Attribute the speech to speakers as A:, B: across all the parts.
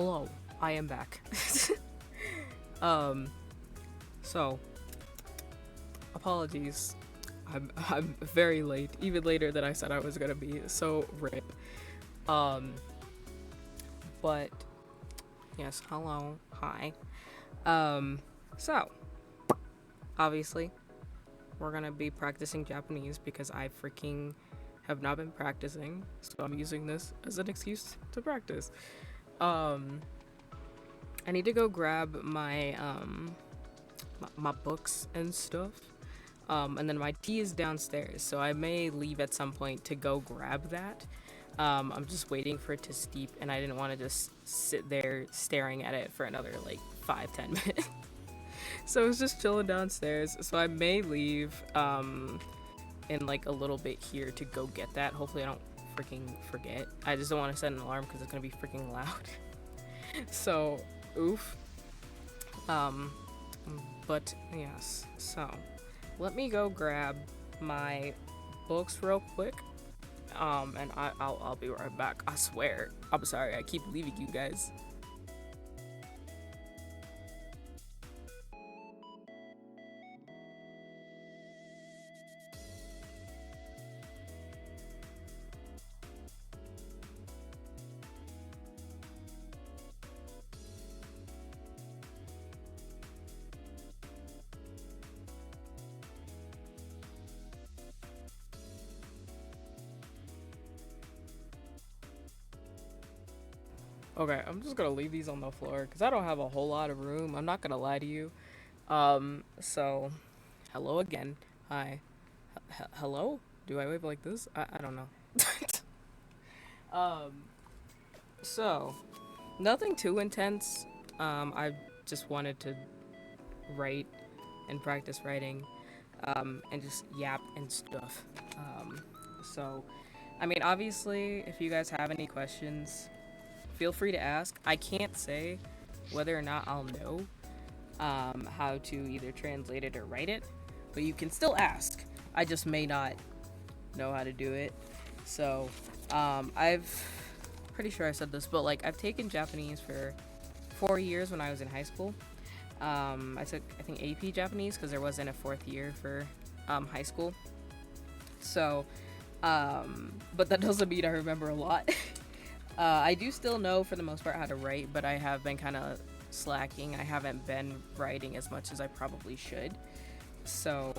A: Hello, I am back. So apologies. I'm very late, even later than I said I was gonna be. So rip. Um, but yes, hello, hi. Um, so obviously we're gonna be practicing Japanese because I freaking have not been practicing, so I'm using this as an excuse to practice. Um, I need to go grab my books and stuff. And then my tea is downstairs, so I may leave at some point to go grab that. I'm just waiting for it to steep, and I didn't want to just sit there staring at it for another like 5-10 minutes. So I was just chilling downstairs. So I may leave in like a little bit here to go get that. Hopefully I don't freaking forget. I just don't want to set an alarm because it's gonna be freaking loud. So oof. Um, but yes. So let me go grab my books real quick. And I'll be right back. I swear. I'm sorry. I keep leaving you guys. Okay, I'm just gonna leave these on the floor because I don't have a whole lot of room. I'm not gonna lie to you. So hello again. Hi. Hello? Do I wave like this? I don't know. um, so nothing too intense. I just wanted to write and practice writing, and just yap and stuff. So, I mean, obviously, if you guys have any questions, feel free to ask. I can't say whether or not I'll know how to either translate it or write it, but you can still ask. I just may not know how to do it. So, I've pretty sure I said this, but like I've taken Japanese for 4 years when I was in high school. I took I think AP Japanese because there wasn't a fourth year for high school. So, but that doesn't mean I remember a lot. I do still know for the most part how to write, but I have been kind of slacking. I haven't been writing as much as I probably should. So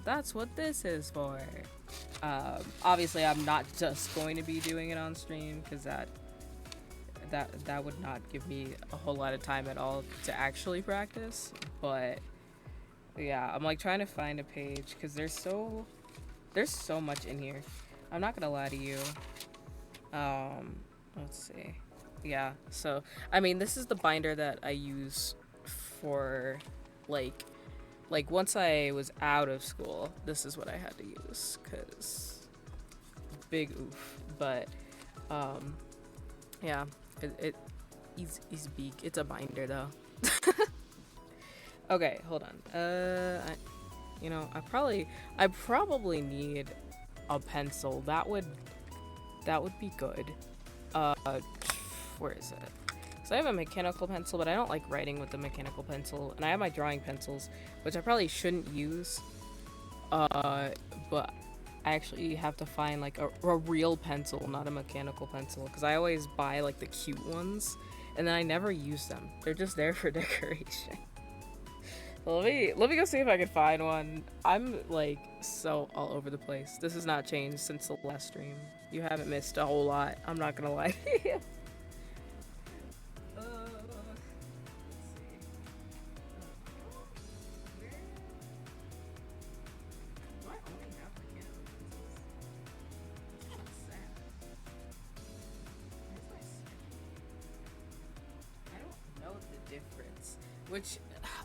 A: that's what this is for. Obviously, I'm not just going to be doing it on stream because that would not give me a whole lot of time at all to actually practice. But yeah, I'm like trying to find a page because there's so much in here. I'm not gonna lie to you. Let's see. Yeah, so I mean, this is the binder that I use for like once I was out of school. This is what I had to use because big oof. But yeah, it's big. It's a binder though. Okay, hold on. I probably need a pencil. That would be good. Uh, where is it? So I have a mechanical pencil, but I don't like writing with the mechanical pencil, and I have my drawing pencils, which I probably shouldn't use. But I actually have to find like a real pencil, not a mechanical pencil, because I always buy like the cute ones, and then I never use them. They're just there for decoration. Let me go see if I can find one. I'm like so all over the place. This has not changed since the last stream. You haven't missed a whole lot. I'm not gonna lie to you. Difference. Which,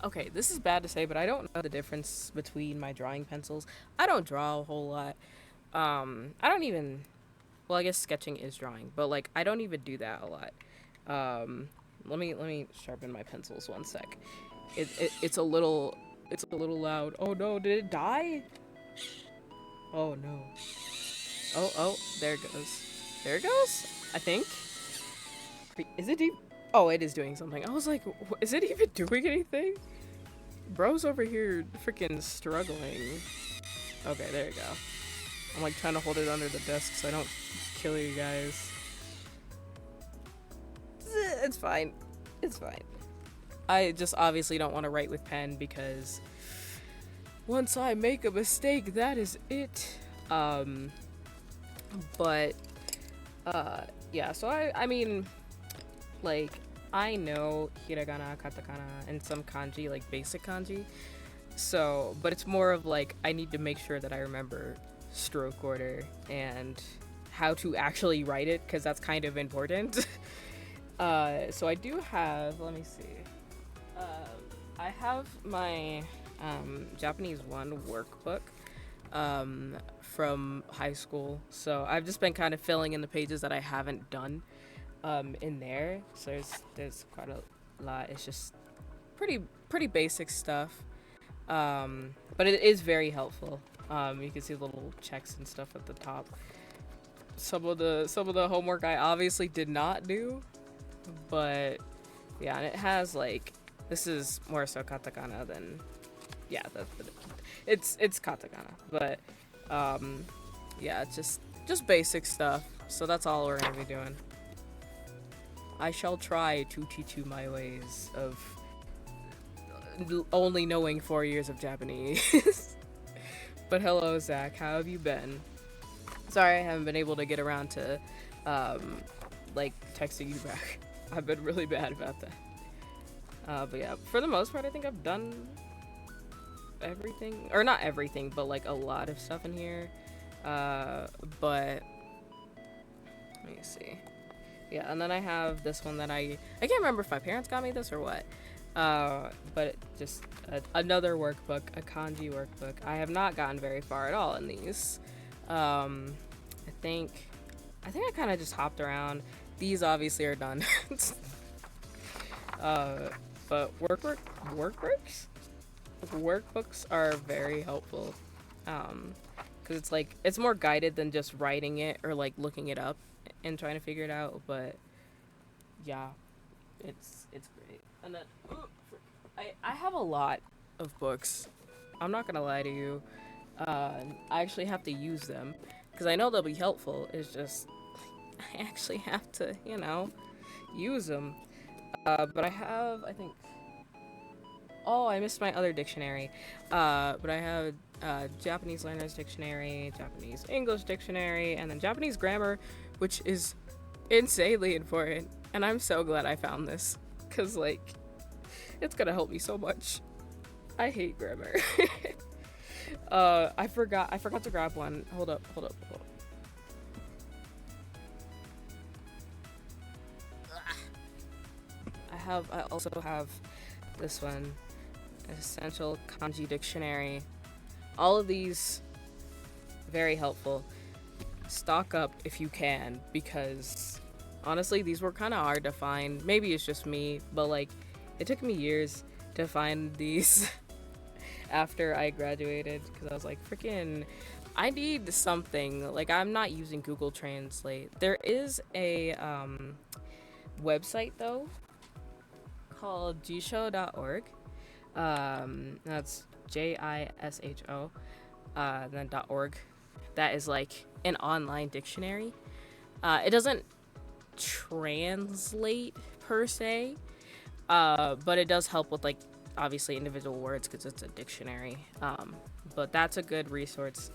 A: okay, this is bad to say, but I don't know the difference between my drawing pencils. I don't draw a whole lot. I don't even. Well, I guess sketching is drawing, but like I don't even do that a lot. Let me sharpen my pencils one sec. It's a little loud. Oh no, did it die? Oh no. Oh, there it goes. There it goes. I think. Is it deep? Oh, it is doing something. I was like, is it even doing anything? Bro's over here freaking struggling. Okay, there you go. I'm like trying to hold it under the desk so I don't kill you guys. It's fine. It's fine. I just obviously don't want to write with pen because once I make a mistake, that is it. But yeah, so I mean, like, I know hiragana, katakana, and some kanji, like basic kanji. So, but it's more of like I need to make sure that I remember stroke order and how to actually write it because that's kind of important. So I do have, let me see. I have my Japanese 1 workbook from high school. So I've just been kind of filling in the pages that I haven't done in there. So there's quite a lot. It's just pretty basic stuff. But it is very helpful. You can see the little checks and stuff at the top. Some of the homework I obviously did not do, but yeah, and it has like, this is more so katakana than, yeah, it's katakana, but yeah, it's just basic stuff. So that's all we're gonna be doing. I shall try to teach you my ways of only knowing 4 years of Japanese. But hello, Zach, how have you been? Sorry I haven't been able to get around to like texting you back. I've been really bad about that. But yeah, for the most part I think I've done everything, or not everything, but like a lot of stuff in here. But let me see. Yeah, and then I have this one that I can't remember if my parents got me this or what. But just another workbook, a kanji workbook. I have not gotten very far at all in these. I think I kind of just hopped around. These obviously are done. But workbooks are very helpful. Because it's like, it's more guided than just writing it or like looking it up and trying to figure it out. But yeah, it's great. And then I have a lot of books. I'm not gonna lie to you. I actually have to use them because I know they'll be helpful. It's just I actually have to, use them. But I have, I think. Oh, I missed my other dictionary. But I have Japanese Learner's Dictionary, Japanese English Dictionary, and then Japanese Grammar, which is insanely important. And I'm so glad I found this, because, like, it's gonna help me so much. I hate grammar. I forgot to grab one. Hold up. I also have this one, Essential Kanji Dictionary. All of these, very helpful. Stock up if you can, because honestly, these were kind of hard to find. Maybe it's just me, but like, it took me years to find these after I graduated, because I was like, freaking, I need something. Like, I'm not using Google Translate. There is a website though called jisho.org. That's JISHO, then .org. That is like an online dictionary. It doesn't translate per se, but it does help with like obviously individual words because it's a dictionary. But that's a good resource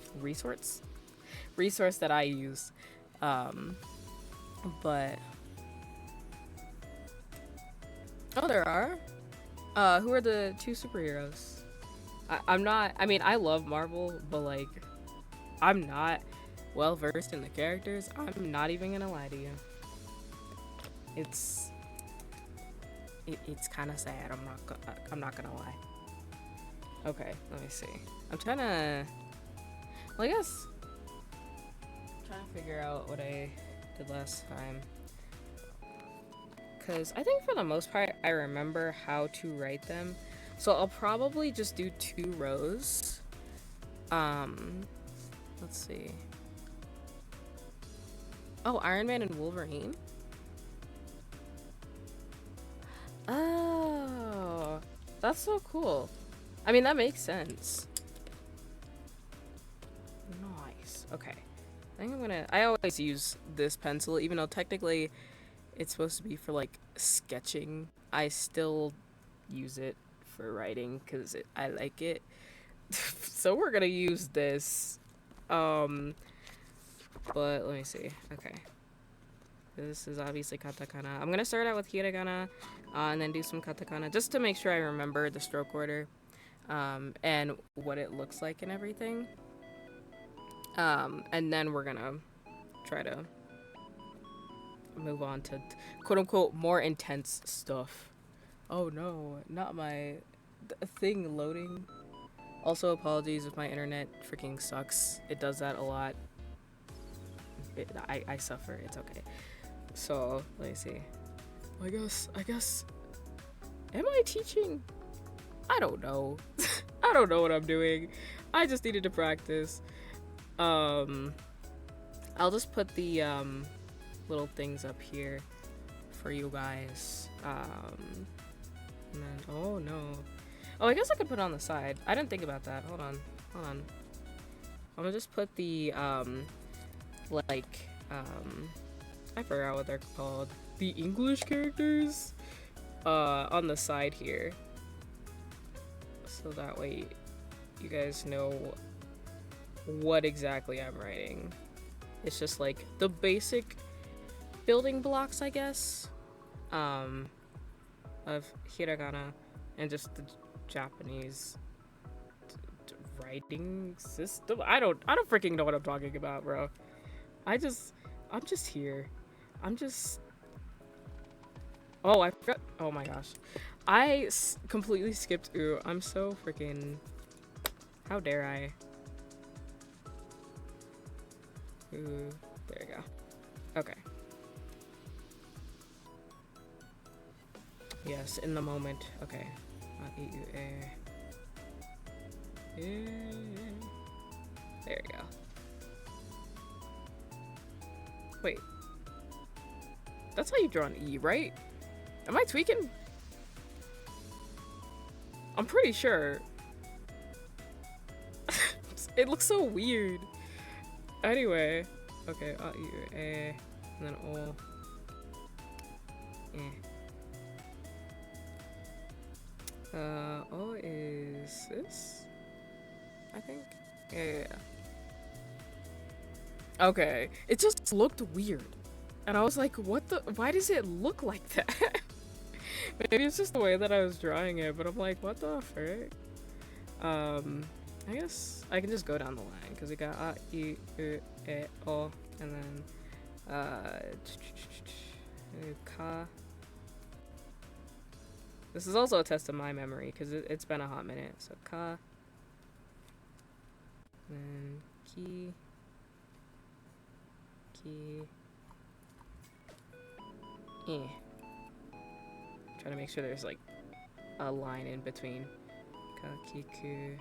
A: that I use. But oh, there are. Who are the 2 superheroes? I love Marvel, but like, I'm not well versed in the characters. I'm not even gonna lie to you. It's kind of sad. I'm not gonna lie. Okay, let me see. I'm trying to. Well, I guess. I'm trying to figure out what I did last time. Because I think for the most part, I remember how to write them. So I'll probably just do 2 rows. Let's see. Oh, Iron Man and Wolverine. Oh, that's so cool. I mean, that makes sense. Nice. Okay. I always use this pencil, even though technically it's supposed to be for like sketching. I still use it for writing because I like it. So we're gonna use this. But let me see. Okay. This is obviously katakana. I'm gonna start out with hiragana, and then do some katakana just to make sure I remember the stroke order, and what it looks like and everything. And then we're gonna try to move on to quote unquote more intense stuff. Oh no, not my thing loading. Also, apologies if my internet freaking sucks. It does that a lot. I suffer. It's okay. So, let me see. I guess. Am I teaching? I don't know. I don't know what I'm doing. I just needed to practice. I'll just put the little things up here for you guys. And then, oh no. Oh, I guess I could put it on the side. I didn't think about that. Hold on. I'm gonna just put the I forgot what they're called. The English characters on the side here. So that way you guys know what exactly I'm writing. It's just like the basic building blocks, I guess, of hiragana and just the Japanese writing system. I don't freaking know what I'm talking about, bro. I'm just here. Oh, I forgot. Oh my gosh. I completely skipped ooh. I'm so freaking. How dare I? Ooh, there you go. Okay. Yes, in the moment. Okay. There you go. Wait. That's how you draw an E, right? Am I tweaking? I'm pretty sure. It looks so weird. Anyway. Okay, and then O. O is this? I think? Yeah. Okay. It just looked weird. And I was like, what the? Why does it look like that? Maybe it's just the way that I was drawing it, but I'm like, what the frick? I guess I can just go down the line because we got A, I, U, E, O, and then Ka. This is also a test of my memory because it's been a hot minute. So Ka, and then Ki, Trying to make sure there's like a line in between. Ka, ki, ku.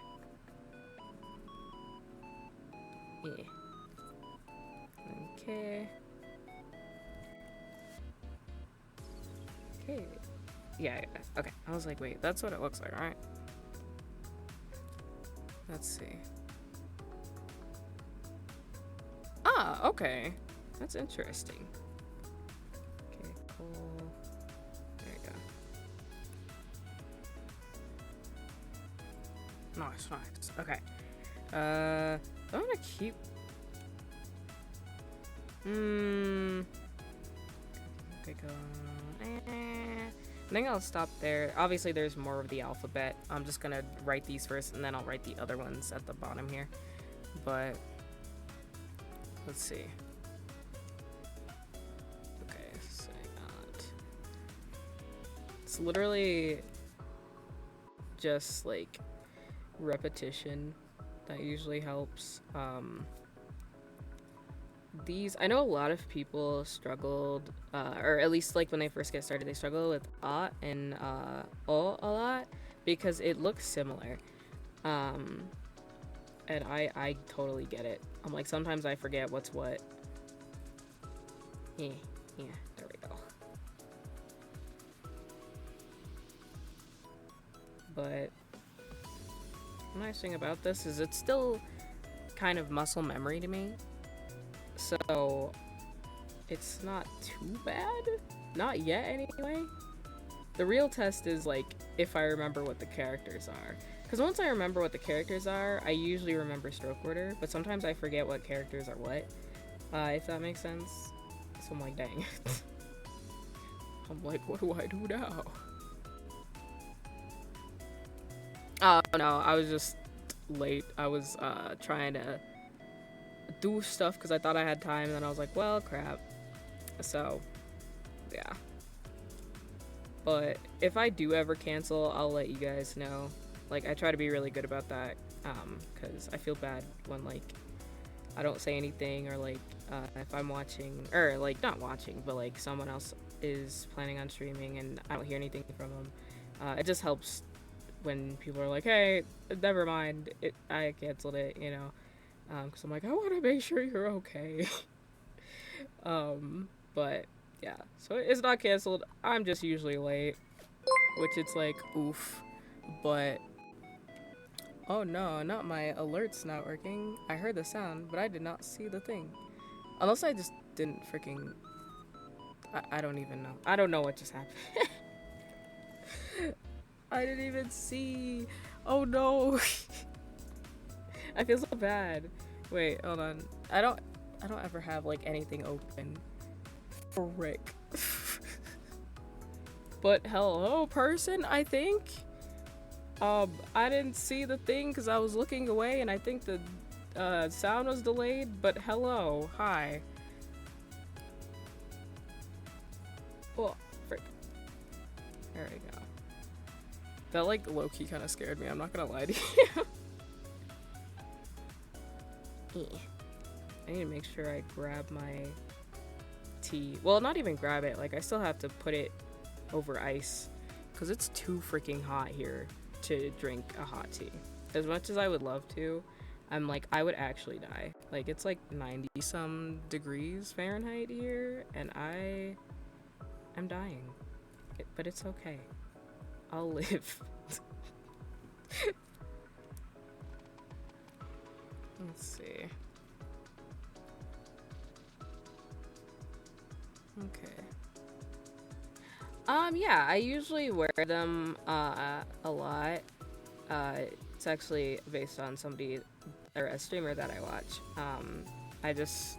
A: Okay. Okay. Yeah. Okay. I was like, wait, that's what it looks like, right? Let's see. Ah, okay. That's interesting. Okay, cool. There you go. Nice. Okay. I'm gonna keep. Okay, go. I think I'll stop there. Obviously, there's more of the alphabet. I'm just gonna write these first, and then I'll write the other ones at the bottom here. But let's see. Okay, so I got. It's literally just like repetition that usually helps. These, I know a lot of people struggled, or at least like when they first get started, they struggle with A and O a lot because it looks similar. And I totally get it. I'm like, sometimes I forget what's what. Yeah, there we go. but the nice thing about this is it's still kind of muscle memory to me. So it's not too bad. Not yet, anyway. The real test is, like, if I remember what the characters are. Because once I remember what the characters are, I usually remember stroke order, but sometimes I forget what characters are what, if that makes sense. So I'm like, dang. I'm like, what do I do now? Oh, no, I was just late. I was, trying to do stuff because I thought I had time, and then I was like, well, crap. So, yeah. But if I do ever cancel, I'll let you guys know. Like, I try to be really good about that, because I feel bad when, like, I don't say anything, or, like, if I'm watching, or, like, not watching, but, like, someone else is planning on streaming and I don't hear anything from them. It just helps when people are like, hey, never mind, I canceled it, you know, because I'm like, I want to make sure you're okay. But yeah, so it's not canceled. I'm just usually late, which it's like, oof. But oh no, not my alerts not working. I heard the sound, but I did not see the thing. Unless I just didn't freaking. I don't even know. I don't know what just happened. I didn't even see. Oh no. I feel so bad. Wait, hold on. I don't ever have like anything open. Frick. But hello, person, I think. I didn't see the thing because I was looking away and I think the sound was delayed, but hello, hi. Oh, frick. There we go. That like low-key kind of scared me, I'm not gonna lie to you. I need to make sure I grab my tea. Well, not even grab it, like I still have to put it over ice because it's too freaking hot here to drink a hot tea. As much as I would love to, I'm like, I would actually die. Like, it's like 90 some degrees Fahrenheit here and I'm dying. But it's okay. I'll live. Let's see. Okay. Yeah, I usually wear them a lot. It's actually based on somebody or a streamer that I watch. I just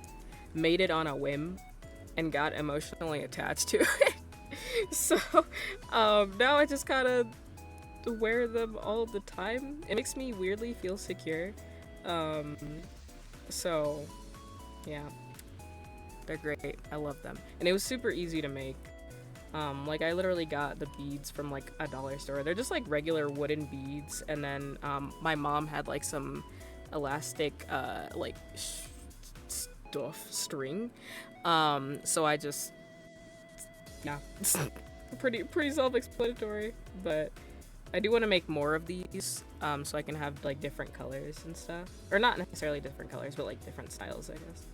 A: made it on a whim and got emotionally attached to it. So, now I just kind of wear them all the time. It makes me weirdly feel secure. So, yeah. They're great. I love them. And it was super easy to make. Like I literally got the beads from like a dollar store. They're just like regular wooden beads, and then my mom had like some elastic like stuff string. So I just yeah, pretty self-explanatory. But I do want to make more of these, so I can have like different colors and stuff, or not necessarily different colors, but like different styles, I guess.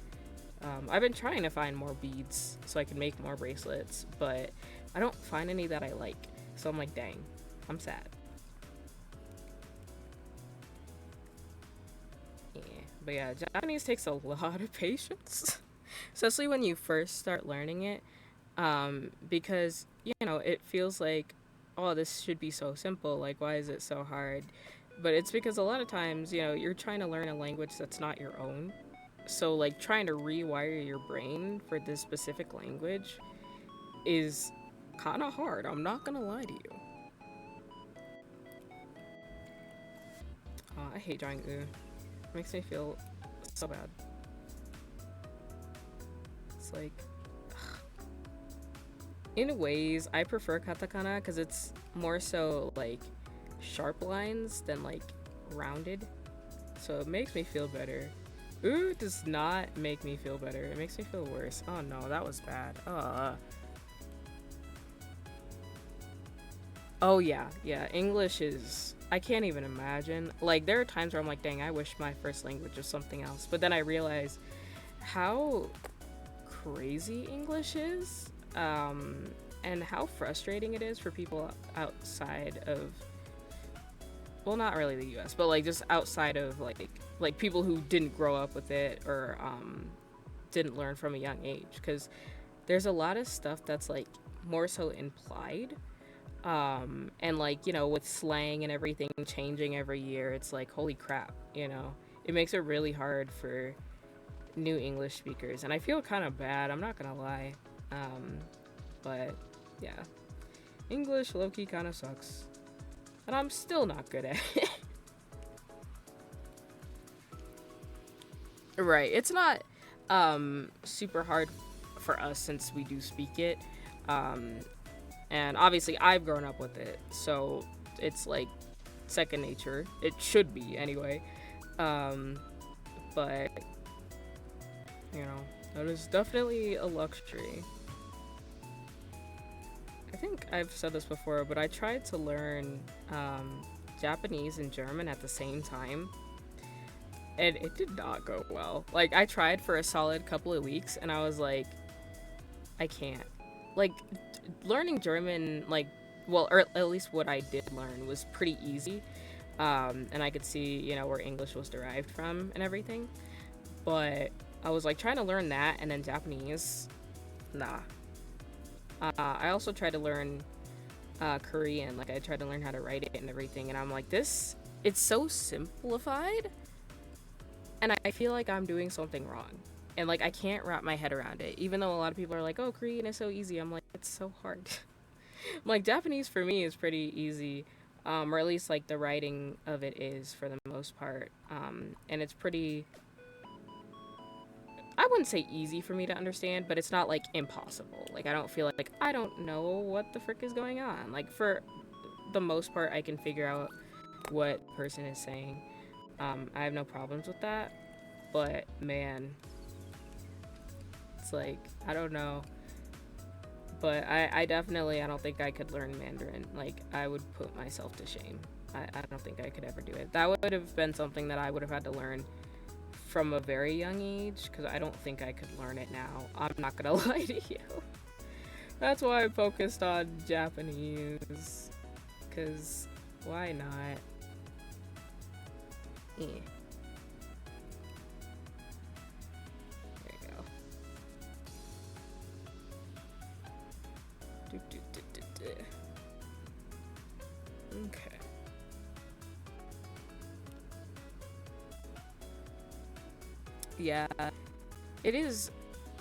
A: I've been trying to find more beads so I can make more bracelets, but I don't find any that I like. So I'm like, dang, I'm sad. Yeah, but yeah, Japanese takes a lot of patience, especially when you first start learning it, because, you know, it feels like, oh, this should be so simple. Like, why is it so hard? But it's because a lot of times, you know, you're trying to learn a language that's not your own. So, like, trying to rewire your brain for this specific language is kind of hard. I'm not gonna lie to you. I hate drawing ooh. It makes me feel so bad. It's like, in ways, I prefer katakana because it's more so like sharp lines than like rounded. So it makes me feel better. Ooh does not make me feel better. It makes me feel worse. Oh no, that was bad. Oh yeah, English is, I can't even imagine. Like, there are times where I'm like, dang, I wish my first language was something else. But then I realize how crazy English is, and how frustrating it is for people outside of well, not really the U.S., but like just outside of like people who didn't grow up with it or didn't learn from a young age, because there's a lot of stuff that's like more so implied, and like, you know, with slang and everything changing every year, it's like holy crap, you know, it makes it really hard for new English speakers, and I feel kind of bad. I'm not gonna lie, but yeah, English low-key kind of sucks, and I'm still not good at it. Right, it's not super hard for us since we do speak it, um, and obviously I've grown up with it, so it's like second nature. It should be anyway, um, but you know, that is definitely a luxury. I think I've said this before, but I tried to learn Japanese and German at the same time, and it did not go well. Like, I tried for a solid couple of weeks, and I was like, I can't. Like, learning German, like, well, or at least what I did learn was pretty easy, and I could see, you know, where English was derived from and everything. But I was like trying to learn that, and then Japanese, nah. I also tried to learn Korean. Like, I tried to learn how to write it and everything, and I'm like, this, it's so simplified, and I feel like I'm doing something wrong. And like, I can't wrap my head around it, even though a lot of people are like, oh, Korean is so easy. I'm like, it's so hard. I'm like, Japanese for me is pretty easy, or at least like the writing of it is for the most part, and it's pretty, I wouldn't say easy for me to understand, but it's not like impossible. Like, I don't feel like I don't know what the frick is going on. Like, for the most part, I can figure out what person is saying. I have no problems with that. But man, it's like, I don't know. But I definitely, I don't think I could learn Mandarin. Like, I would put myself to shame. I don't think I could ever do it. That would have been something that I would have had to learn from a very young age, because I don't think I could learn it now. I'm not gonna lie to you. That's why I focused on Japanese, because why not? Yeah. There you go. Do, do, do, do, do. Okay. Yeah, it is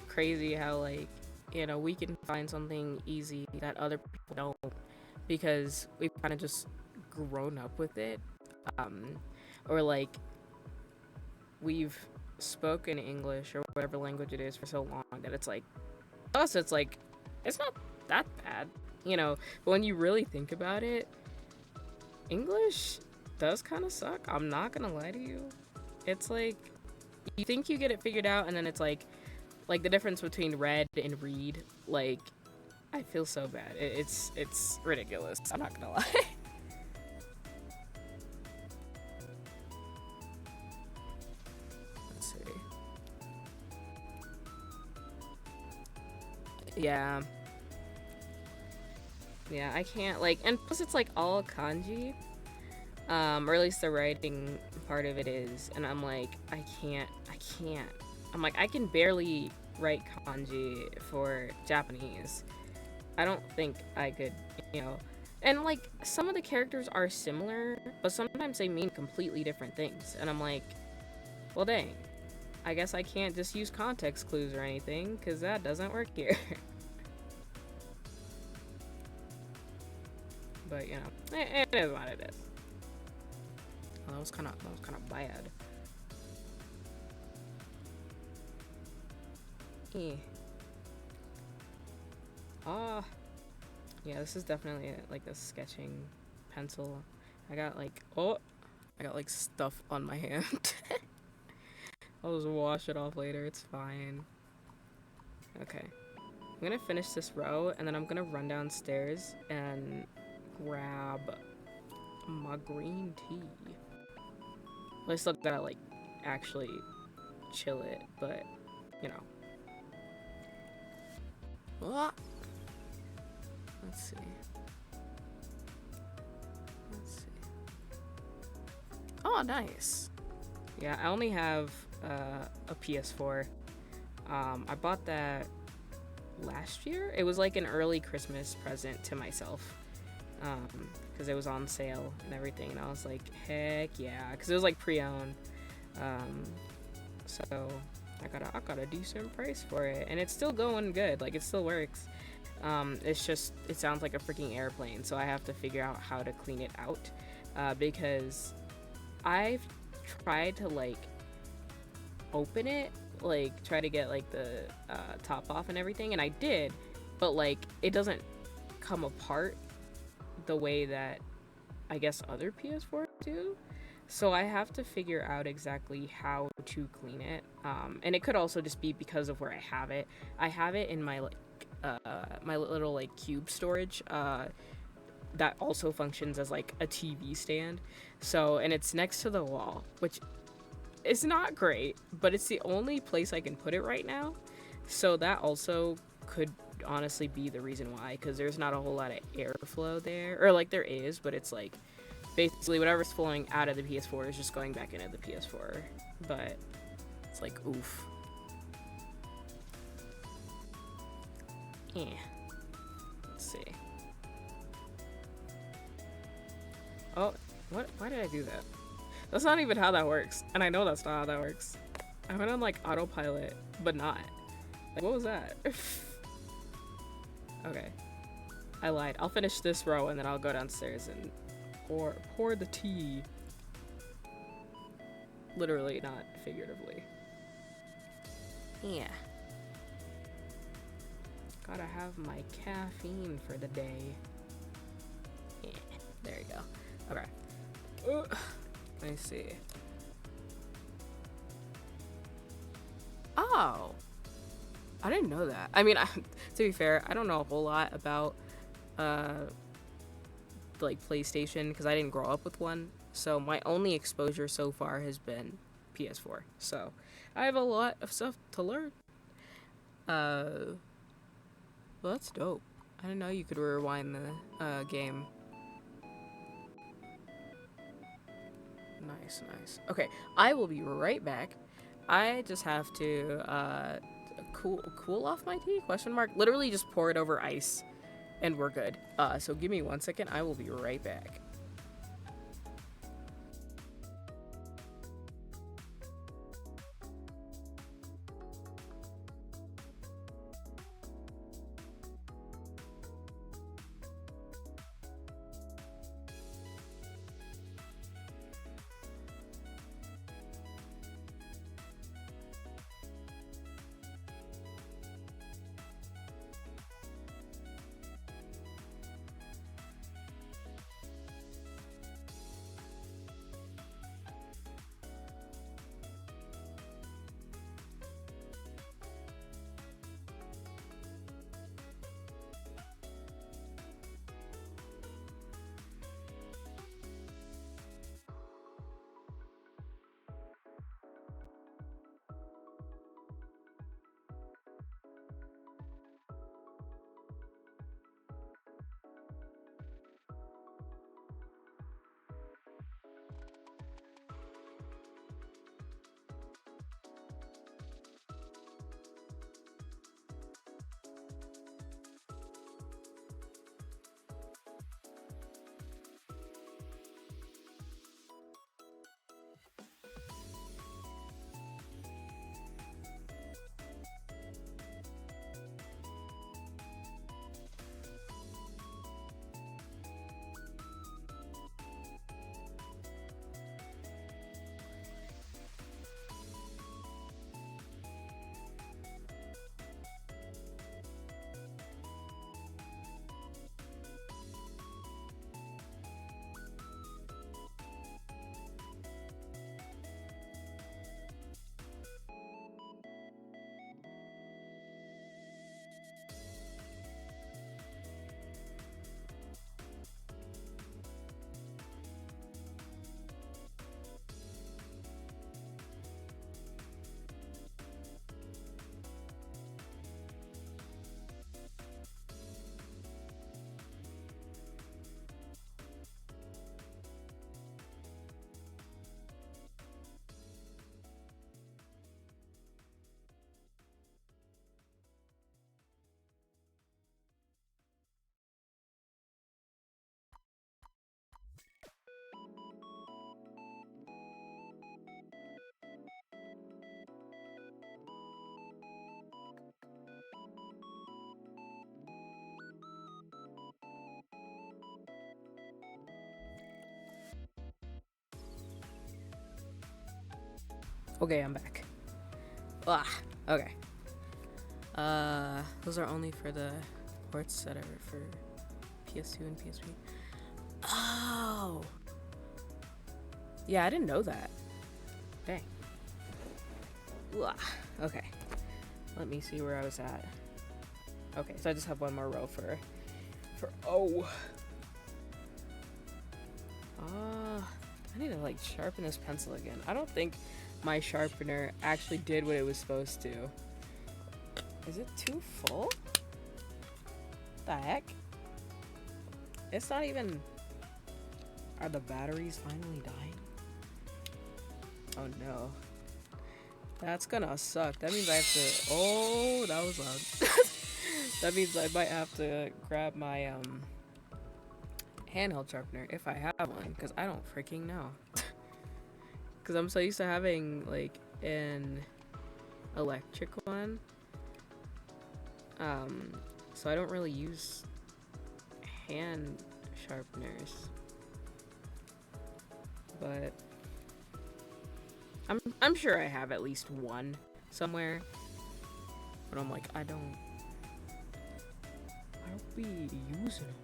A: crazy how, like, you know, we can find something easy that other people don't, because we've kind of just grown up with it, um, or like we've spoken English or whatever language it is for so long that it's like, us, it's like, it's not that bad, you know. But when you really think about it, English does kind of suck. I'm not gonna lie to you. It's like, you think you get it figured out, and then it's like the difference between read and read. Like, I feel so bad. It's ridiculous. I'm not gonna lie. Let's see. Yeah. Yeah, I can't, like, and plus it's like all kanji, or at least the writing part of it is, and I'm like, I can't. I'm like, I can barely write kanji for Japanese. I don't think I could, you know. And like, some of the characters are similar, but sometimes they mean completely different things, and I'm like, well, dang, I guess I can't just use context clues or anything, because that doesn't work here. But you know, it is what it is. Well, that was kind of bad. Eh. Ah, yeah, this is definitely like a sketching pencil. I got like, oh, I got like stuff on my hand. I'll just wash it off later. It's fine. Okay, I'm gonna finish this row, and then I'm gonna run downstairs and grab my green tea. I still gotta like actually chill it, but you know. Ah. Let's see. Oh, nice. Yeah, I only have a PS4. I bought that last year. It was like an early Christmas present to myself. Because it was on sale and everything, and I was like, heck yeah, because it was like pre-owned. So I got a decent price for it, and it's still going good. Like, it still works. It's just, it sounds like a freaking airplane, so I have to figure out how to clean it out, because I've tried to like open it, like try to get like the top off and everything, and I did, but like it doesn't come apart the way that I guess other PS4s do. So I have to figure out exactly how to clean it. And it could also just be because of where I have it. I have it in my like my little like cube storage that also functions as like a TV stand. So, and it's next to the wall, which is not great, but it's the only place I can put it right now. So that also could honestly be the reason why, because there's not a whole lot of airflow there, or like there is, but it's like basically whatever's flowing out of the PS4 is just going back into the PS4. But it's like, oof. Yeah. Let's see. Oh, what? Why did I do that? That's not even how that works. And I know that's not how that works. I went on like autopilot, but not. Like, what was that? Okay. I lied. I'll finish this row and then I'll go downstairs and pour the tea. Literally, not figuratively. Yeah. Gotta have my caffeine for the day. Yeah. There you go. Okay. Let me see. Oh. I didn't know that. I mean, to be fair, I don't know a whole lot about like PlayStation because I didn't grow up with one. So my only exposure so far has been PS4. So I have a lot of stuff to learn. Well, that's dope. I didn't know you could rewind the game. Nice, nice. Okay, I will be right back. I just have to cool off my tea? Question mark. Literally just pour it over ice, and we're good. So give me 1 second. I will be right back. Okay, I'm back. Ah, okay. Those are only for the ports that are for PS2 and PSP. Oh! Yeah, I didn't know that. Dang. Ugh. Okay. Let me see where I was at. Okay, so I just have one more row for oh. I need to like sharpen this pencil again. I don't think my sharpener actually did what it was supposed to. Is it too full? The heck? It's not even... Are the batteries finally dying? Oh no. That's gonna suck. That means I have to... Oh, that was loud. That means I might have to grab my handheld sharpener if I have one, because I don't freaking know. Because I'm so used to having like an electric one. So I don't really use hand sharpeners. But I'm sure I have at least one somewhere. But I'm like, I don't be using them.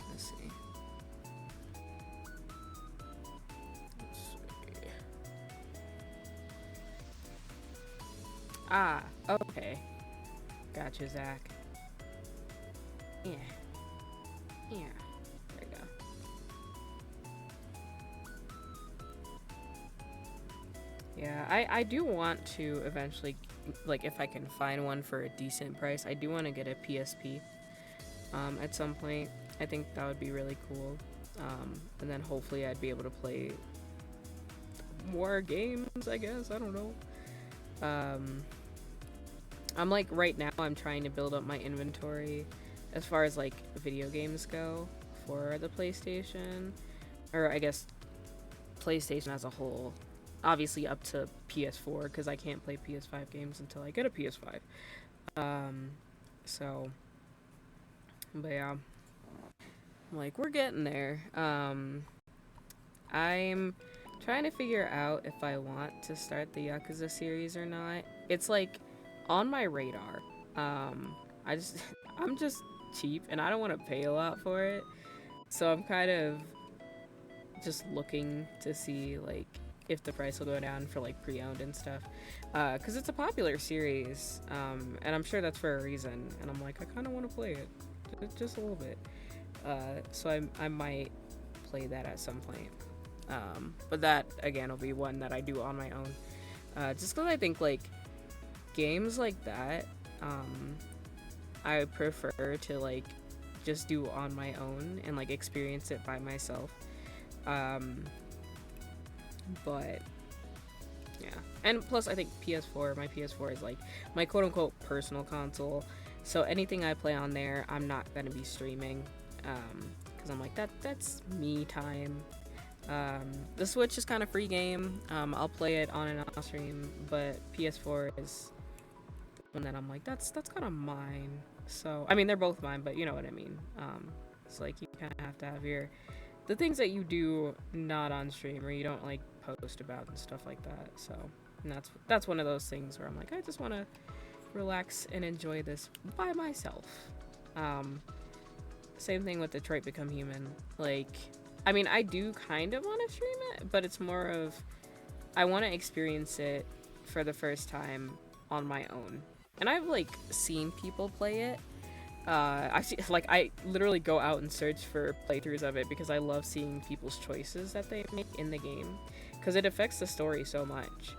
A: Let's see. Ah, okay. Gotcha, Zach. Yeah. Yeah. There we go. Yeah, I do want to eventually, like, if I can find one for a decent price, I do want to get a PSP at some point. I think that would be really cool. And then hopefully I'd be able to play more games, I guess. I don't know. I'm like, right now I'm trying to build up my inventory as far as like video games go for the PlayStation, or I guess PlayStation as a whole. Obviously up to PS4 because I can't play PS5 games until I get a PS5. So, but yeah, like we're getting there. I'm trying to figure out if I want to start the Yakuza series or not. It's like on my radar. I'm just cheap and I don't want to pay a lot for it. So I'm kind of just looking to see like if the price will go down for like pre-owned and stuff. Cause it's a popular series. And I'm sure that's for a reason. And I'm like, I kind of want to play it just a little bit. So I might play that at some point. But that again will be one that I do on my own. Just cause I think like games like that, I prefer to like just do on my own and like experience it by myself. But yeah, and plus I think my PS4 is like my quote-unquote personal console, so anything I play on there I'm not gonna be streaming, because I'm like that's me time. The Switch is kind of free game. I'll play it on and off stream, but PS4 is one that I'm like that's kind of mine. So I mean they're both mine, but you know what I mean. It's like you kind of have to have the things that you do not on stream or you don't like post about and stuff like that. So and that's one of those things where I'm like I just want to relax and enjoy this by myself. Same thing with Detroit Become Human. Like, I mean, I do kind of want to stream it, but it's more of I want to experience it for the first time on my own. And I've like seen people play it. I literally go out and search for playthroughs of it because I love seeing people's choices that they make in the game because it affects the story so much.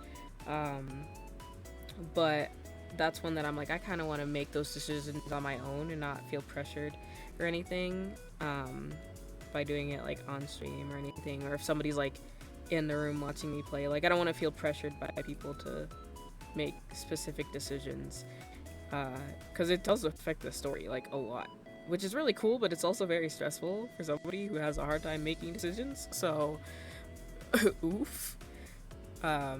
A: But that's one that I'm like I kind of want to make those decisions on my own and not feel pressured or anything by doing it like on stream or anything, or if somebody's like in the room watching me play, like I don't want to feel pressured by people to make specific decisions. Because it does affect the story like a lot, which is really cool, but it's also very stressful for somebody who has a hard time making decisions. So, oof. But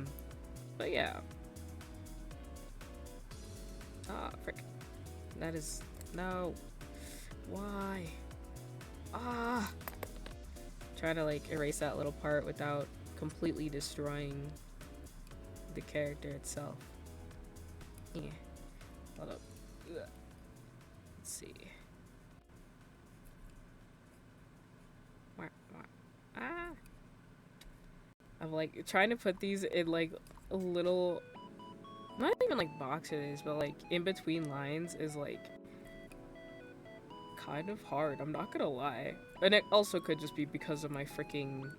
A: yeah. Ah, frick. That is no. Why? Ah. Try to like erase that little part without completely destroying the character itself. Yeah. Hold up. Let's see. Ah. I'm like trying to put these in like a little, not even like boxes, but like in between lines is like kind of hard. I'm not gonna lie. And it also could just be because of my freaking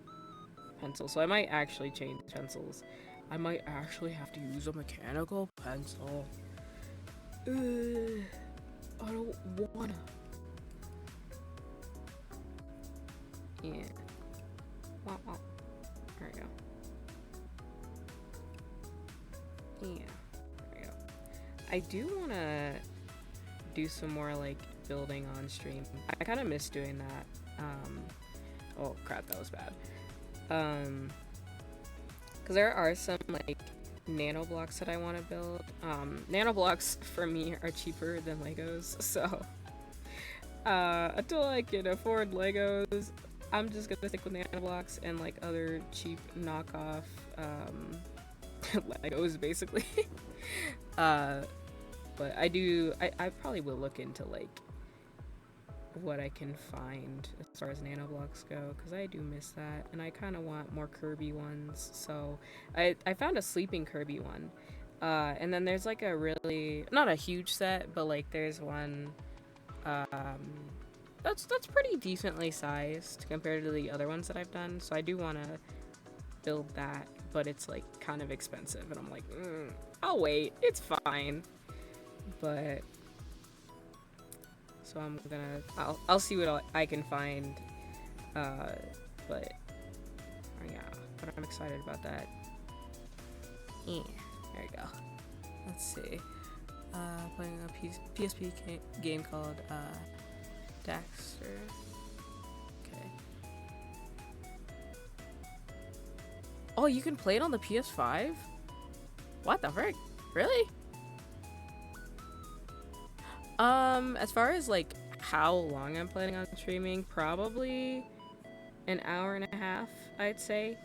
A: pencil. So I might actually change pencils. I might actually have to use a mechanical pencil. I don't wanna. Yeah. Well, there we go. Yeah. There we go. I do wanna do some more like building on stream. I kind of miss doing that. Oh crap, that was bad. Because there are some like nano blocks that I want to build. Nano blocks for me are cheaper than Legos, so until I can afford Legos, I'm just gonna stick with nano blocks and like other cheap knockoff Legos, basically. But I probably will look into like what I can find as far as nano blocks go, because I do miss that, and I kind of want more Kirby ones. So I found a sleeping Kirby one, and then there's like a really, not a huge set, but like there's one that's pretty decently sized compared to the other ones that I've done. So I do want to build that, but it's like kind of expensive, and I'm like, I'll wait, it's fine. But so I'm gonna, I'll see what I can find, but yeah, but I'm excited about that. Yeah, there you go. Let's see, playing a PSP game called Daxter. Okay. Oh, you can play it on the PS5? What the frick? Really? As far as like how long I'm planning on streaming, probably an hour and a half, I'd say.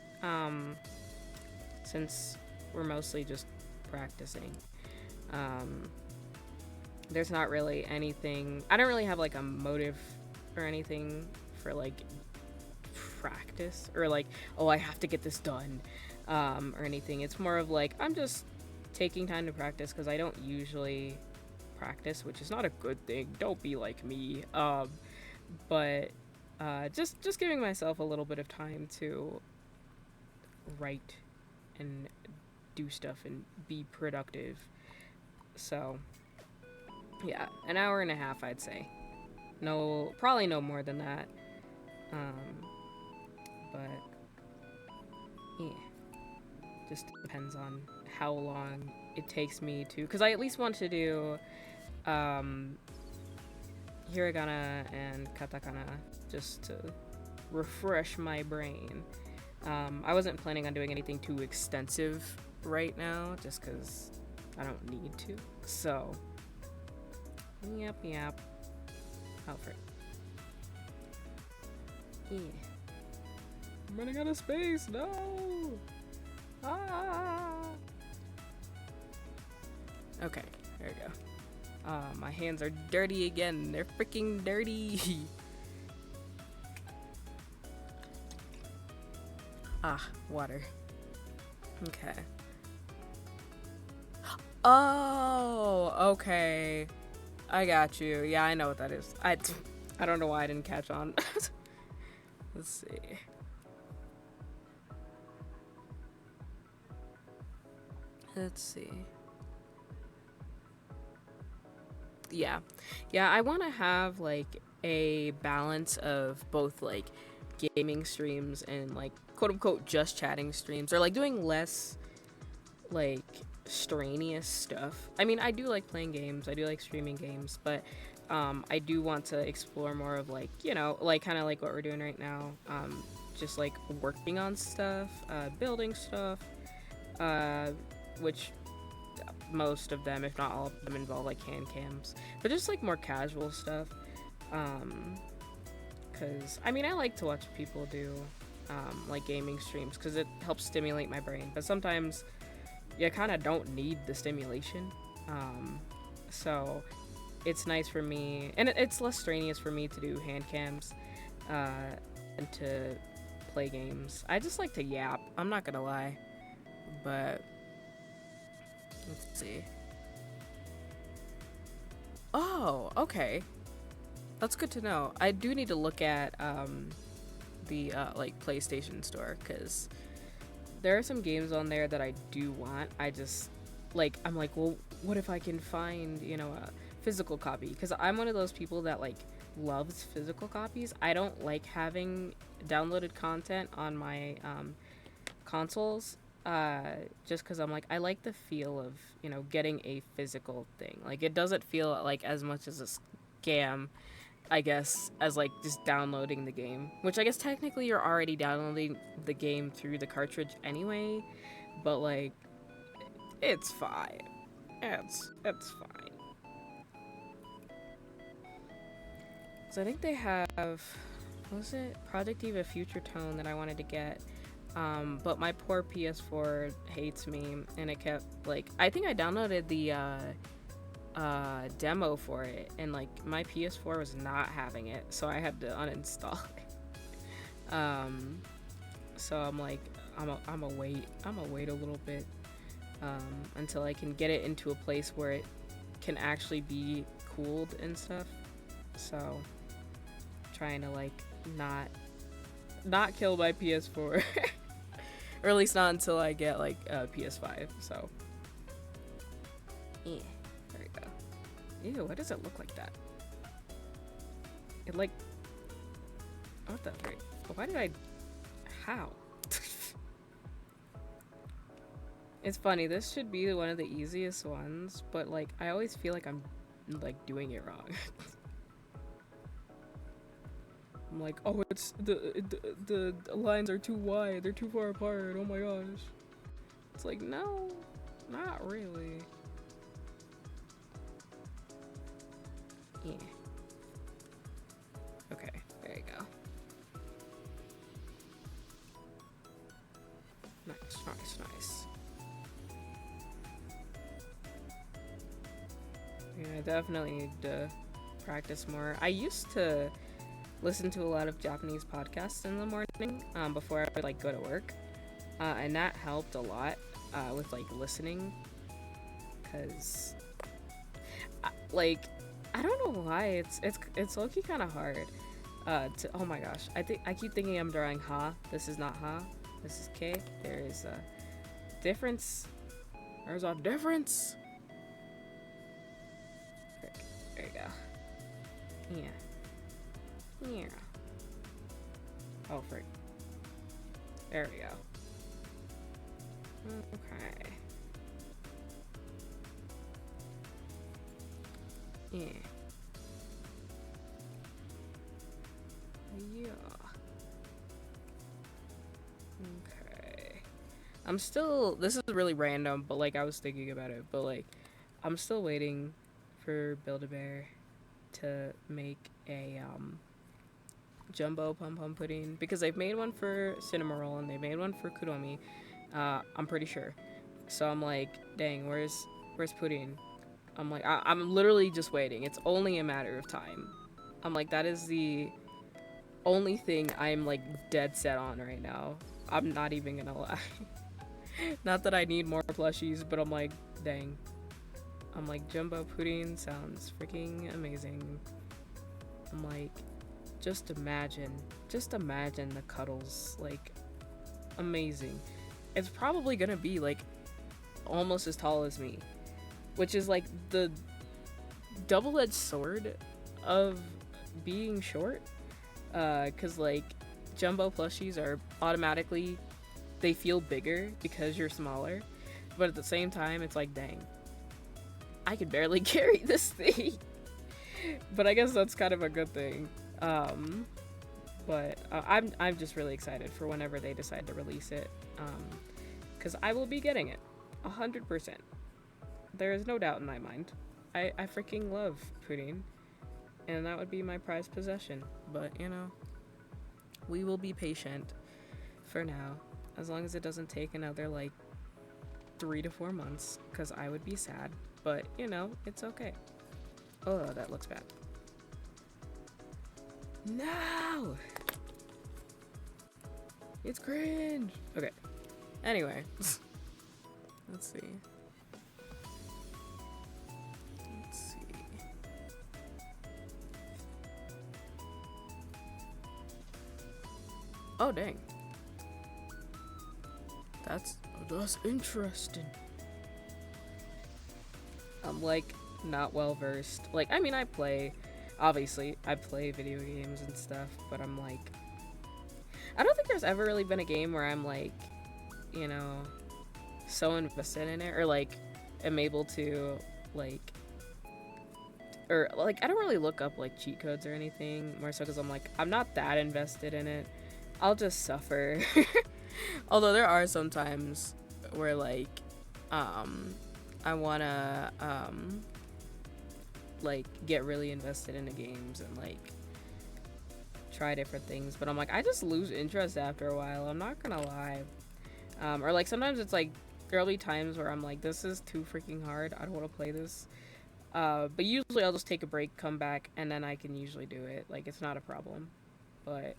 A: Since we're mostly just practicing. There's not really anything, I don't really have like a motive or anything for like practice or like, oh, I have to get this done, or anything. It's more of like, I'm just taking time to practice because I don't usually practice, which is not a good thing. Don't be like me. But just giving myself a little bit of time to write and do stuff and be productive. So yeah, an hour and a half, I'd say. No, probably no more than that. But yeah, just depends on how long it takes me to, because I at least want to do hiragana and katakana just to refresh my brain. I wasn't planning on doing anything too extensive right now, just because I don't need to. So, yep. Oh, frick. Yeah. I'm running out of space, no! Ah! Okay, there we go. My hands are dirty again. They're freaking dirty. Water. Okay. Oh, okay. I got you. Yeah, I know what that is. I don't know why I didn't catch on. Let's see. Let's see. Yeah, I want to have like a balance of both like gaming streams and like quote unquote just chatting streams, or like doing less like strenuous stuff. I mean, I do like playing games, I do like streaming games, but I do want to explore more of like, you know, like kind of like what we're doing right now, just like working on stuff, building stuff, which most of them, if not all of them, involve like hand cams, but just like more casual stuff, because I mean, I like to watch people do like gaming streams, because it helps stimulate my brain. But sometimes you kind of don't need the stimulation. So it's nice for me, and it's less strenuous for me to do hand cams and to play games. I just like to yap. I'm not gonna lie, but let's see. Oh, okay. That's good to know. I do need to look at the like PlayStation Store, because there are some games on there that I do want. I just I'm like, well, what if I can find, a physical copy? Because I'm one of those people that like loves physical copies. I don't like having downloaded content on my consoles. Just because I'm like, I like the feel of getting a physical thing. Like, it doesn't feel like as much as a scam, I guess, as like just downloading the game, which I guess technically you're already downloading the game through the cartridge anyway, but like, it's fine. It's fine. So I think they have, what was it, Project Eva Future Tone that I wanted to get, but my poor PS4 hates me, and it kept like, I think I downloaded the demo for it, and like my PS4 was not having it, so I had to uninstall it. So I'm like, I'm a wait a little bit until I can get it into a place where it can actually be cooled and stuff. So trying to like not kill my PS4 or at least not until I get like a PS5. So yeah. Ew, why does it look like that? It like... What the frick? Why did I... How? It's funny, this should be one of the easiest ones, but like, I always feel like I'm like doing it wrong. I'm like, oh, it's the lines are too wide, they're too far apart, oh my gosh. It's like, no, not really. Yeah. Okay, there you go. Nice. Yeah, I definitely need to practice more. I used to listen to a lot of Japanese podcasts in the morning before I would like go to work, and that helped a lot with like listening, because I don't know why it's low-key kind of hard oh my gosh, I keep thinking I'm drawing ha. This is not ha, this is K. There is a difference. There's a difference. There you go. Yeah. Oh, frick. There we go. Okay. Yeah. Okay. I'm still, this is really random, but like I was thinking about it, but like I'm still waiting for Build-A-Bear to make a jumbo pom pom pudding, because they've made one for Cinnamoroll and they made one for Kudomi. I'm pretty sure. So I'm like, dang, where's pudding? I'm like, I'm literally just waiting. It's only a matter of time. I'm like, that is the only thing I'm like dead set on right now. I'm not even gonna lie. Not that I need more plushies, but I'm like, dang. I'm like, jumbo pudding sounds freaking amazing. I'm like, just imagine the cuddles, like, amazing. It's probably gonna be like almost as tall as me, which is like the double-edged sword of being short, because like jumbo plushies are automatically, they feel bigger because you're smaller, but at the same time it's like, dang, I could barely carry this thing. But I guess that's kind of a good thing. But I'm just really excited for whenever they decide to release it, because I will be getting it 100%. There is no doubt in my mind. I freaking love pudding, and that would be my prized possession. But we will be patient for now, as long as it doesn't take another like 3 to 4 months, because I would be sad, but you know, it's okay. Oh, that looks bad. No! It's cringe! Okay. Anyway. Let's see. Let's see. Oh, dang. That's interesting. I'm like not well versed. Like, I mean, obviously I play video games and stuff, but I'm like, I don't think there's ever really been a game where I'm like, you know, so invested in it, or like am able to like, or like I don't really look up like cheat codes or anything, more so because I'm like, I'm not that invested in it. I'll just suffer. Although there are some times where like I wanna like get really invested into games and like try different things, but I'm like, I just lose interest after a while, I'm not gonna lie. Or like sometimes it's like early times where I'm like, this is too freaking hard, I don't want to play this. But usually I'll just take a break, come back, and then I can usually do it. Like, it's not a problem. But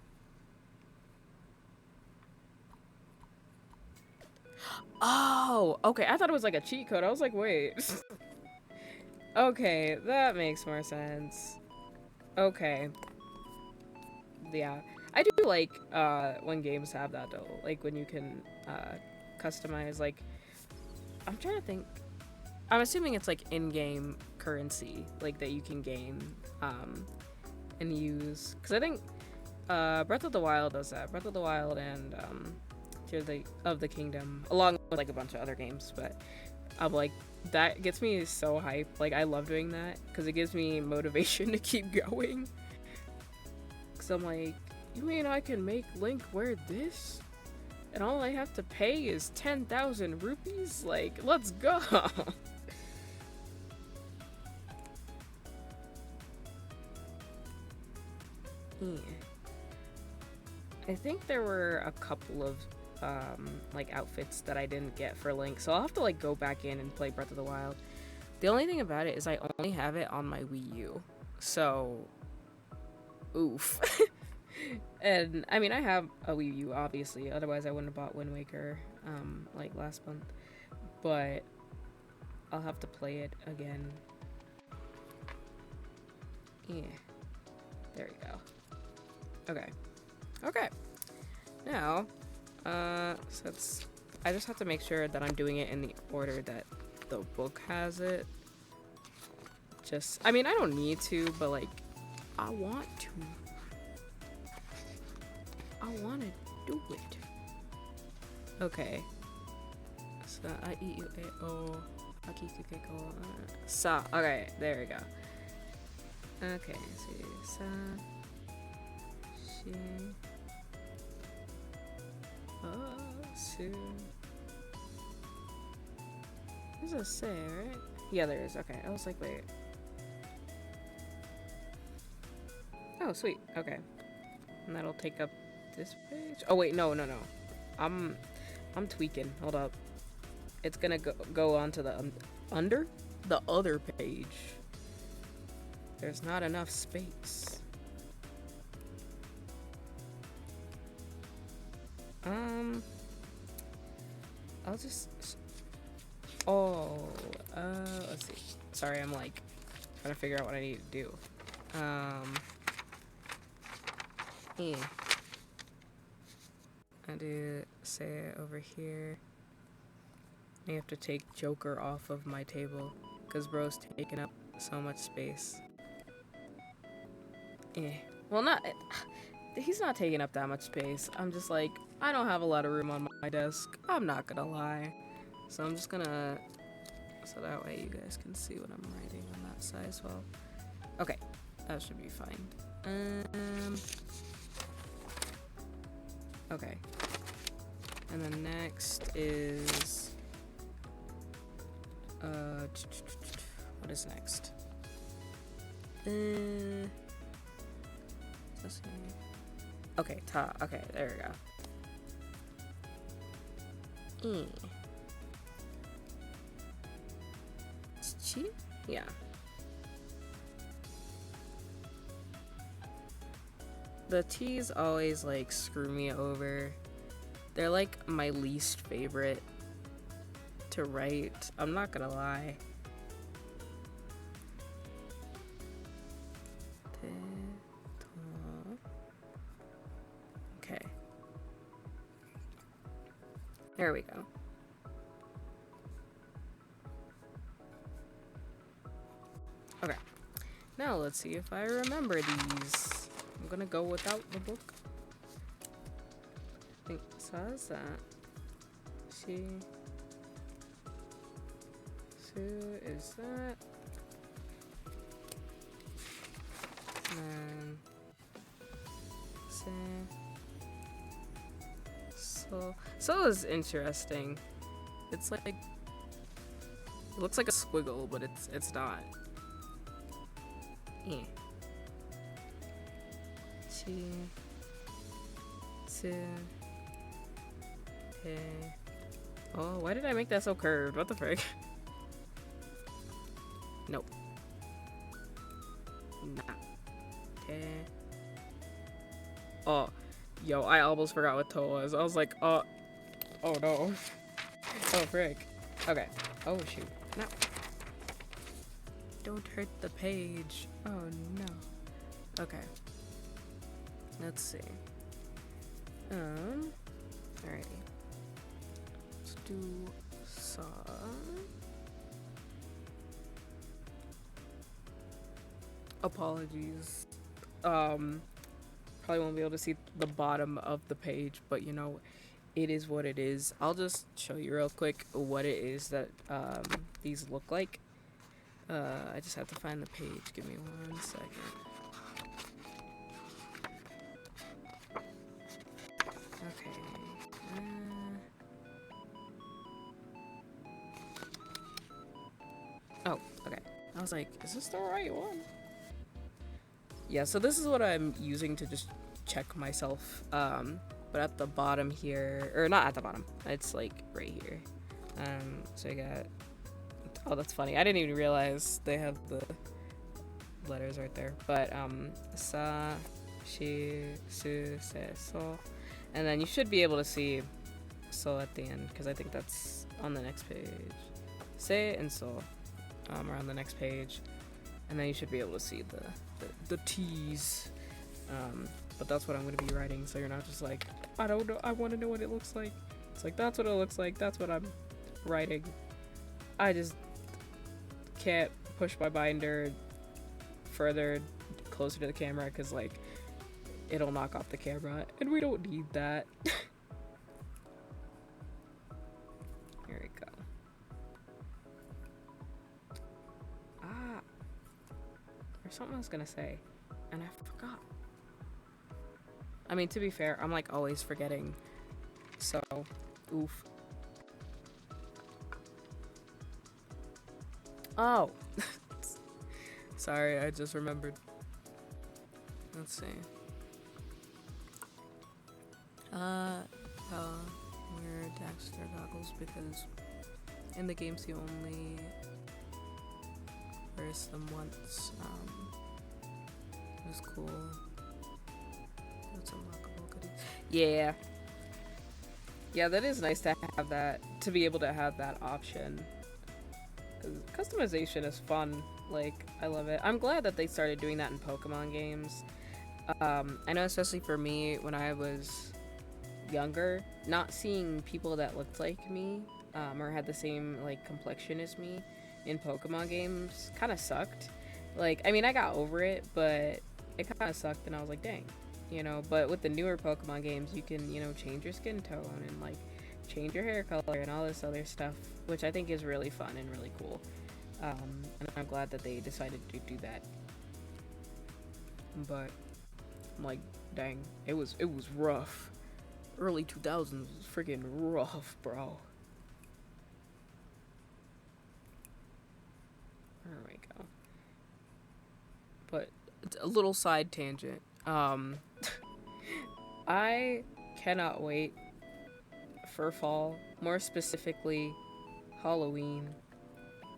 A: oh, okay, I thought it was like a cheat code. I was like, wait. Okay, that makes more sense. Okay. Yeah. I do like when games have that though. Like when you can customize, like, I'm trying to think. I'm assuming it's like in-game currency, like that you can gain and use. Because I think Breath of the Wild does that. Breath of the Wild and Tears of the Kingdom, along with like a bunch of other games. But I'm like, that gets me so hyped. Like, I love doing that because it gives me motivation to keep going. Because I'm like, you mean I can make Link wear this? And all I have to pay is 10,000 rupees? Like, let's go! Yeah. I think there were a couple of like outfits that I didn't get for Link, so I'll have to like go back in and play Breath of the Wild. The only thing about it is I only have it on my Wii U, so oof. And I mean, I have a Wii U obviously, otherwise I wouldn't have bought Wind Waker like last month, but I'll have to play it again. Yeah, there we go. Okay, now so I just have to make sure that I'm doing it in the order that the book has it. I mean, I don't need to, but like, I want to do it. Okay, so I eat you sa. Okay, there we go. Okay, so sa shi su. There's a say, right? Yeah, there is. Okay, I was like, wait. Oh, sweet. Okay, and that'll take up this page. Oh wait, no. I'm tweaking. Hold up. It's gonna go onto the under the other page. There's not enough space. I'll just. Oh, let's see. Sorry, I'm like trying to figure out what I need to do. Yeah. I do say it over here. I have to take Joker off of my table because bro's taking up so much space. Yeah. Well, he's not taking up that much space. I'm just like, I don't have a lot of room on my desk. I'm not gonna lie. So I'm just gonna, so that way you guys can see what I'm writing on that side as well. Okay, that should be fine. Okay. And then next is, what is next? Okay, okay, there we go. E. Chi? Yeah. The T's always like screw me over. They're like my least favorite to write. I'm not gonna lie. Okay. There we go. Okay. Now let's see if I remember these. I'm gonna go without the book. I think says that. She. Sue is that. And so is interesting. It's like it looks like a squiggle, but it's not. Yeah. Chi. Su. Hey. Oh, why did I make that so curved? What the frick? Nope. Nah. Okay. Oh, yo, I almost forgot what toe was. I was like, oh no. Oh, frick. Okay. Oh, shoot. No. Don't hurt the page. Oh, no. Okay. Let's see. Alrighty. Let's do saw. Apologies. Probably won't be able to see the bottom of the page, but you know, it is what it is. I'll just show you real quick what it is that these look like. I just have to find the page. Give me 1 second. Okay. Oh, okay. I was like, is this the right one? Yeah, so this is what I'm using to just check myself. But at the bottom here, or not at the bottom, it's like right here. So I got, oh, that's funny. I didn't even realize they have the letters right there. But sa, shi, su, se, so. And then you should be able to see so at the end, because I think that's on the next page. Se and so are on the next page. And then you should be able to see the T's. But that's what I'm going to be writing, so you're not just like, I don't know, I want to know what it looks like. It's like, that's what it looks like, that's what I'm writing. I just can't push my binder further closer to the camera because, like, it'll knock off the camera, and we don't need that. Here we go. There's something I was gonna say, and I forgot. I mean, to be fair, I'm like always forgetting, so oof. Oh, sorry, I just remembered. Let's see. Wear Daxter goggles because in the games you only wears them once. It was cool. That's unlockable goodies. Yeah. Yeah, that is nice to have that, to be able to have that option. Because customization is fun. Like, I love it. I'm glad that they started doing that in Pokemon games. I know, especially for me, when I was younger, not seeing people that looked like me, or had the same, like, complexion as me in Pokemon games kind of sucked. Like, I mean, I got over it, but it kind of sucked, and I was like, dang. You know, but with the newer Pokemon games, you can, you know, change your skin tone and, like, change your hair color and all this other stuff, which I think is really fun and really cool. And I'm glad that they decided to do that. But I'm like, dang, it was rough. Early 2000s was freaking rough, bro. There we go. But a little side tangent. I cannot wait for fall, more specifically Halloween,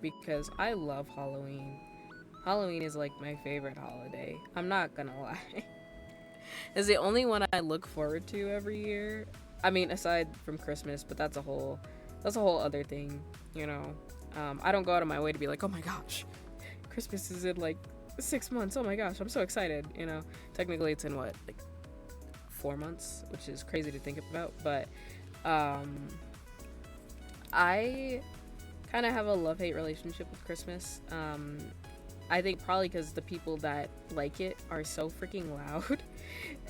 A: because I love Halloween. Halloween is like my favorite holiday. I'm not gonna lie. It's the only one I look forward to every year. I mean, aside from Christmas, but that's a whole other thing, you know. I don't go out of my way to be like, oh my gosh, Christmas is in like 6 months. Oh my gosh, I'm so excited. You know, technically it's in what, like 4 months, which is crazy to think about. But I kind of have a love-hate relationship with Christmas. I think probably because the people that like it are so freaking loud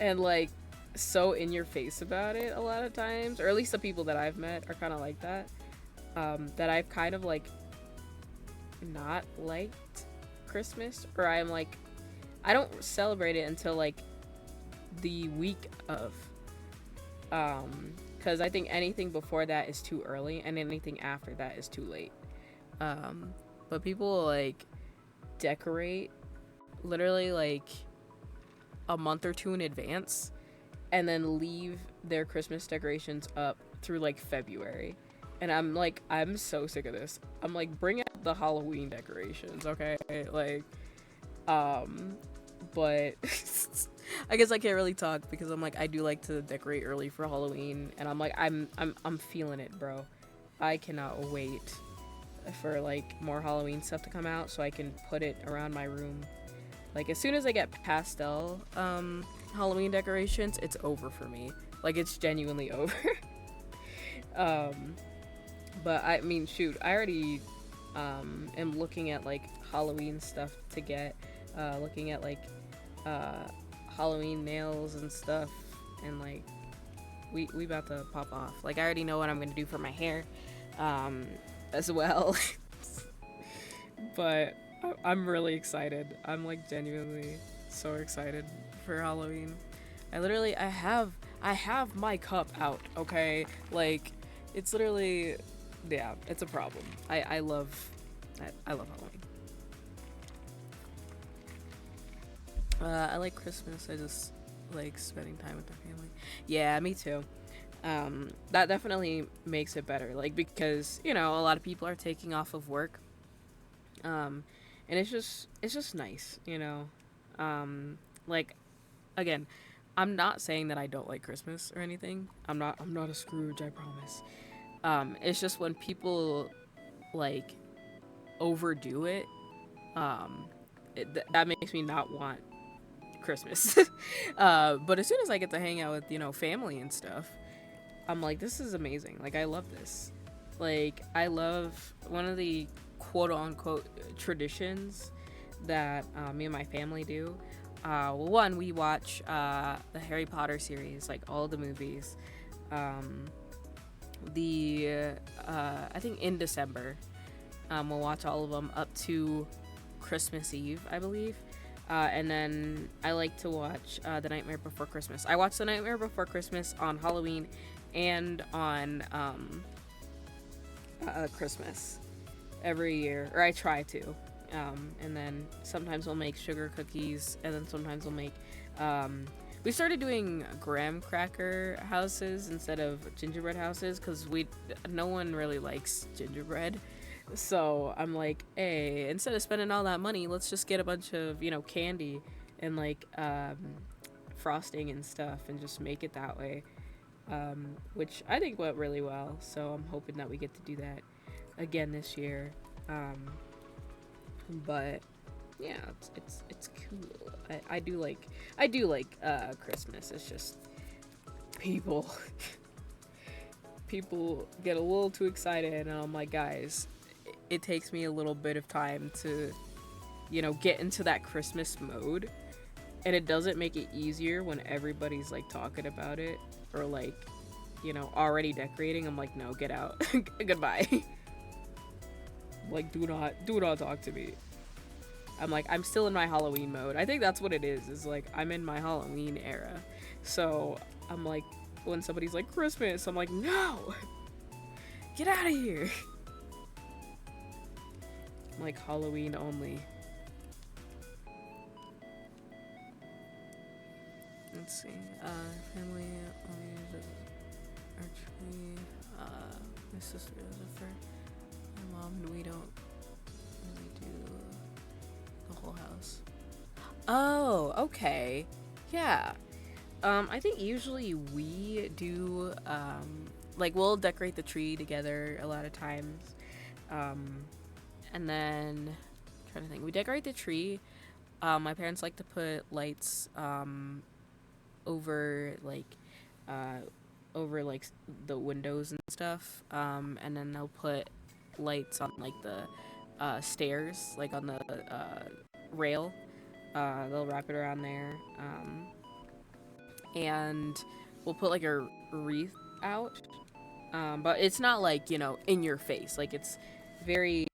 A: and like so in your face about it a lot of times, or at least the people that I've met are kind of like that. That I've kind of like not liked Christmas, or I'm like, I don't celebrate it until like the week of. Because I think anything before that is too early, and anything after that is too late. But people like decorate literally like a month or two in advance, and then leave their Christmas decorations up through like February. And I'm like, I'm so sick of this. I'm like, bring out the Halloween decorations, okay? Like, but I guess I can't really talk because I'm like, I do like to decorate early for Halloween, and I'm like, I'm feeling it, bro. I cannot wait for like more Halloween stuff to come out so I can put it around my room. Like as soon as I get pastel Halloween decorations, it's over for me. Like it's genuinely over. But I mean, shoot, I already am looking at like Halloween stuff to get, looking at like Halloween nails and stuff, and like we about to pop off. Like I already know what I'm gonna do for my hair as well. But I'm really excited. I'm like genuinely so excited for Halloween. I have my cup out, okay? Like it's literally, yeah, it's a problem. I love Halloween. I like Christmas. I just like spending time with my family. Yeah, me too. That definitely makes it better. Like because you know a lot of people are taking off of work, and it's just nice, you know. Like again, I'm not saying that I don't like Christmas or anything. I'm not a Scrooge, I promise. It's just when people like overdo it, that makes me not want Christmas. But as soon as I get to hang out with, you know, family and stuff, I'm like, this is amazing. Like, I love this. Like, I love one of the quote unquote traditions that me and my family do. One, we watch the Harry Potter series, like all the movies. I think in December, we'll watch all of them up to Christmas Eve, I believe. And then I like to watch The Nightmare Before Christmas. I watch The Nightmare Before Christmas on Halloween and on Christmas every year, or I try to. And then sometimes we'll make sugar cookies, and then sometimes we'll make we started doing graham cracker houses instead of gingerbread houses because no one really likes gingerbread. So I'm like, hey, instead of spending all that money, let's just get a bunch of, you know, candy and like frosting and stuff and just make it that way, which I think went really well. So I'm hoping that we get to do that again this year. But yeah, it's cool. I do like Christmas. It's just people get a little too excited, and I'm like, guys, it takes me a little bit of time to, you know, get into that Christmas mode, and it doesn't make it easier when everybody's like talking about it or like, you know, already decorating. I'm like, no, get out. Goodbye. Like, do not talk to me. I'm like, I'm still in my Halloween mode. I think that's what it is like, I'm in my Halloween era. So I'm like, when somebody's like Christmas, I'm like, no, get out of here. I'm like, Halloween only. Let's see, family only. our tree. My sister does it for my mom, and we don't really do the whole house. Oh, okay. Yeah. I think usually we do, like, we'll decorate the tree together a lot of times. Um, and then, I'm trying to think, we decorate the tree. My parents like to put lights, over, like, uh, the windows and stuff. And then they'll put lights on, like, the, stairs, like, on the, rail. They'll wrap it around there. And we'll put like a wreath out. But it's not like, in your face. Like, it's very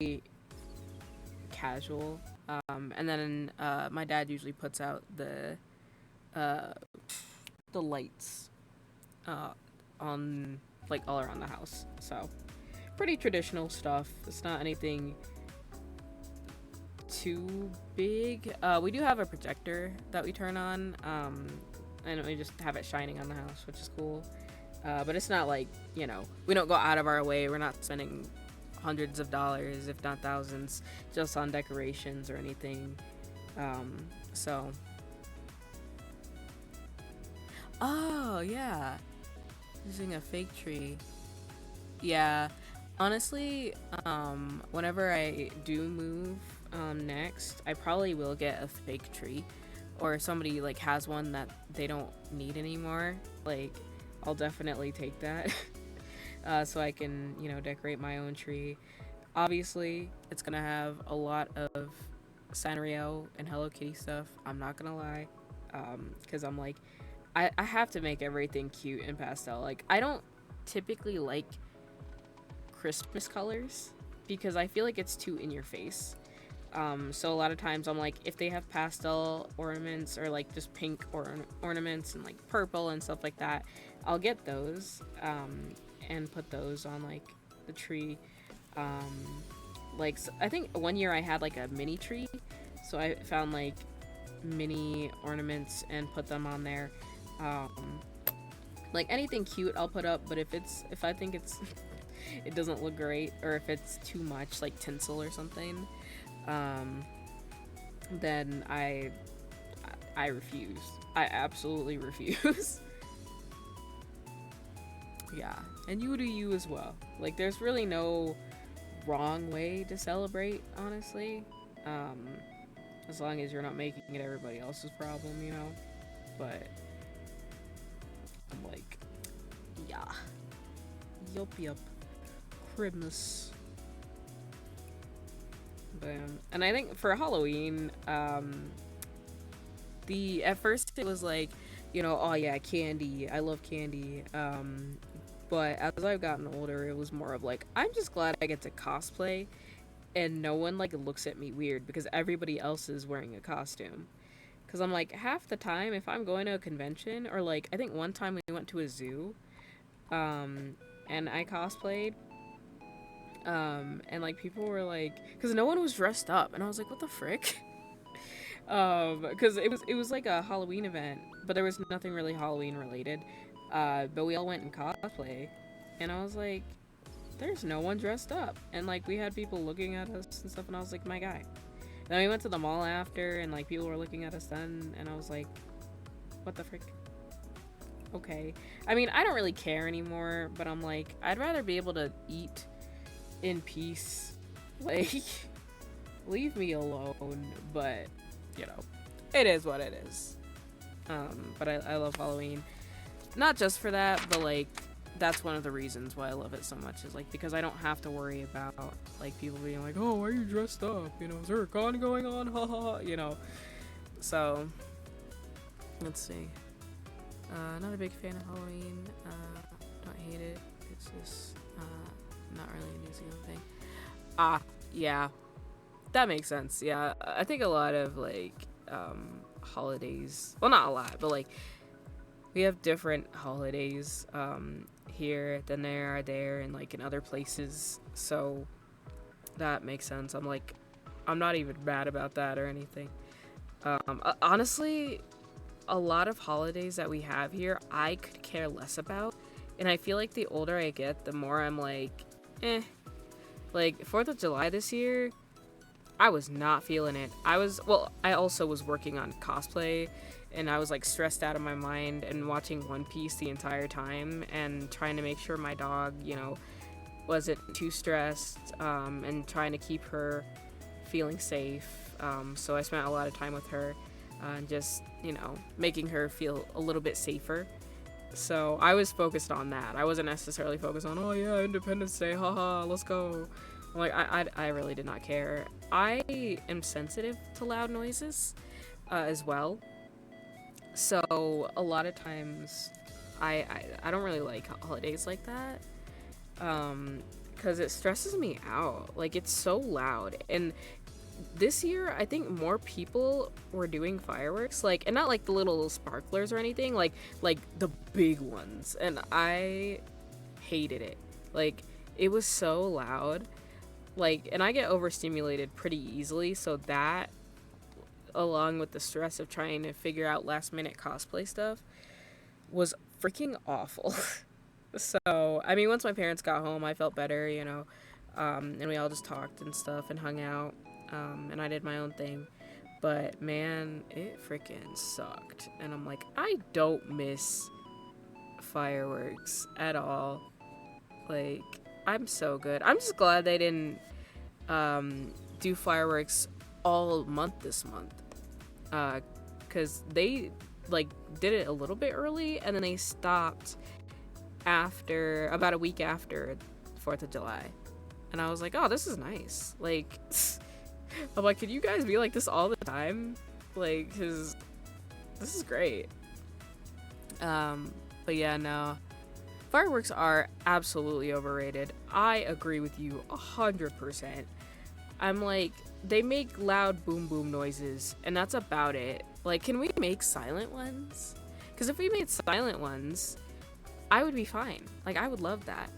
A: casual. And then my dad usually puts out uh, the lights on, like, all around the house. So pretty traditional stuff. It's not anything too big. We do have a projector that we turn on, and we just have it shining on the house, which is cool. But it's not like, we don't go out of our way. We're not spending hundreds of dollars, if not thousands, just on decorations or anything. So. Oh, yeah. Using a fake tree. Yeah. Honestly, whenever I do move next, I probably will get a fake tree, or somebody like has one that they don't need anymore. Like, I'll definitely take that. So I can, decorate my own tree. Obviously, it's gonna have a lot of Sanrio and Hello Kitty stuff. I'm not gonna lie, because I'm like, I have to make everything cute and pastel. Like, I don't typically like Christmas colors because I feel like it's too in your face. So a lot of times I'm like, if they have pastel ornaments or like just pink ornaments and like purple and stuff like that, I'll get those and put those on like the tree. Like, I think one year I had like a mini tree, so I found like mini ornaments and put them on there. Like, anything cute I'll put up, but if I think it's it doesn't look great, or if it's too much like tinsel or something, then I refuse. I absolutely refuse. Yeah, and you do you as well. Like, there's really no wrong way to celebrate, honestly. As long as you're not making it everybody else's problem, But I'm like, yeah, yup, Christmas. But, and I think for Halloween, at first it was like, oh yeah, candy. I love candy. But as I've gotten older, it was more of like, I'm just glad I get to cosplay, and no one like looks at me weird because everybody else is wearing a costume. Because I'm like, half the time, if I'm going to a convention, or like, I think one time we went to a zoo, and I cosplayed, and like people were like, because no one was dressed up, and I was like, what the frick? Because it was like a Halloween event, but there was nothing really Halloween related. But we all went in cosplay, and I was like, there's no one dressed up, and like we had people looking at us and stuff, and I was like, my guy. Then we went to the mall after, and like people were looking at us then, and I was like, what the frick? Okay. I mean, I don't really care anymore, but I'm like, I'd rather be able to eat in peace. Like, leave me alone. But, it is what it is. But I love Halloween. Not just for that, but like, that's one of the reasons why I love it so much, is like, because I don't have to worry about like people being like, oh, why are you dressed up? Is there a con going on? Ha ha ha. So, let's see. Not a big fan of Halloween. Don't hate it. It's just not really a New Zealand thing. Yeah. That makes sense. Yeah. I think a lot of like holidays, well, not a lot, but like we have different holidays here than there are there and like in other places. So that makes sense. I'm not even mad about that or anything. Honestly, a lot of holidays that we have here, I could care less about And I feel like the older I get, the more I'm like, eh. Like, 4th of July this year, I was not feeling it. I also was working on cosplay, and I was like stressed out of my mind and watching One Piece the entire time and trying to make sure my dog, wasn't too stressed, and trying to keep her feeling safe. So I spent a lot of time with her, and just, making her feel a little bit safer. So I was focused on that. I wasn't necessarily focused on, oh yeah, Independence Day, haha, let's go. Like, I really did not care. I am sensitive to loud noises, as well. So a lot of times, I don't really like holidays like that, because it stresses me out. Like, it's so loud. And this year, I think more people were doing fireworks, like, and not like the little sparklers or anything, like the big ones. And I hated it. Like, it was so loud. Like, and I get overstimulated pretty easily, so that, along with the stress of trying to figure out last minute cosplay stuff, was freaking awful. So, I mean, once my parents got home, I felt better, and we all just talked and stuff and hung out, and I did my own thing. But man, it freaking sucked. And I'm like, I don't miss fireworks at all. Like, I'm so good. I'm just glad they didn't do fireworks all month this month, because they like did it a little bit early, and then they stopped after about a week after 4th of July. And I was like, oh, this is nice. Like, I'm like, could you guys be like this all the time? Like, because this is great. But yeah, no, fireworks are absolutely overrated. I agree with you 100%. I'm like, they make loud boom boom noises, and that's about it. Like, can we make silent ones? Because if we made silent ones, I would be fine. Like, I would love that.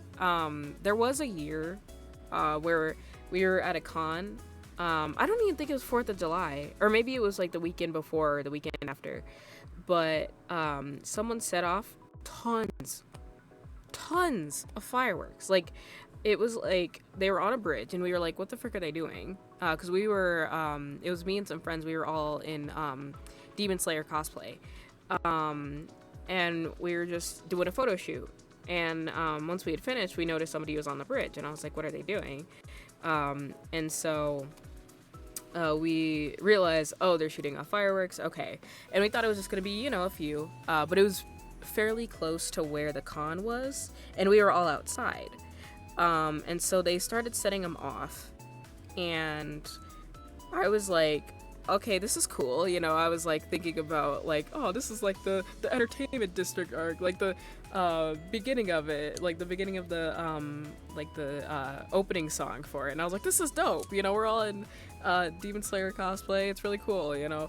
A: There was a year where we were at a con. I don't even think it was 4th of July, or maybe it was like the weekend before or the weekend after. But someone set off tons of fireworks. Like, it was like they were on a bridge, and we were like, what the frick are they doing? Because we were, it was me and some friends. We were all in Demon Slayer cosplay. And we were just doing a photo shoot. And once we had finished, we noticed somebody was on the bridge. And I was like, what are they doing? And so we realized, oh, they're shooting off fireworks. Okay. And we thought it was just going to be, a few. But it was fairly close to where the con was. And we were all outside. And so they started setting them off. And I was like, okay, this is cool. I was like thinking about like, oh, this is like the entertainment district arc, like the beginning of it, like the beginning of the opening song for it. And I was like, this is dope. We're all in Demon Slayer cosplay. It's really cool, and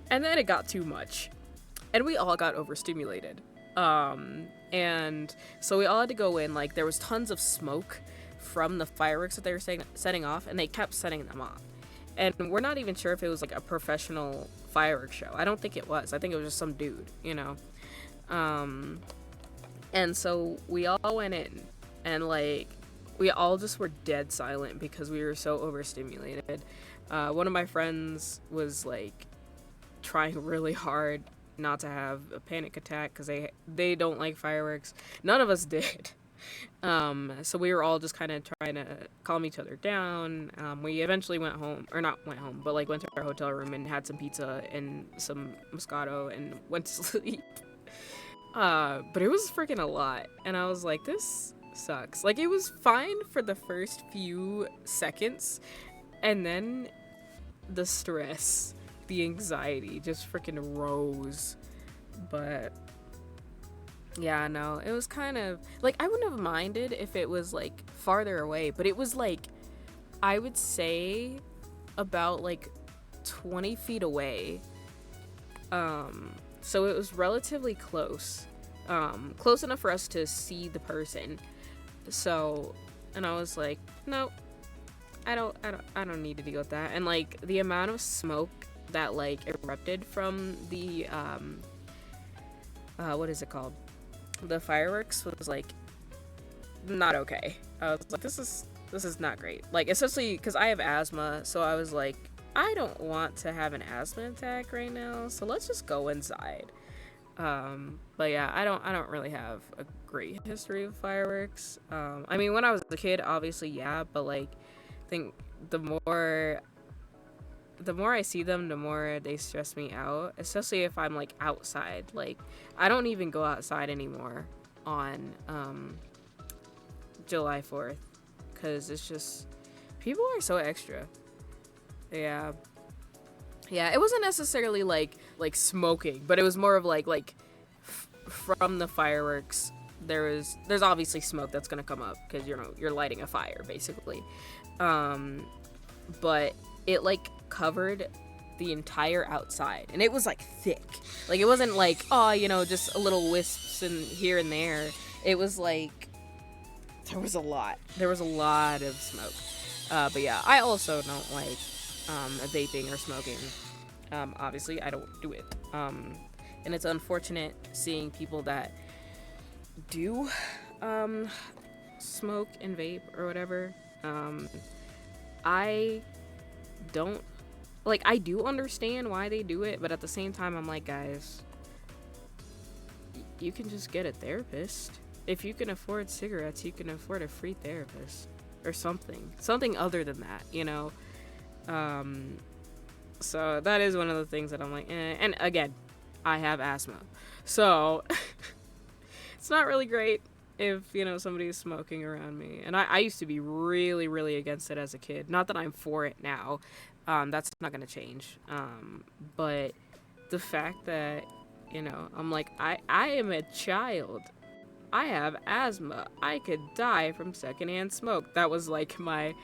A: then it got too much, and we all got overstimulated. And so we all had to go in. Like, there was tons of smoke from the fireworks that they were setting off, and they kept setting them off. And we're not even sure if it was like a professional fireworks show. I don't think it was. I think it was just some dude, And so we all went in, and like, we all just were dead silent because we were so overstimulated. One of my friends was like trying really hard not to have a panic attack because they don't like fireworks. None of us did. So we were all just kind of trying to calm each other down. We eventually went home, or not went home, but like went to our hotel room and had some pizza and some Moscato and went to sleep. But it was freaking a lot, and I was like, this sucks. Like, it was fine for the first few seconds, and then the stress, the anxiety just freaking rose. But yeah, no, it was kind of like, I wouldn't have minded if it was like farther away, but it was like, I would say about like 20 feet away. So it was relatively close, close enough for us to see the person. So, and I was like, no, I don't need to deal with that. And like, the amount of smoke that like erupted from the what is it called, the fireworks was like not okay. I was like, this is not great. Like, especially because I have asthma, so I was like, I don't want to have an asthma attack right now, so let's just go inside. But yeah, I don't really have a great history of fireworks. I mean, when I was a kid, obviously, yeah, but like, I think the more the more I see them, the more they stress me out, especially if I'm like outside. Like, I don't even go outside anymore on July 4th because it's just people are so extra. Yeah. Yeah, it wasn't necessarily like smoking, but it was more of from the fireworks. There's obviously smoke that's gonna come up because you're lighting a fire basically, but it like covered the entire outside, and it was like thick. Like it wasn't like just a little wisps in here and there. It was like there was a lot. There was a lot of smoke. But yeah, I also don't like vaping or smoking. Obviously, I don't do it. And it's unfortunate seeing people that do smoke and vape or whatever. I don't like. I do understand why they do it, but at the same time, I'm like, guys, you can just get a therapist. If you can afford cigarettes, you can afford a free therapist or something other than that, So that is one of the things that I'm like, eh. And again, I have asthma, so it's not really great if somebody's smoking around me. And I used to be really, really against it as a kid. Not that I'm for it now. That's not gonna change. But the fact that I'm like, I am a child. I have asthma. I could die from secondhand smoke. That was like my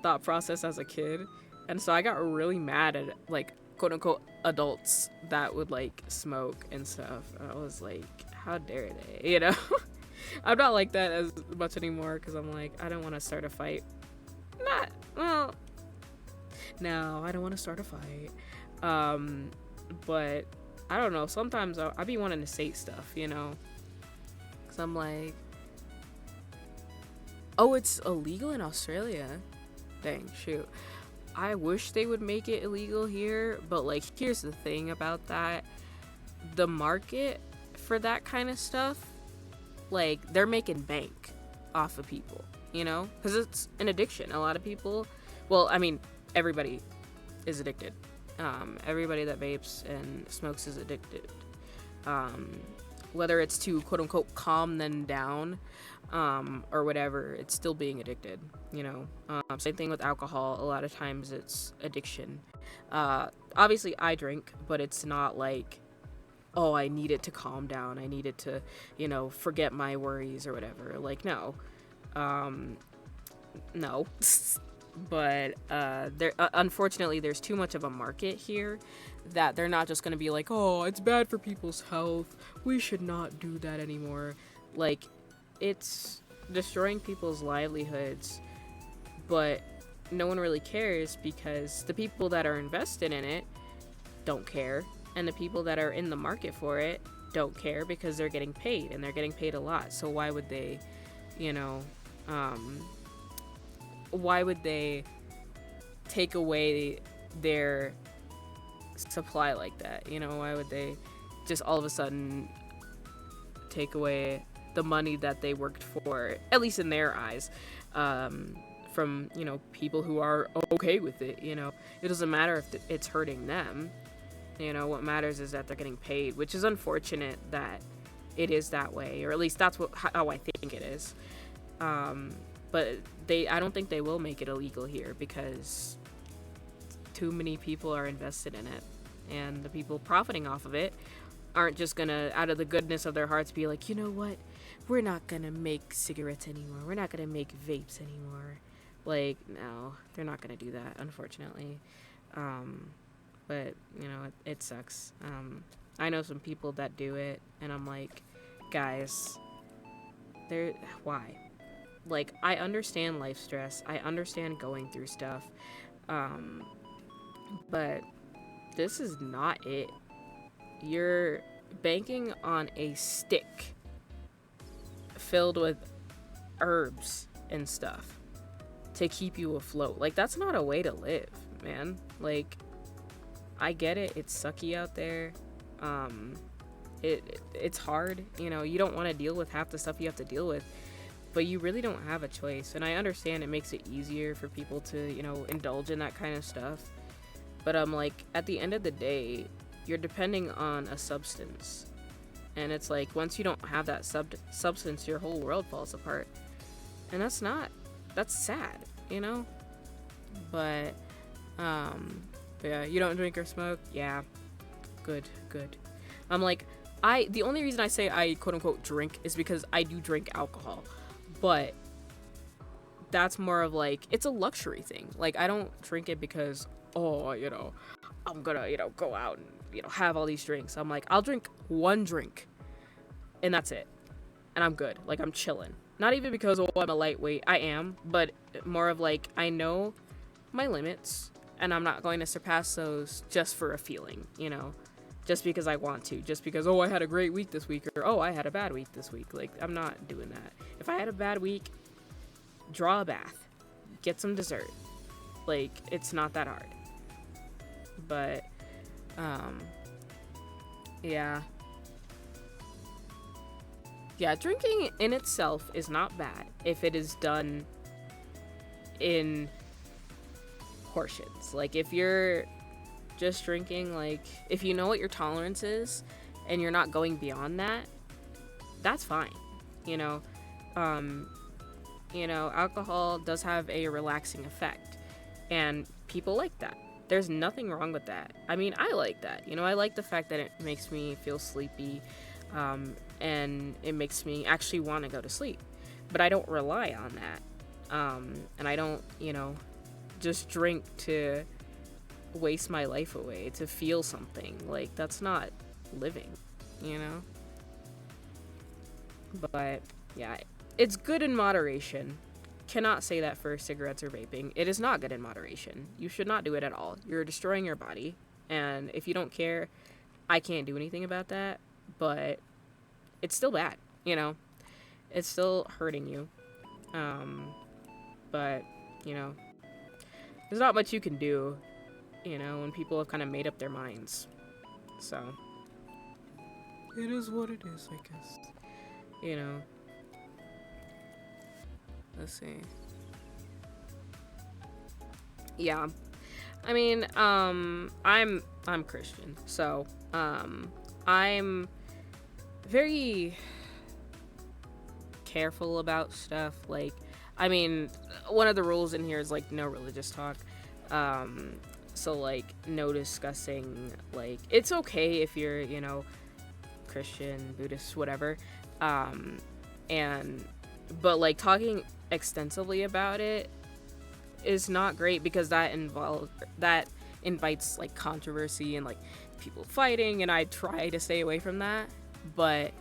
A: thought process as a kid. And so I got really mad at like quote unquote adults that would like smoke and stuff. And I was like, how dare they? I'm not like that as much anymore because I'm like, I don't want to start a fight. No, I don't want to start a fight. But I don't know. Sometimes I be wanting to say stuff, because I'm like, oh, it's illegal in Australia. Dang, shoot. I wish they would make it illegal here, but like, here's the thing about that. The market for that kind of stuff, like, they're making bank off of people, because it's an addiction. A lot of people, well, I mean, everybody is addicted. Everybody that vapes and smokes is addicted. Whether it's to quote unquote calm them down, or whatever, it's still being addicted, same thing with alcohol. A lot of times it's addiction. Obviously I drink, but it's not like, oh, I need it to calm down. I need it to, forget my worries or whatever. Like, no. No. But there unfortunately there's too much of a market here that they're not just going to be like, oh, it's bad for people's health, we should not do that anymore. Like, it's destroying people's livelihoods, but no one really cares because the people that are invested in it don't care, and the people that are in the market for it don't care because they're getting paid, and they're getting paid a lot. So why would they why would they take away their supply like that? Why would they just all of a sudden take away the money that they worked for, at least in their eyes, from people who are okay with it? It doesn't matter if it's hurting them. What matters is that they're getting paid, which is unfortunate that it is that way, or at least that's how I think it is. But I don't think they will make it illegal here because too many people are invested in it, and the people profiting off of it aren't just gonna, out of the goodness of their hearts, be like, you know what, we're not gonna make cigarettes anymore, we're not gonna make vapes anymore. Like, no, they're not gonna do that, unfortunately. But it sucks. I know some people that do it, and I'm like, guys, why? Like, I understand life stress, I understand going through stuff, but this is not it. You're banking on a stick filled with herbs and stuff to keep you afloat. Like, that's not a way to live, man. Like, I get it. It's sucky out there. It's hard. You know, you don't want to deal with half the stuff you have to deal with, but you really don't have a choice. And I understand it makes it easier for people to, you know, indulge in that kind of stuff. But I'm like, at the end of the day, you're depending on a substance. And it's like, once you don't have that substance, your whole world falls apart. And that's sad, you know? But yeah, you don't drink or smoke? Yeah. Good. I'm like, the only reason I say I quote unquote drink is because I do drink alcohol. But that's more of like, it's a luxury thing. Like, I don't drink it because, oh, you know, I'm gonna, you know, go out and, you know, have all these drinks. I'm like, I'll drink one drink and that's it. And I'm good. Like, I'm chilling. Not even because, oh, I'm a lightweight. I am. But more of like, I know my limits and I'm not going to surpass those just for a feeling, you know, just because I want to, just because, oh, I had a great week this week, or, oh, I had a bad week this week. Like, I'm not doing that. If I had a bad week, draw a bath, get some dessert. Like, it's not that hard. But, yeah, drinking in itself is not bad if it is done in portions. Like, if you're just drinking, like, if you know what your tolerance is and you're not going beyond that, that's fine. You know, alcohol does have a relaxing effect, and people like that. There's nothing wrong with that. I mean, I like that. You know, I like the fact that it makes me feel sleepy, and it makes me actually want to go to sleep. But I don't rely on that. And I don't, you know, just drink to waste my life away, to feel something. Like, that's not living, you know? But, yeah, it's good in moderation. Cannot say that for cigarettes or vaping. It is not good in moderation. You should not do it at all. You're destroying your body. And if you don't care, I can't do anything about that. But it's still bad, you know? It's still hurting you. But, you know, there's not much you can do, you know, when people have kind of made up their minds. So, it is what it is, I guess. You know. Let's see. Yeah. I mean, I'm Christian, so, I'm very careful about stuff. Like, I mean, one of the rules in here is, like, no religious talk. So, like, no discussing, like, it's okay if you're, you know, Christian, Buddhist, whatever. But, like, talking extensively about it is not great, because that invites, like, controversy and, like, people fighting, and I try to stay away from that. But,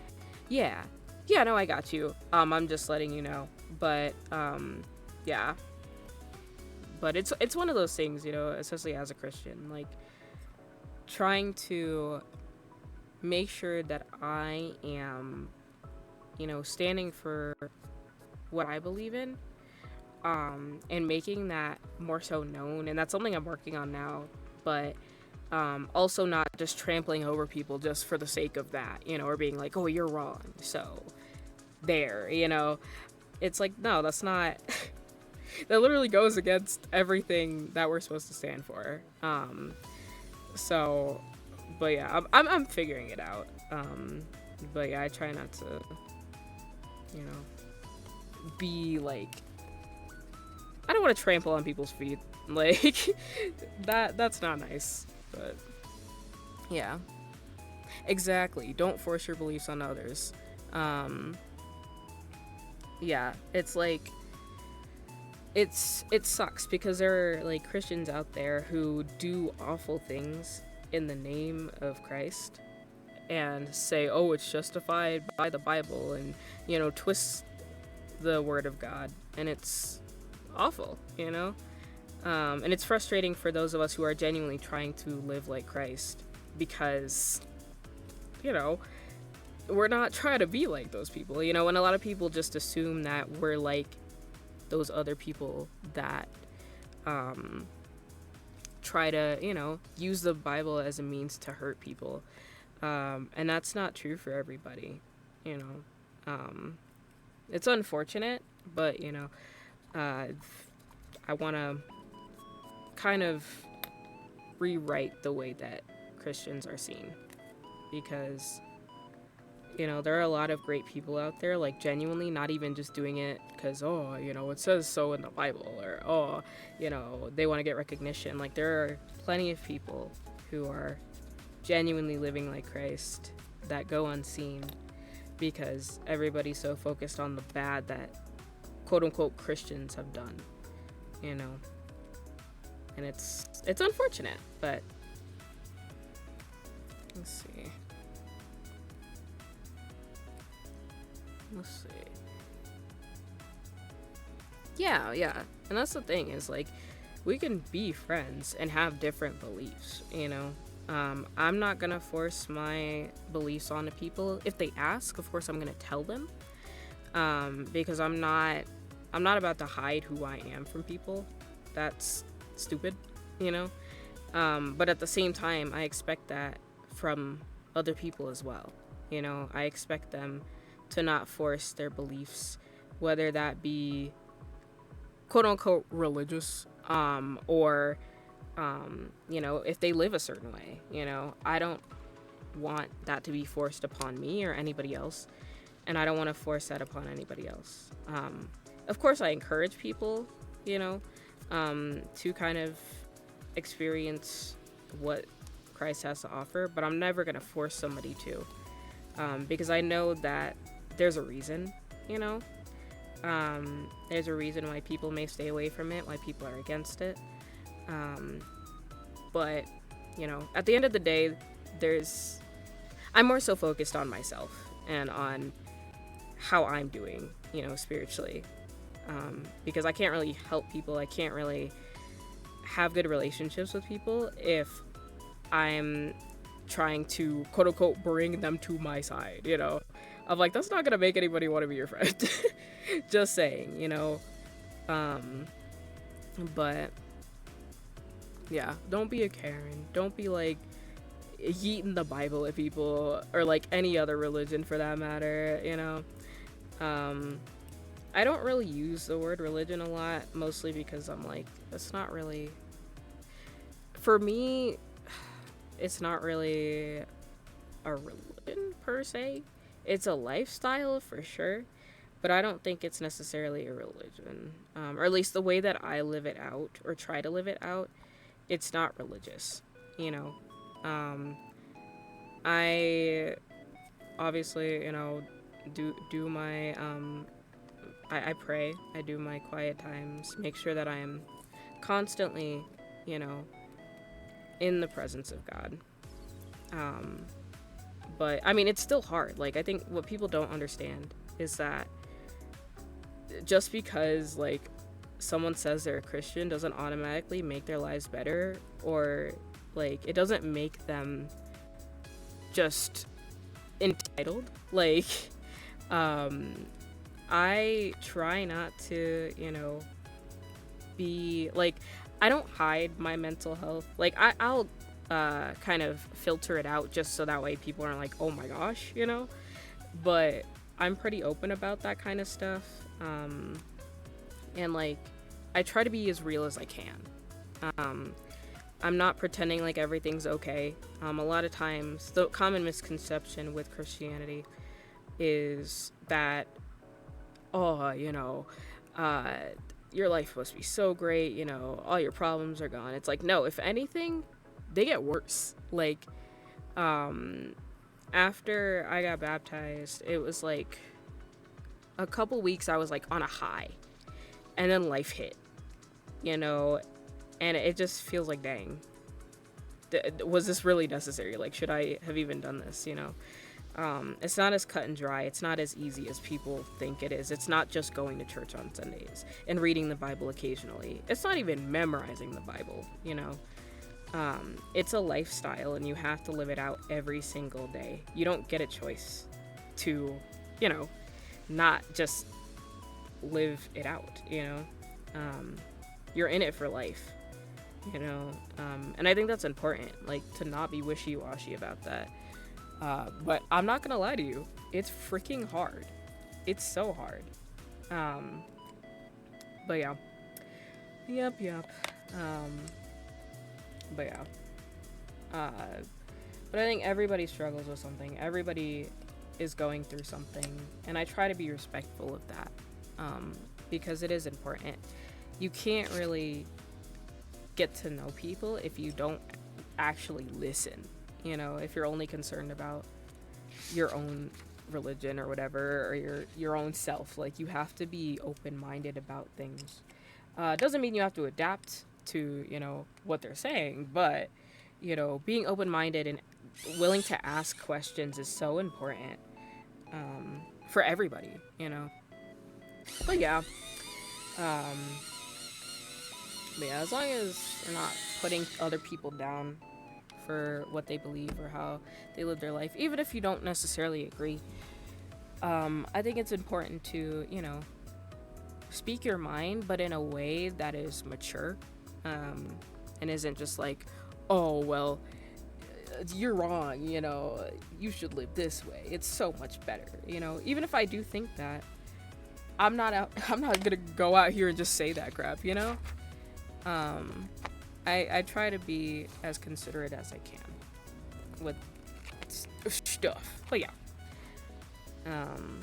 A: yeah, no, I got you. I'm just letting you know. But, yeah. But it's one of those things, you know, especially as a Christian, like, trying to make sure that I am, you know, standing for what I believe in, and making that more so known. And that's something I'm working on now. But also not just trampling over people just for the sake of that, you know, or being like, oh, you're wrong, so there, you know. It's like, no, that's not that literally goes against everything that we're supposed to stand for. So, but yeah, I'm figuring it out. But yeah, I try not to, you know, be like, I don't want to trample on people's feet. Like, that's not nice. But yeah, exactly. Don't force your beliefs on others. Yeah, it's like, it sucks because there are, like, Christians out there who do awful things in the name of Christ and say, oh, it's justified by the Bible, and, you know, twist the word of God, and it's awful, you know? And it's frustrating for those of us who are genuinely trying to live like Christ, because, you know, we're not trying to be like those people, you know, and a lot of people just assume that we're like those other people that try to, you know, use the Bible as a means to hurt people. And that's not true for everybody, you know. It's unfortunate, but, you know, I want to kind of rewrite the way that Christians are seen, because you know, there are a lot of great people out there, like genuinely not even just doing it because, oh, you know, it says so in the Bible, or, oh, you know, they want to get recognition. Like, there are plenty of people who are genuinely living like Christ that go unseen because everybody's so focused on the bad that quote unquote Christians have done, you know. And it's unfortunate, but let's see. Yeah, and that's the thing, is like, we can be friends and have different beliefs, you know. I'm not gonna force my beliefs onto people. If they ask, of course I'm gonna tell them, because I'm not about to hide who I am from people. That's stupid, you know. But at the same time, I expect that from other people as well, you know. I expect them to not force their beliefs, whether that be quote unquote religious, or you know, if they live a certain way, you know. I don't want that to be forced upon me or anybody else, and I don't want to force that upon anybody else. Of course I encourage people, you know, to kind of experience what Christ has to offer, but I'm never going to force somebody to, because I know that there's a reason, you know. There's a reason why people may stay away from it, why people are against it. But, you know, at the end of the day, I'm more so focused on myself and on how I'm doing, you know, spiritually. Because I can't really help people. I can't really have good relationships with people if I'm trying to quote unquote bring them to my side, you know. I'm like, that's not gonna make anybody want to be your friend. Just saying, you know. But yeah, don't be a Karen. Don't be like yeeting the Bible at people, or like any other religion for that matter, you know. I don't really use the word religion a lot, mostly because I'm like, it's not really, for me, it's not really a religion per se. It's a lifestyle for sure, but I don't think it's necessarily a religion. Or at least the way that I live it out, or try to live it out, it's not religious, you know. I obviously, you know, do my, I pray, I do my quiet times, make sure that I am constantly, you know, in the presence of God. But I mean, it's still hard. Like, I think what people don't understand is that just because like someone says they're a Christian doesn't automatically make their lives better, or like it doesn't make them just entitled. Like, I try not to, you know, be like, I don't hide my mental health. Like, I'll kind of filter it out just so that way people aren't like, oh my gosh, you know. But I'm pretty open about that kind of stuff, and like I try to be as real as I can. I'm not pretending like everything's okay. A lot of times the common misconception with Christianity is that, oh, you know, your life must be so great, you know, all your problems are gone. It's like, no, if anything, they get worse. Like, after I got baptized, it was like a couple weeks I was like on a high, and then life hit, you know, and it just feels like, dang, was this really necessary? Like, should I have even done this, you know? It's not as cut and dry. It's not as easy as people think it is. It's not just going to church on Sundays and reading the Bible occasionally. It's not even memorizing the Bible, you know? It's a lifestyle, and you have to live it out every single day. You don't get a choice. to, you know, not just live it out, you know. You're in it for life, you know. And I think that's important, like, to not be wishy-washy about that. But I'm not gonna lie to you, it's freaking hard. It's so hard. Um, but yeah. Yep. Um, but yeah. Uh, but I think everybody struggles with something. Everybody is going through something, and I try to be respectful of that, because it is important. You can't really get to know people if you don't actually listen. You know, if you're only concerned about your own religion or whatever, or your own self, like, you have to be open-minded about things. Doesn't mean you have to adapt to, you know, what they're saying, but, you know, being open-minded and willing to ask questions is so important, for everybody, you know. But yeah, um, but yeah, as long as you're not putting other people down for what they believe or how they live their life, even if you don't necessarily agree, I think it's important to, you know, speak your mind, but in a way that is mature, and isn't just like, oh, well, you're wrong, you know, you should live this way. It's so much better, you know. Even if I do think that, I'm not gonna go out here and just say that crap, you know. I try to be as considerate as I can with stuff. But yeah. Um,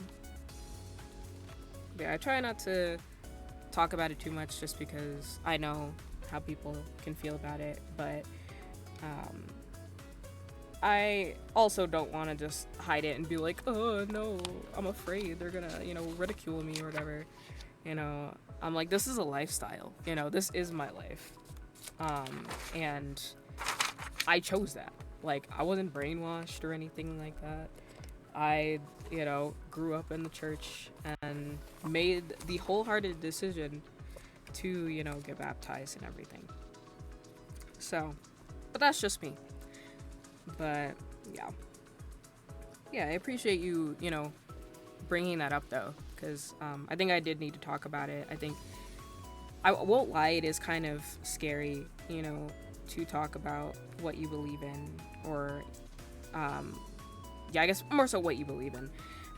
A: yeah, I try not to talk about it too much just because I know how people can feel about it, but I also don't want to just hide it and be like, oh no, I'm afraid they're gonna, you know, ridicule me or whatever. You know, I'm like, this is a lifestyle, you know, this is my life. And I chose that. Like, I wasn't brainwashed or anything like that. I, you know, grew up in the church and made the wholehearted decision to, you know, get baptized and everything. So, but that's just me. But yeah, I appreciate you, you know, bringing that up though, because I think I did need to talk about it. I think I won't lie, it is kind of scary, you know, to talk about what you believe in, or yeah, I guess more so what you believe in,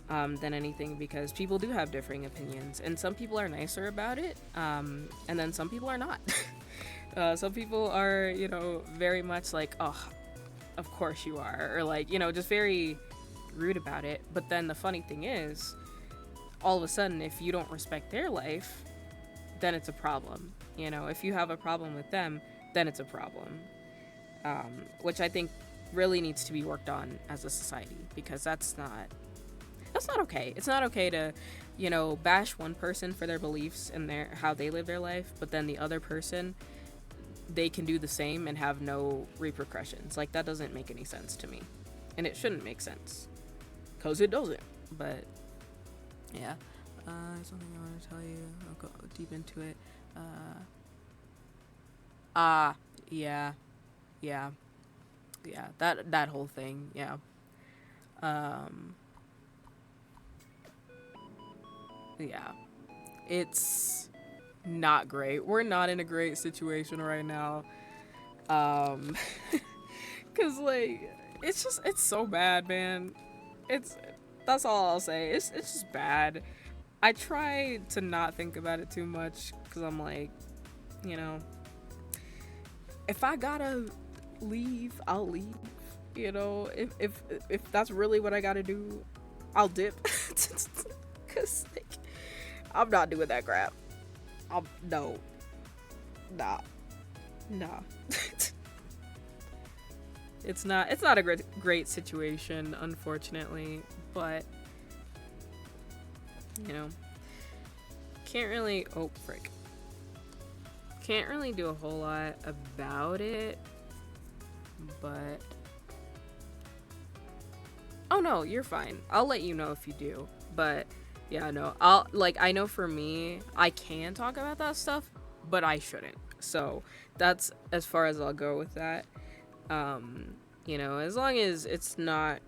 A: than anything, because people do have differing opinions, and some people are nicer about it, and then some people are not. Some people are, you know, very much like, oh, of course you are, or like, you know, just very rude about it. But then the funny thing is, all of a sudden, if you don't respect their life, then it's a problem. You know, if you have a problem with them, then it's a problem. Which I think really needs to be worked on as a society, because that's not okay. It's not okay to, you know, bash one person for their beliefs and their how they live their life, but then the other person, they can do the same and have no repercussions. Like, that doesn't make any sense to me, and it shouldn't make sense, cause it doesn't. But yeah, something I want to tell you. I'll go deep into it. Yeah. That whole thing. Yeah. Yeah. It's not great. We're not in a great situation right now. Um, cause like, it's so bad, man. It's That's all I'll say. It's just bad. I try to not think about it too much, cause I'm like, you know, if I gotta leave, I'll leave. You know, if that's really what I gotta do, I'll dip. Cause like, I'm not doing that crap. No, nah. It's not a great situation, unfortunately, but you know, can't really do a whole lot about it. But oh no, you're fine. I'll let you know if you do. But yeah, no, I know for me, I can talk about that stuff, but I shouldn't. So that's as far as I'll go with that. You know, as long as it's not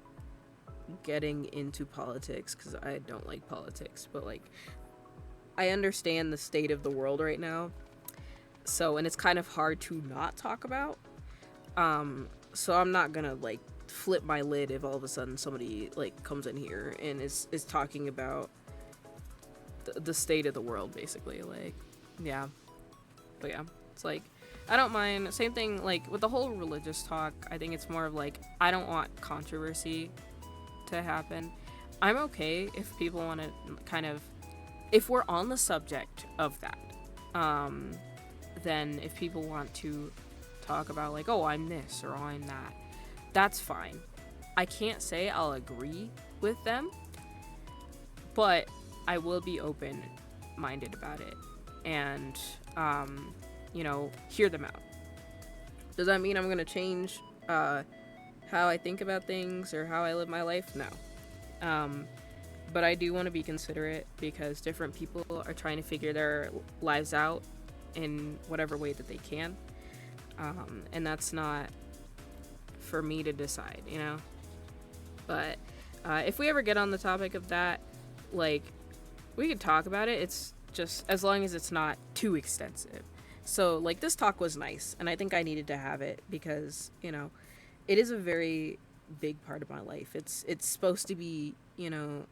A: getting into politics because I don't like politics, but like I understand the state of the world right now. So, and it's kind of hard to not talk about. So I'm not gonna like flip my lid if all of a sudden somebody like comes in here and is talking about the state of the world, basically. Like, yeah, but yeah, it's like I don't mind. Same thing like with the whole religious talk. I think it's more of like I don't want controversy to happen. I'm okay if people want to kind of, if we're on the subject of that, then if people want to talk about like, oh, I'm this or oh, I'm that, that's fine. I can't say I'll agree with them, but I will be open minded about it and you know, hear them out. Does that mean I'm gonna change how I think about things or how I live my life? No. But I do want to be considerate because different people are trying to figure their lives out in whatever way that they can. And that's not for me to decide, you know? But if we ever get on the topic of that, like, we could talk about it. It's just as long as it's not too extensive. So, like, this talk was nice, and I think I needed to have it because, you know, it is a very big part of my life. It's supposed to be, you know,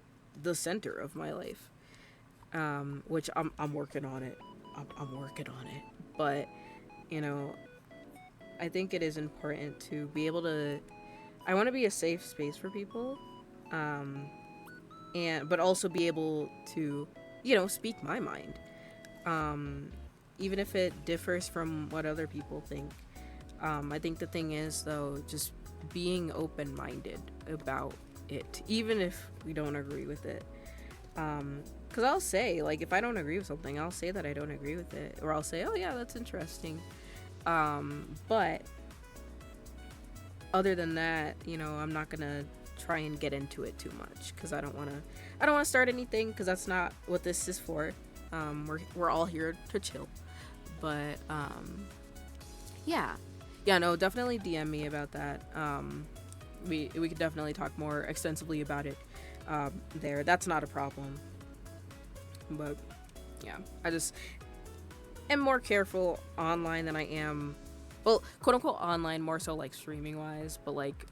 A: the center of my life, which I'm working on it. I'm working on it. But, you know, I think it is important to be able to, I want to be a safe space for people, but also be able to, you know, speak my mind, even if it differs from what other people think. I think the thing is, though, just being open-minded about it, even if we don't agree with it. Because I'll say, like, if I don't agree with something, I'll say that I don't agree with it, or I'll say, oh yeah, that's interesting. But other than that, you know, I'm not gonna try and get into it too much because I don't want to start anything because that's not what this is for. We're all here to chill. But yeah, no, definitely DM me about that. We could definitely talk more extensively about it there. That's not a problem. But yeah, I just am more careful online than I am, well, quote unquote online, more so like streaming wise, but like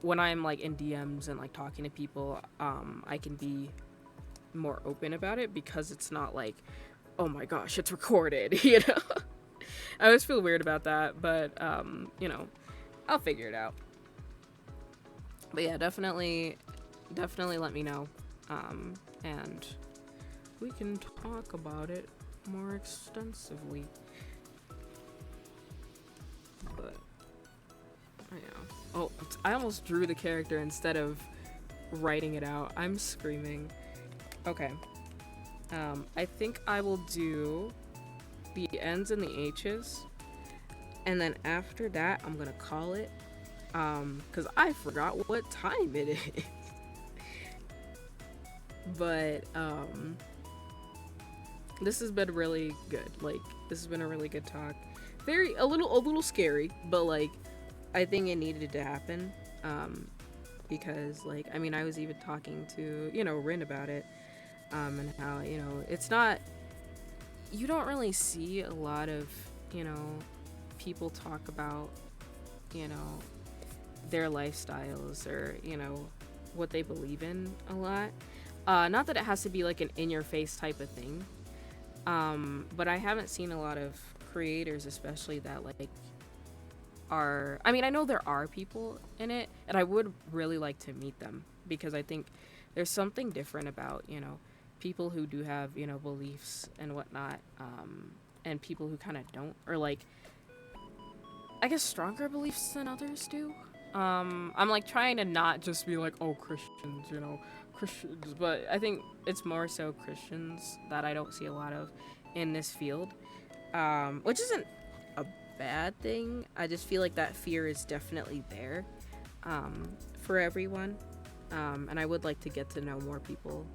A: when I'm like in DMs and like talking to people, I can be more open about it because it's not like, oh my gosh, it's recorded, you know. I always feel weird about that, but you know, I'll figure it out. But yeah, definitely let me know, and we can talk about it more extensively. But yeah. Oh, I almost drew the character instead of writing it out. I'm screaming. Okay. I think I will do the N's and the H's, and then after that I'm gonna call it, because I forgot what time it is. But this has been really good. Like, this has been a really good talk. A little scary, but like I think it needed to happen, because like, I mean, I was even talking to, you know, Rin about it, and how, you know, it's not, you don't really see a lot of, you know, people talk about, you know, their lifestyles or, you know, what they believe in a lot. Not that it has to be like an in-your-face type of thing, but I haven't seen a lot of creators, especially that like are, I mean, I know there are people in it, and I would really like to meet them because I think there's something different about, you know, people who do have, you know, beliefs and whatnot, and people who kind of don't, or like, I guess stronger beliefs than others do. I'm like trying to not just be like, oh, Christians, you know, Christians, but I think it's more so Christians that I don't see a lot of in this field, which isn't a bad thing. I just feel like that fear is definitely there, for everyone, and I would like to get to know more people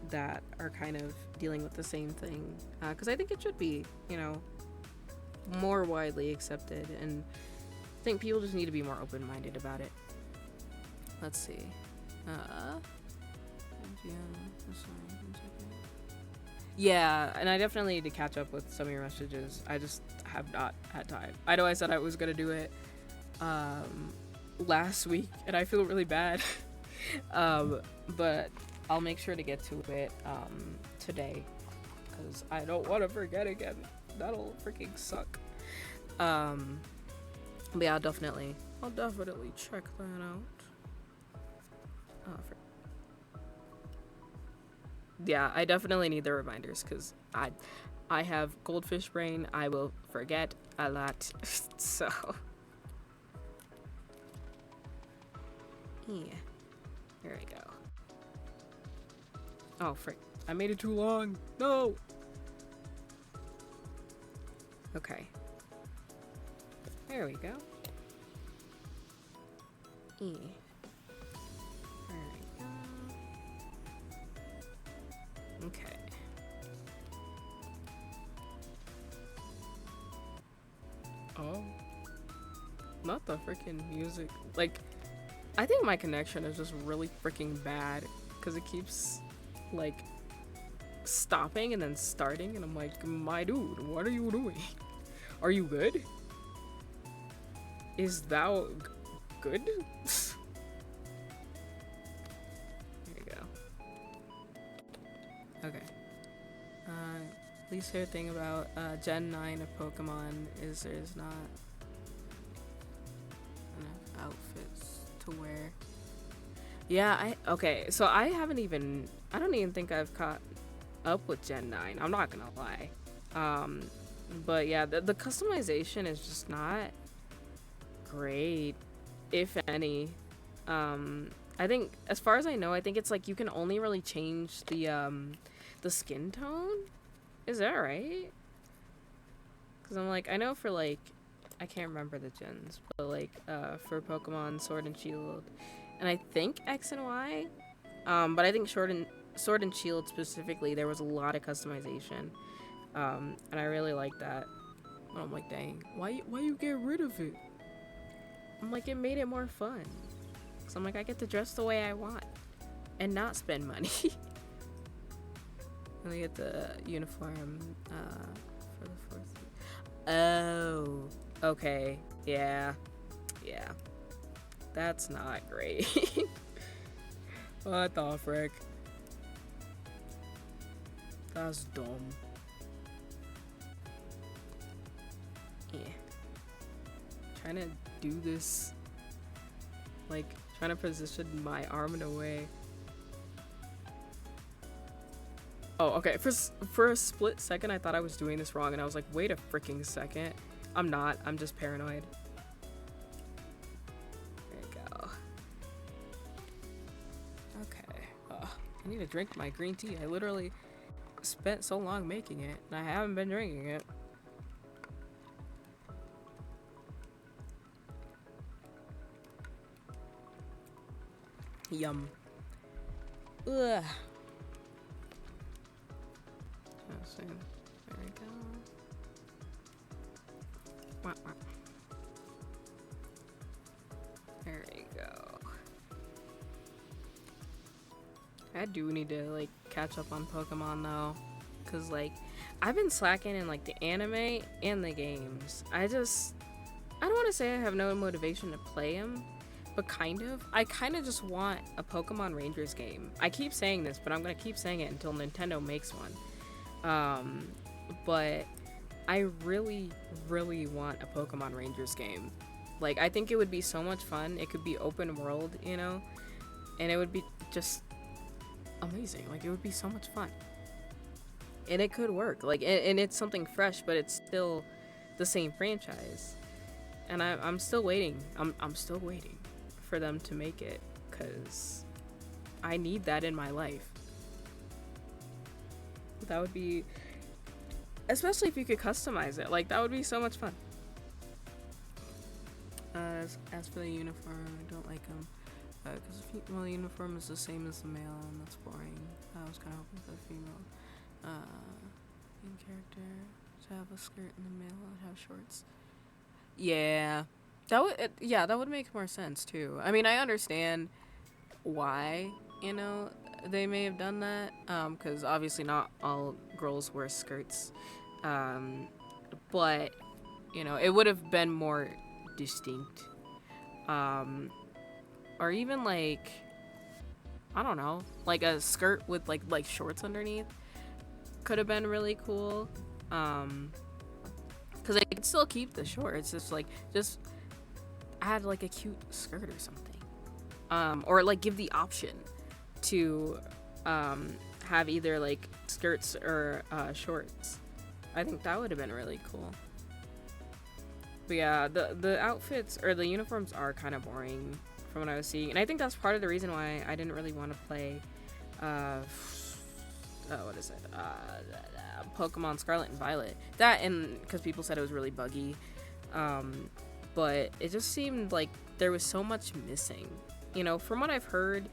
A: that are kind of dealing with the same thing, because I think it should be, you know, more widely accepted, and I think people just need to be more open-minded about it. let's see. Uh, yeah, and I definitely need to catch up with some of your messages. I just have not had time. I know I said I was gonna do it last week, and I feel really bad. But I'll make sure to get to it today, because I don't want to forget again. That'll freaking suck. But yeah, I'll definitely check that out. Yeah, I definitely need the reminders, because I have goldfish brain. I will forget a lot. So yeah, here we go. Oh frick, I made it too long. No. Okay, there we go. Yeah. There we go. Okay. Oh, not the freaking music. Like, I think my connection is just really freaking bad, because it keeps like stopping and then starting, and I'm like, my dude, what are you doing? Are you good? Is thou good? There you go. Okay. Least favorite thing about Gen 9 of Pokemon is there's not enough outfits to wear. Yeah, okay, so I don't even think I've caught up with Gen 9. I'm not gonna lie. But yeah, the customization is just not great, if any. I think, as far as I know, I think it's like you can only really change the skin tone. Is that right? Because I'm like, I know for like, I can't remember the gens, but like for Pokemon Sword and Shield, and I think X and Y, but I think Sword and Shield specifically, there was a lot of customization, and I really like that. But I'm like, dang, why you get rid of it? I'm like, it made it more fun. So I'm like, I get to dress the way I want and not spend money. And we get the uniform for the 4th. Oh, okay. Yeah. That's not great. What the frick? That's dumb. Yeah. Trying to do this, like, trying to position my arm in a way. Oh, okay. For a split second, I thought I was doing this wrong, and I was like, wait a freaking second. I'm not. I'm just paranoid. There you go. Okay. I need to drink my green tea. I literally spent so long making it, and I haven't been drinking it. Yum. Ugh. There we go. Wah, wah. There we go. I do need to like catch up on Pokemon though, cause like I've been slacking in like the anime and the games. I don't want to say I have no motivation to play them, but I kind of just want a Pokemon Rangers game. I keep saying this, but I'm gonna keep saying it until Nintendo makes one. But I really, really want a Pokemon Rangers game. Like, I think it would be so much fun. It could be open world, you know, and it would be just amazing. Like, it would be so much fun, and it could work. Like, and it's something fresh, but it's still the same franchise. And I'm still waiting. I'm still waiting for them to make it, because I need that in my life. That would be, especially if you could customize it, like that would be so much fun. As for the uniform, I don't like them, because the female uniform is the same as the male, and that's boring. I was kind of hoping for the female main character to have a skirt, and the male would have shorts. Yeah, that would make more sense too. I mean, I understand why, you know, they may have done that. Because obviously not all girls wear skirts. But, you know, it would have been more distinct. Or even like, I don't know, like a skirt with like shorts underneath could have been really cool. Because they could still keep the shorts. Just like, just add like a cute skirt or something. Or like give the option to have either like skirts or shorts. I think that would have been really cool. But yeah, the outfits or the uniforms are kind of boring from what I was seeing, and I think that's part of the reason why I didn't really want to play. What is it? Pokemon Scarlet and Violet. That, and because people said it was really buggy, but it just seemed like there was so much missing. You know, from what I've heard,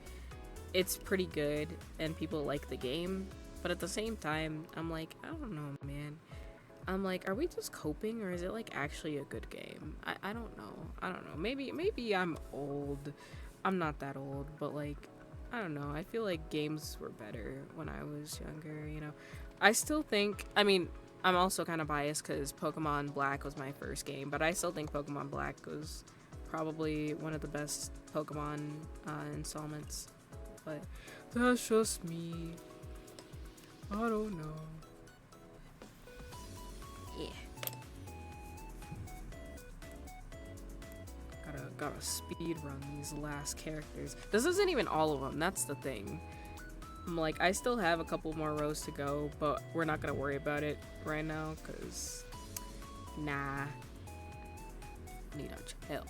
A: it's pretty good and people like the game, but at the same time, I'm like, I don't know, man. I'm like, are we just coping, or is it like actually a good game? I don't know. Maybe I'm old. I'm not that old, but like, I don't know. I feel like games were better when I was younger, you know. I still think, I mean, I'm also kind of biased because Pokemon Black was my first game, but I still think Pokemon Black was probably one of the best Pokemon installments. But that's just me. I don't know. Yeah. Gotta speed run these last characters. This isn't even all of them. That's the thing. I'm like, I still have a couple more rows to go, but we're not gonna worry about it right now, cause nah. Need to chill.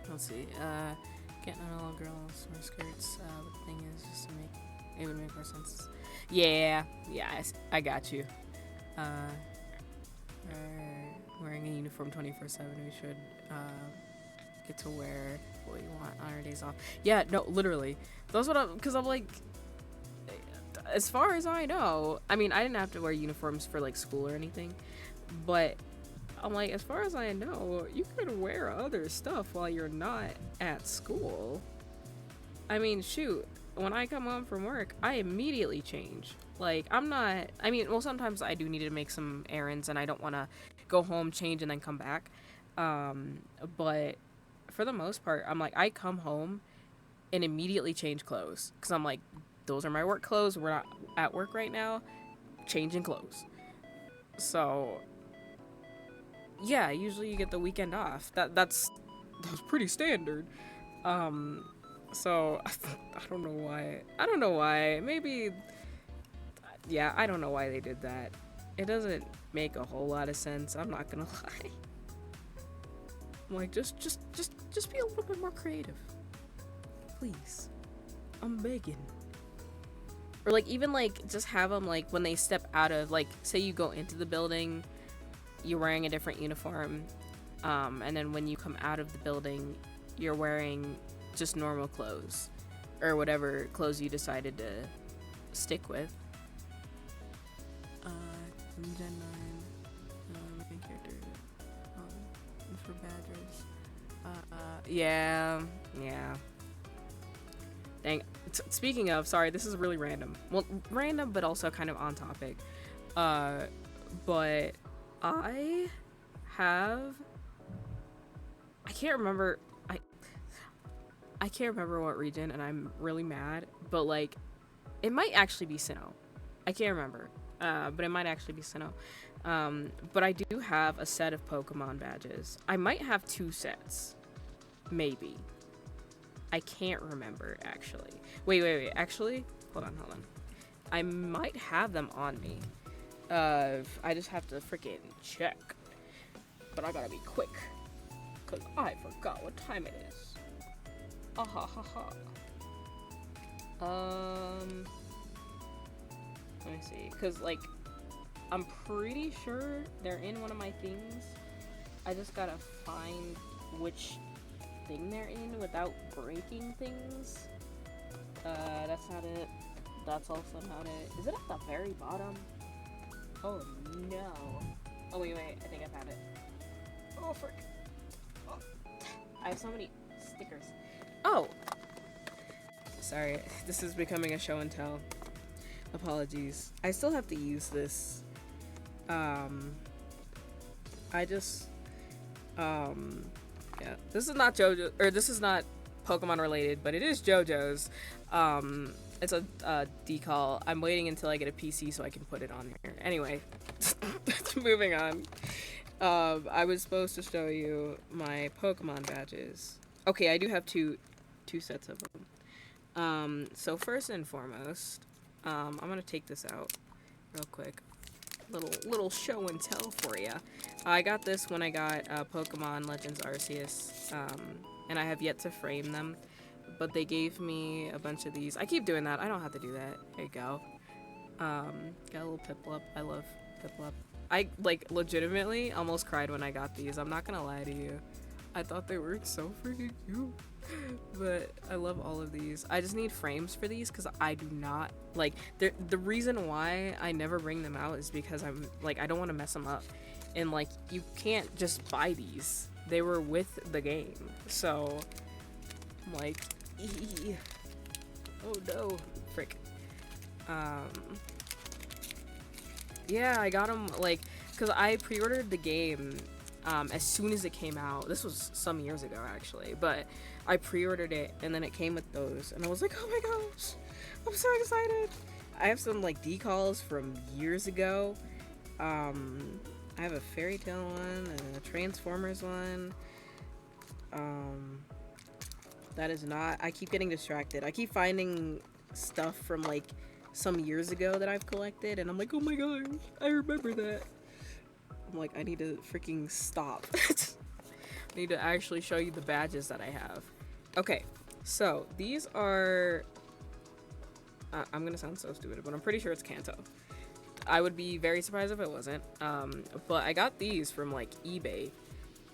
A: Let's see. Getting on all girls wear skirts. The thing is, just to make it would make more sense. Yeah, I got you. Wearing a uniform 24/7. We should get to wear what we want on our days off. Yeah, no, literally. That's what because I'm like, as far as I know, I mean, I didn't have to wear uniforms for like school or anything, but I'm like, as far as I know, you could wear other stuff while you're not at school. I mean, shoot, when I come home from work, I immediately change. Like, I'm not, I mean, well, sometimes I do need to make some errands and I don't want to go home, change, and then come back. But for the most part, I'm like, I come home and immediately change clothes. Because I'm like, those are my work clothes. We're not at work right now. Changing clothes. So, yeah, usually you get the weekend off. That's pretty standard. So, I don't know why. Maybe, yeah, I don't know why they did that. It doesn't make a whole lot of sense. I'm not gonna lie. I'm like, just be a little bit more creative, please. I'm begging. Or like, even like, just have them like when they step out of, like, say you go into the building, you're wearing a different uniform, and then when you come out of the building, you're wearing just normal clothes, or whatever clothes you decided to stick with. Gen 9, main character, for badges. Yeah. Dang. Speaking of, sorry, this is really random. Well, random, but also kind of on topic. But I can't remember. I can't remember what region, and I'm really mad. But like, it might actually be Sinnoh. I can't remember. But it might actually be Sinnoh. But I do have a set of Pokemon badges. I might have 2 sets. Maybe. I can't remember, actually. Wait. Actually, hold on. I might have them on me. I just have to freaking check. But I gotta be quick. Because I forgot what time it is. Let me see, because like I'm pretty sure they're in one of my things. I just gotta find which thing they're in without breaking things. That's not it. That's also not it. Is it at the very bottom? Oh no. Oh wait, I think I found it. Oh frick. Oh. I have so many stickers. Oh, Sorry, this is becoming a show and tell. Apologies. I still have to use this. I just, yeah. This is not JoJo, or this is not Pokemon related, but it is JoJo's. It's a decal. I'm waiting until I get a PC so I can put it on here. Anyway, moving on. I was supposed to show you my Pokemon badges. Okay, I do have two sets of them. So first and foremost, I'm gonna take this out real quick. Little show and tell for ya. I got this when I got Pokemon Legends Arceus, and I have yet to frame them, but they gave me a bunch of these. I keep doing that. I don't have to do that. There you go. Got a little Piplup. I love Piplup. I, like, legitimately almost cried when I got these. I'm not gonna lie to you. I thought they were so freaking cute. But I love all of these. I just need frames for these because I do not, like, the reason why I never bring them out is because I'm, like, I don't want to mess them up. And, like, you can't just buy these. They were with the game. So, I'm like, oh no, frick. Yeah, I got them, like, because I pre-ordered the game as soon as it came out. This was some years ago, actually, but I pre-ordered it, and then it came with those, and I was like, oh my gosh, I'm so excited. I have some, like, decals from years ago. I have a Fairy Tail one, and a Transformers one. That is not, I keep getting distracted. I keep finding stuff from, like, some years ago that I've collected, and I'm like, oh my gosh, I remember that. I'm like, I need to freaking stop. I need to actually show you the badges that I have. Okay, so these are, I'm gonna sound so stupid, but I'm pretty sure it's Kanto. I would be very surprised if it wasn't. But I got these from, like, eBay,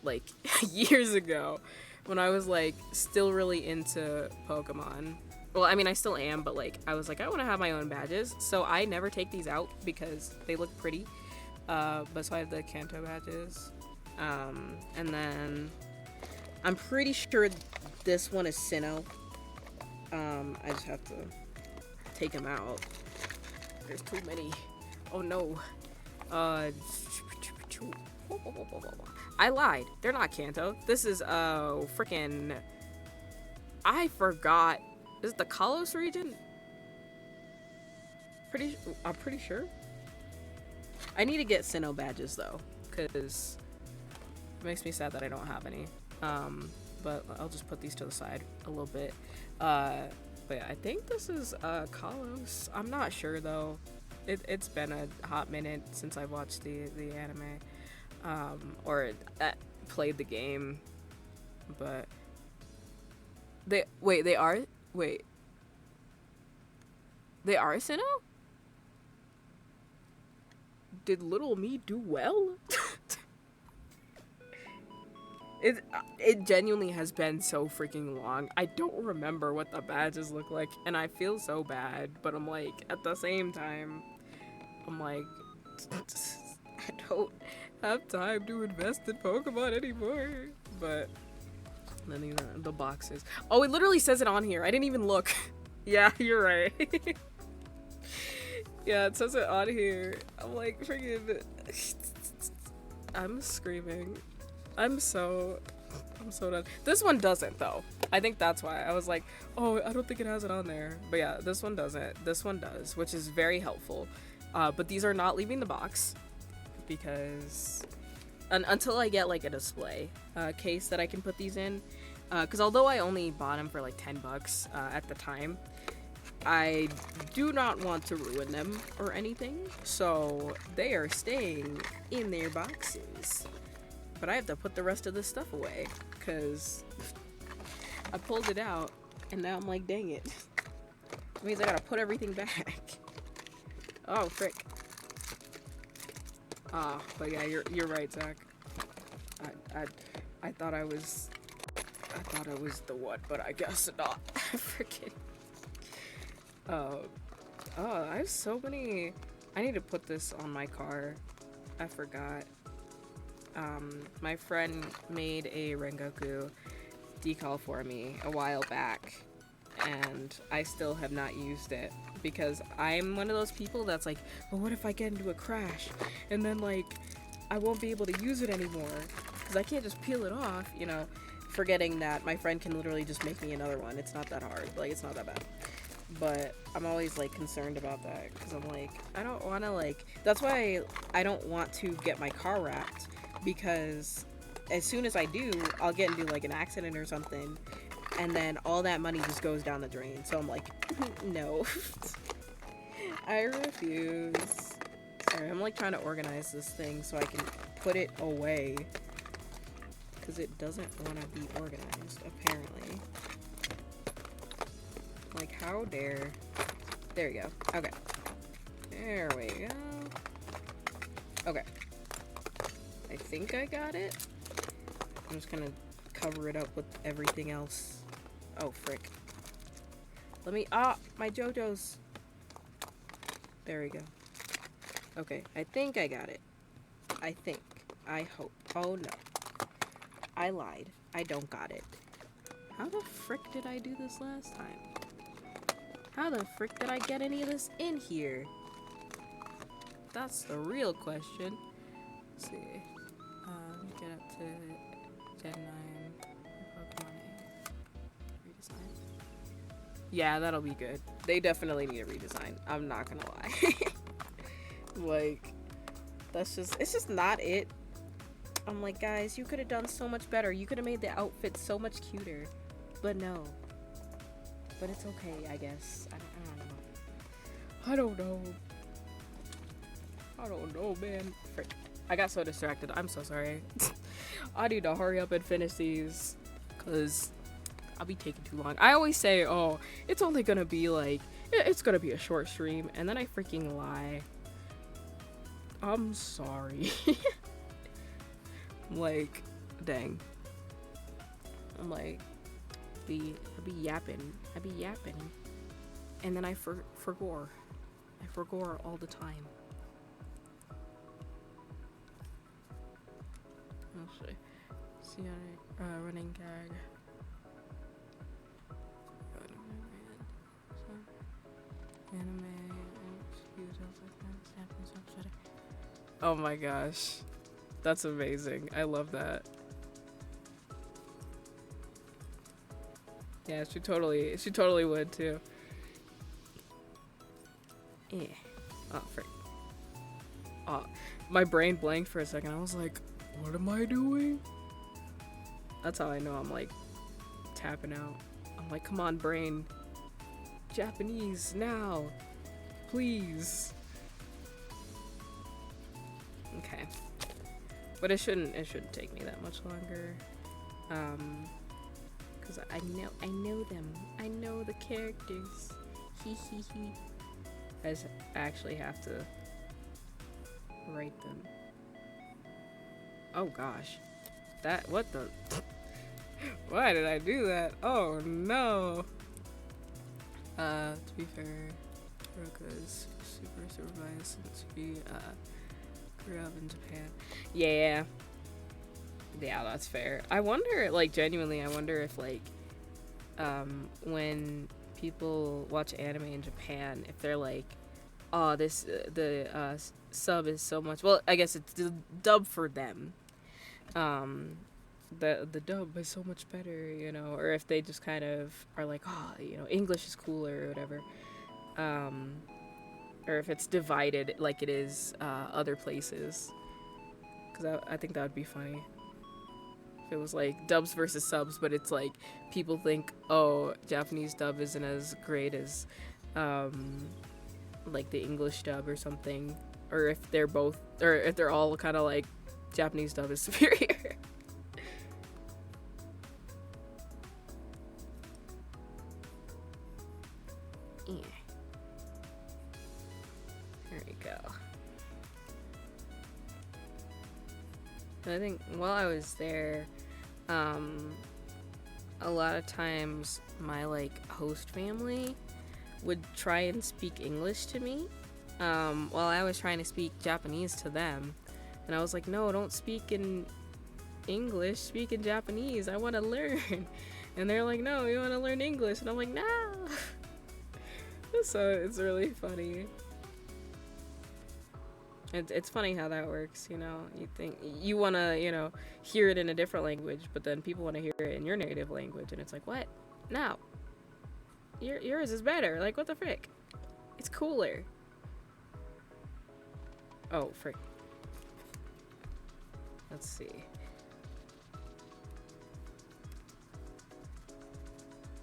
A: like, years ago, when I was, like, still really into Pokemon. Well, I mean, I still am, but, like, I was like, I want to have my own badges, so I never take these out because they look pretty. But so I have the Kanto badges. And then I'm pretty sure this one is Sinnoh. I just have to take them out. There's too many. Oh no. I lied. They're not Kanto. This is, freaking, I forgot. Is it the Kalos region? I'm pretty sure. I need to get Sinnoh badges though, because it makes me sad that I don't have any. But I'll just put these to the side a little bit. But yeah, I think this is Kalos. I'm not sure though. It's been a hot minute since I watched the anime, or played the game. But they are Sinnoh? Did little me do well? It genuinely has been so freaking long. I don't remember what the badges look like, and I feel so bad, but I'm like, at the same time, I'm like, I don't have time to invest in Pokemon anymore. But then the boxes. Oh, it literally says it on here. I didn't even look. Yeah, you're right. Yeah, it says it on here. I'm like, freaking, I'm screaming. I'm so done. This one doesn't though. I think that's why. I was like, oh, I don't think it has it on there. But yeah, this one doesn't. This one does, which is very helpful. But these are not leaving the box because until I get like a display case that I can put these in. Because although I only bought them for like $10 at the time, I do not want to ruin them or anything. So they are staying in their boxes. But I have to put the rest of this stuff away because I pulled it out and now I'm like, dang it. It means I gotta put everything back. Oh, frick. But yeah, you're right, Zach. I thought I was the one, but I guess not. Freaking. I have so many. I need to put this on my car. I forgot. My friend made a Rengoku decal for me a while back, and I still have not used it because I'm one of those people that's like, well, what if I get into a crash and then like I won't be able to use it anymore because I can't just peel it off, you know, forgetting that my friend can literally just make me another one. It's not that hard, like it's not that bad. But I'm always like concerned about that because I'm like, I don't want to like, that's why I don't want to get my car wrapped, because as soon as I do, I'll get into like an accident or something, and then all that money just goes down the drain. So I'm like, no. I refuse. Sorry, I'm like trying to organize this thing so I can put it away, because it doesn't want to be organized, apparently. Like, how dare. There we go. Okay. There we go. Okay. I think I got it. I'm just gonna cover it up with everything else. Oh, frick. Let me. Ah! My JoJo's. There we go. Okay. I think I got it. I think. I hope. Oh, no. I lied. I don't got it. How the frick did I do this last time? How the frick did I get any of this in here? That's the real question. Let's see. Get up to Gen 9. Pokemon redesign. Yeah, that'll be good. They definitely need a redesign. I'm not gonna lie. Like, that's just, it's just not it. I'm like, guys, you could have done so much better. You could have made the outfit so much cuter. But no. But it's okay, I guess. I don't know. I don't know, man. Frick. I got so distracted. I'm so sorry. I need to hurry up and finish these, because I'll be taking too long. I always say, oh, it's only gonna be like, it's gonna be a short stream, and then I freaking lie. I'm sorry. I'm like, dang. I'm like, I be yapping, and then I forgore all the time. Let's see, running gag. Anime. Oh my gosh, that's amazing. I love that. Yeah, she totally would too. Yeah. Oh, frick. Oh, my brain blanked for a second. I was like, what am I doing? That's how I know I'm like tapping out. I'm like, come on, brain. Japanese now. Please. Okay. But it shouldn't take me that much longer. Cause I know them. I know the characters. Hee hee hee. I just actually have to write them. Oh gosh. What the? Why did I do that? Oh no. To be fair, Roka's super biased since we grew up in Japan. Yeah, that's fair. I wonder, like, genuinely, I wonder if, like, when people watch anime in Japan, if they're like, oh, the sub is so much, well, I guess it's the dub for them. The dub is so much better, you know, or if they just kind of are like, oh, you know, English is cooler or whatever. Or if it's divided like it is other places. Because I think that would be funny. If it was like dubs versus subs, but it's like people think, oh, Japanese dub isn't as great as like the English dub or something. Or if they're both, or if they're all kind of like Japanese dub is superior. Yeah. There we go. I think while I was there, a lot of times my like host family would try and speak English to me, while I was trying to speak Japanese to them. And I was like, no, don't speak in English, speak in Japanese. I want to learn. And they're like, no, you want to learn English. And I'm like, no. So it's really funny. It's funny how that works, you know. You think you want to, hear it in a different language, but then people want to hear it in your native language, and it's like, what? No, yours is better. Like, what the frick? It's cooler. Oh, frick. Let's see.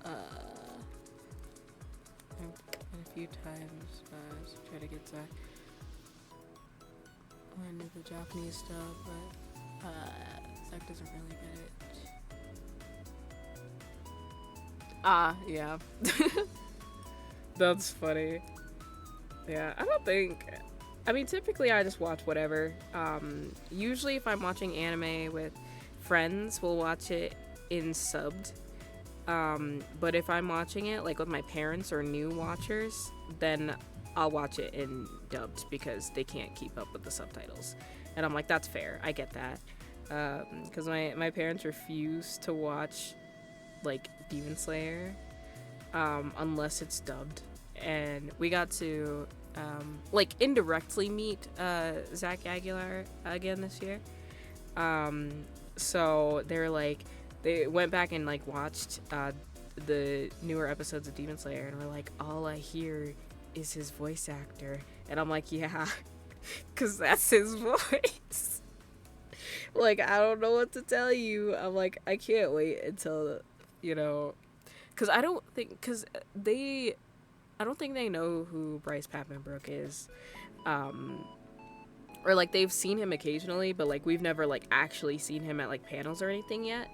A: A few times try to get Zach into the Japanese stuff, but Zach doesn't really get it. Ah, yeah. That's funny. Yeah, I mean, typically I just watch whatever. Usually if I'm watching anime with friends, we'll watch it in subbed. But if I'm watching it like with my parents or new watchers, then I'll watch it in dubbed because they can't keep up with the subtitles. And I'm like, that's fair. I get that. Because my parents refuse to watch like Demon Slayer unless it's dubbed. And we got to like indirectly meet Zach Aguilar again this year. So they went back and like watched the newer episodes of Demon Slayer, and we're like, all I hear is his voice actor. And I'm like, yeah, because that's his voice. Like, I don't know what to tell you. I'm like, I can't wait until, because I don't think they know who Bryce Papenbrook is. Or like they've seen him occasionally, but like we've never like actually seen him at like panels or anything yet.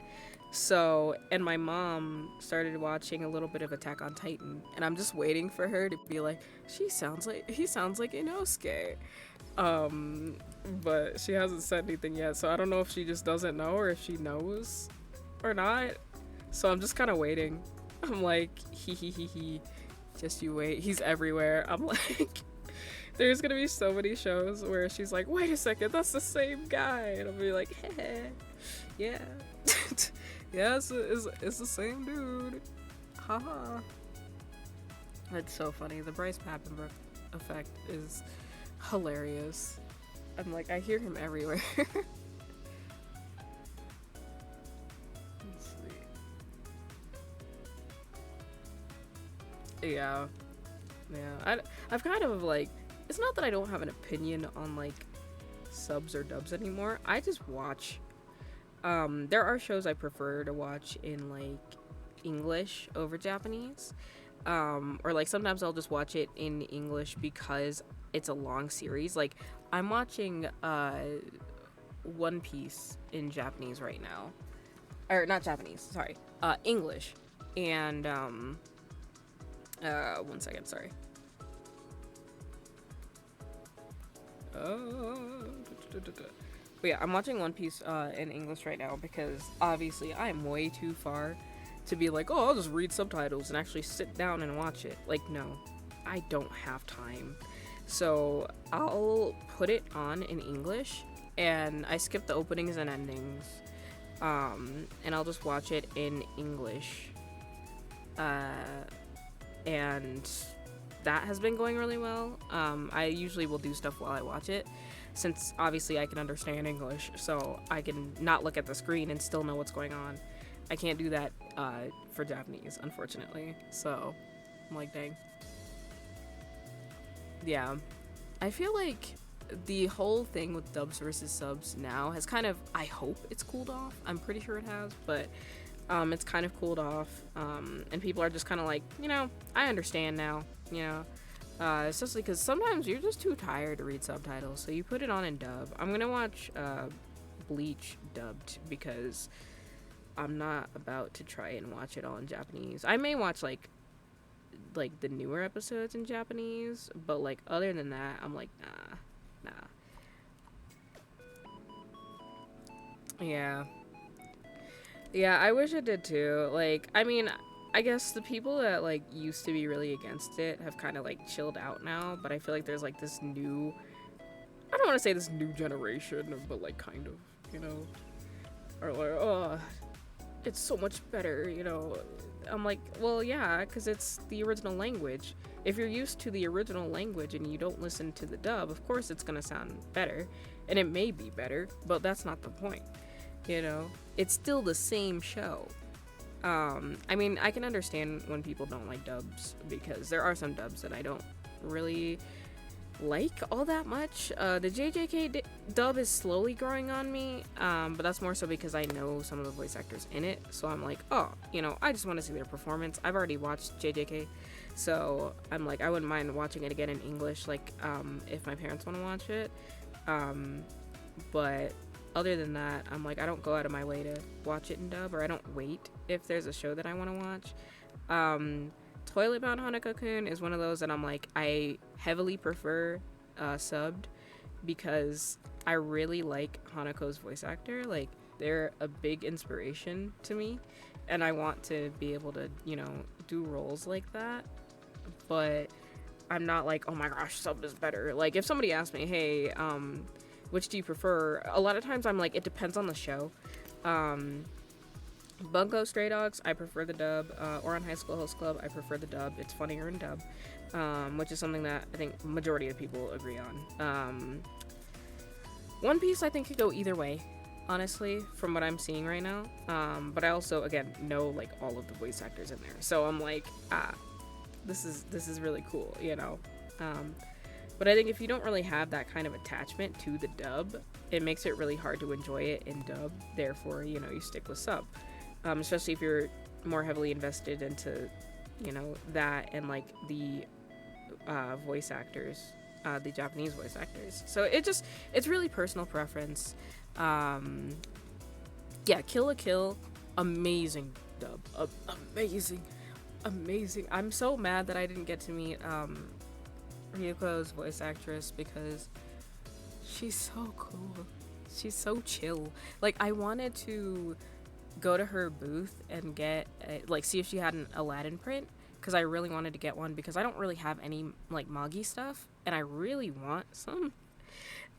A: So, and my mom started watching a little bit of Attack on Titan, and I'm just waiting for her to be like, he sounds like Inosuke. But she hasn't said anything yet, so I don't know if she just doesn't know or if she knows or not. So I'm just kind of waiting. I'm like, he. Just you wait. He's everywhere. I'm like, there's gonna be so many shows where she's like, wait a second, that's the same guy. And I'll be like, heh, yeah. Yeah, it's the same dude. Haha. That's so funny. The Bryce Papenbrook effect is hilarious. I'm like, I hear him everywhere. Let's see. Yeah. I've kind of like, it's not that I don't have an opinion on like subs or dubs anymore. I just watch. There are shows I prefer to watch in like English over Japanese. Or like sometimes I'll just watch it in English because it's a long series. Like I'm watching One Piece in Japanese right now. Or not Japanese, sorry. English. And 1 second, sorry. But yeah, I'm watching One Piece in English right now because obviously I am way too far to be like, oh, I'll just read subtitles and actually sit down and watch it. Like, no, I don't have time. So I'll put it on in English and I skip the openings and endings. And I'll just watch it in English. And that has been going really well. I usually will do stuff while I watch it, since obviously I can understand English, so I can not look at the screen and still know what's going on. I can't do that for Japanese, unfortunately. So I'm like, dang. Yeah, I feel like the whole thing with dubs versus subs now has kind of, I hope it's cooled off. I'm pretty sure it has, but it's kind of cooled off, and people are just kind of like, I understand now, especially because sometimes you're just too tired to read subtitles, so you put it on in dub. I'm gonna watch Bleach dubbed because I'm not about to try and watch it all in Japanese. I may watch like the newer episodes in Japanese, but like other than that, I'm like, nah. Yeah, I wish it did too. Like, I mean, I guess the people that like used to be really against it have kind of like chilled out now, but I feel like there's like this new, I don't want to say this new generation, but like kind of, or like, it's so much better, you know. I'm like, well, yeah, because it's the original language. If you're used to the original language and you don't listen to the dub, of course it's gonna sound better, and it may be better, but that's not the point, you know. It's still the same show. I mean, I can understand when people don't like dubs, because there are some dubs that I don't really like all that much. The dub is slowly growing on me, but that's more so because I know some of the voice actors in it, so I'm like, oh, you know, I just want to see their performance. I've already watched JJK, so I'm like, I wouldn't mind watching it again in English, like, if my parents want to watch it. But other than that, I'm like, I don't go out of my way to watch it in dub, or I don't wait if there's a show that I want to watch. Toilet Bound Hanako-kun is one of those that I'm like, I heavily prefer subbed, because I really like Hanako's voice actor. Like, they're a big inspiration to me, and I want to be able to, you know, do roles like that. But I'm not like, oh my gosh, subbed is better. Like, if somebody asks me, hey, which do you prefer? A lot of times I'm like, it depends on the show. Bungo Stray Dogs, I prefer the dub. Or on High School Host Club, I prefer the dub. It's funnier in dub, which is something that I think majority of people agree on. One Piece, I think, could go either way, honestly, from what I'm seeing right now. But I also, again, know like all of the voice actors in there, so I'm like, this is really cool, you know. But I think if you don't really have that kind of attachment to the dub, it makes it really hard to enjoy it in dub. Therefore, you know, you stick with sub. Especially if you're more heavily invested into, you know, that and like the voice actors, the Japanese voice actors. So it's really personal preference. Yeah, Kill la Kill, amazing dub, amazing. I'm so mad that I didn't get to meet Ryuko's voice actress, because she's so cool. She's so chill. Like, I wanted to go to her booth and get see if she had an Aladdin print, because I really wanted to get one, because I don't really have any like Magi stuff and I really want some,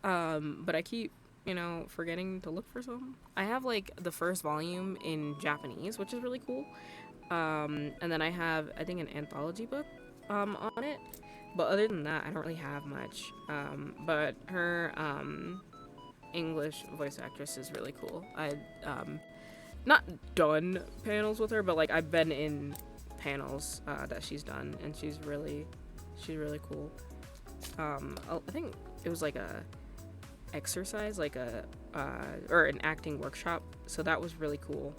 A: but I keep, you know, forgetting to look for some. I have like the first volume in Japanese, which is really cool, and then I have, I think, an anthology book on it, but other than that I don't really have much. But her English voice actress is really cool. I not done panels with her, but like I've been in panels that she's done, and she's really cool. I think it was like a exercise, like a or an acting workshop, so that was really cool.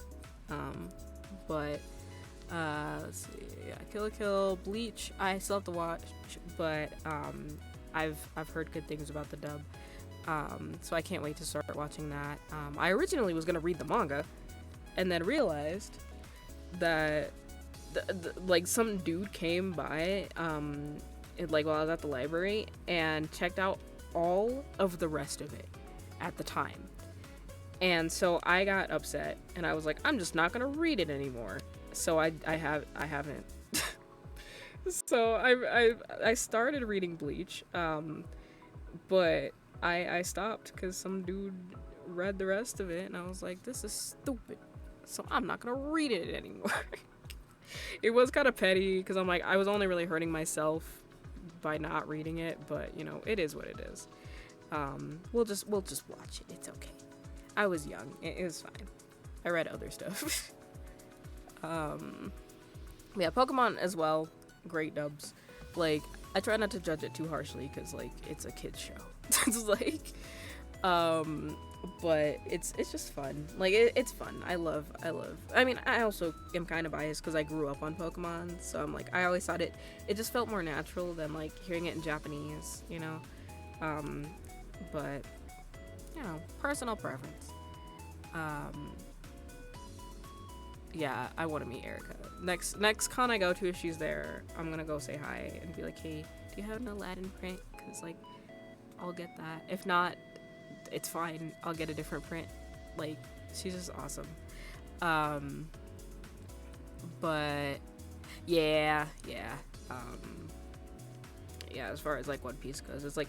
A: But let's see, yeah, Kill la Kill, Bleach, I still have to watch, but I've heard good things about the dub, so I can't wait to start watching that. I originally was gonna read the manga, and then realized that like some dude came by like while I was at the library and checked out all of the rest of it at the time, and so I got upset and I was like, I'm just not gonna read it anymore. So I haven't. So I started reading Bleach, but I stopped because some dude read the rest of it, and I was like, this is stupid, so I'm not gonna read it anymore. It was kind of petty, because I'm like, I was only really hurting myself by not reading it, but you know, it is what it is. We'll just watch it, it's okay. I was young, it was fine. I read other stuff. Yeah, Pokemon as well, great dubs. Like, I try not to judge it too harshly, because like, it's a kid's show. It's like, but it's just fun. Like, it's fun. I love, I mean, I also am kind of biased because I grew up on Pokemon, so I'm like, I always thought it just felt more natural than like hearing it in Japanese, you know. But you know, personal preference. Yeah, I want to meet Erica. Next con I go to, if she's there, I'm gonna go say hi and be like, hey, do you have an Aladdin print? Because like, I'll get that. If not, it's fine, I'll get a different print. Like, she's just awesome. But yeah, as far as like One Piece goes, it's like,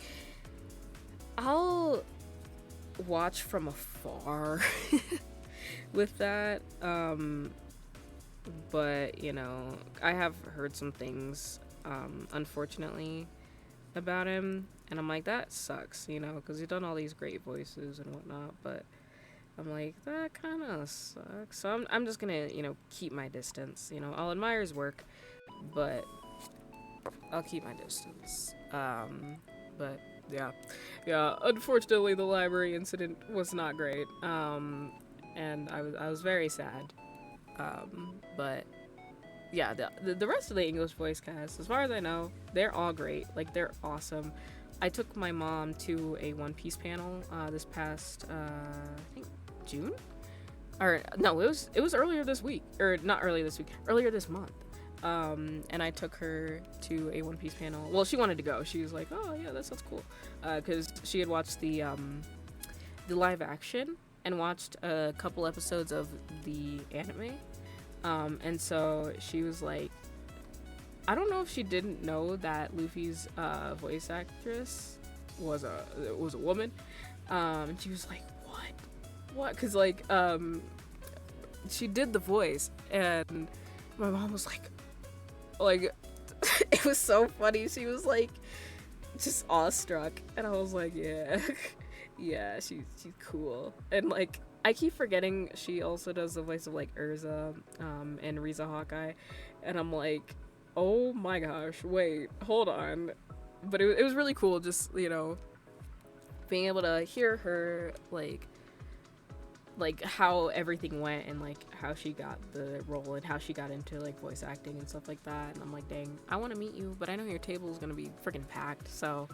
A: I'll watch from afar. with that. But you know, I have heard some things, unfortunately, about him, and I'm like, that sucks, you know, because he's done all these great voices and whatnot. But I'm like, that kind of sucks. So I'm just gonna, you know, keep my distance. You know, I'll admire his work, but I'll keep my distance. But yeah, yeah. Unfortunately, the library incident was not great. And I was very sad. But yeah, the rest of the English voice cast, as far as I know, they're all great. Like they're awesome. I took my mom to a One Piece panel this past I think June, or no, it was earlier this week, or not earlier this week, earlier this month. And I took her to a One Piece panel. Well, she wanted to go. She was like, "Oh yeah, that sounds cool," because she had watched the live action and watched a couple episodes of the anime. And so she was like, I don't know if she didn't know that Luffy's voice actress was a woman. And she was like, what? Because like she did the voice, and my mom was like it was so funny. She was like just awestruck, and I was like, yeah, yeah, she's cool. And like I keep forgetting she also does the voice of like Urza, and Riza Hawkeye, and I'm like, oh my gosh, wait, hold on. But it was really cool, just, you know, being able to hear her like how everything went, and like how she got the role, and how she got into like voice acting and stuff like that. And I'm like, dang, I want to meet you, but I know your table is gonna be freaking packed, so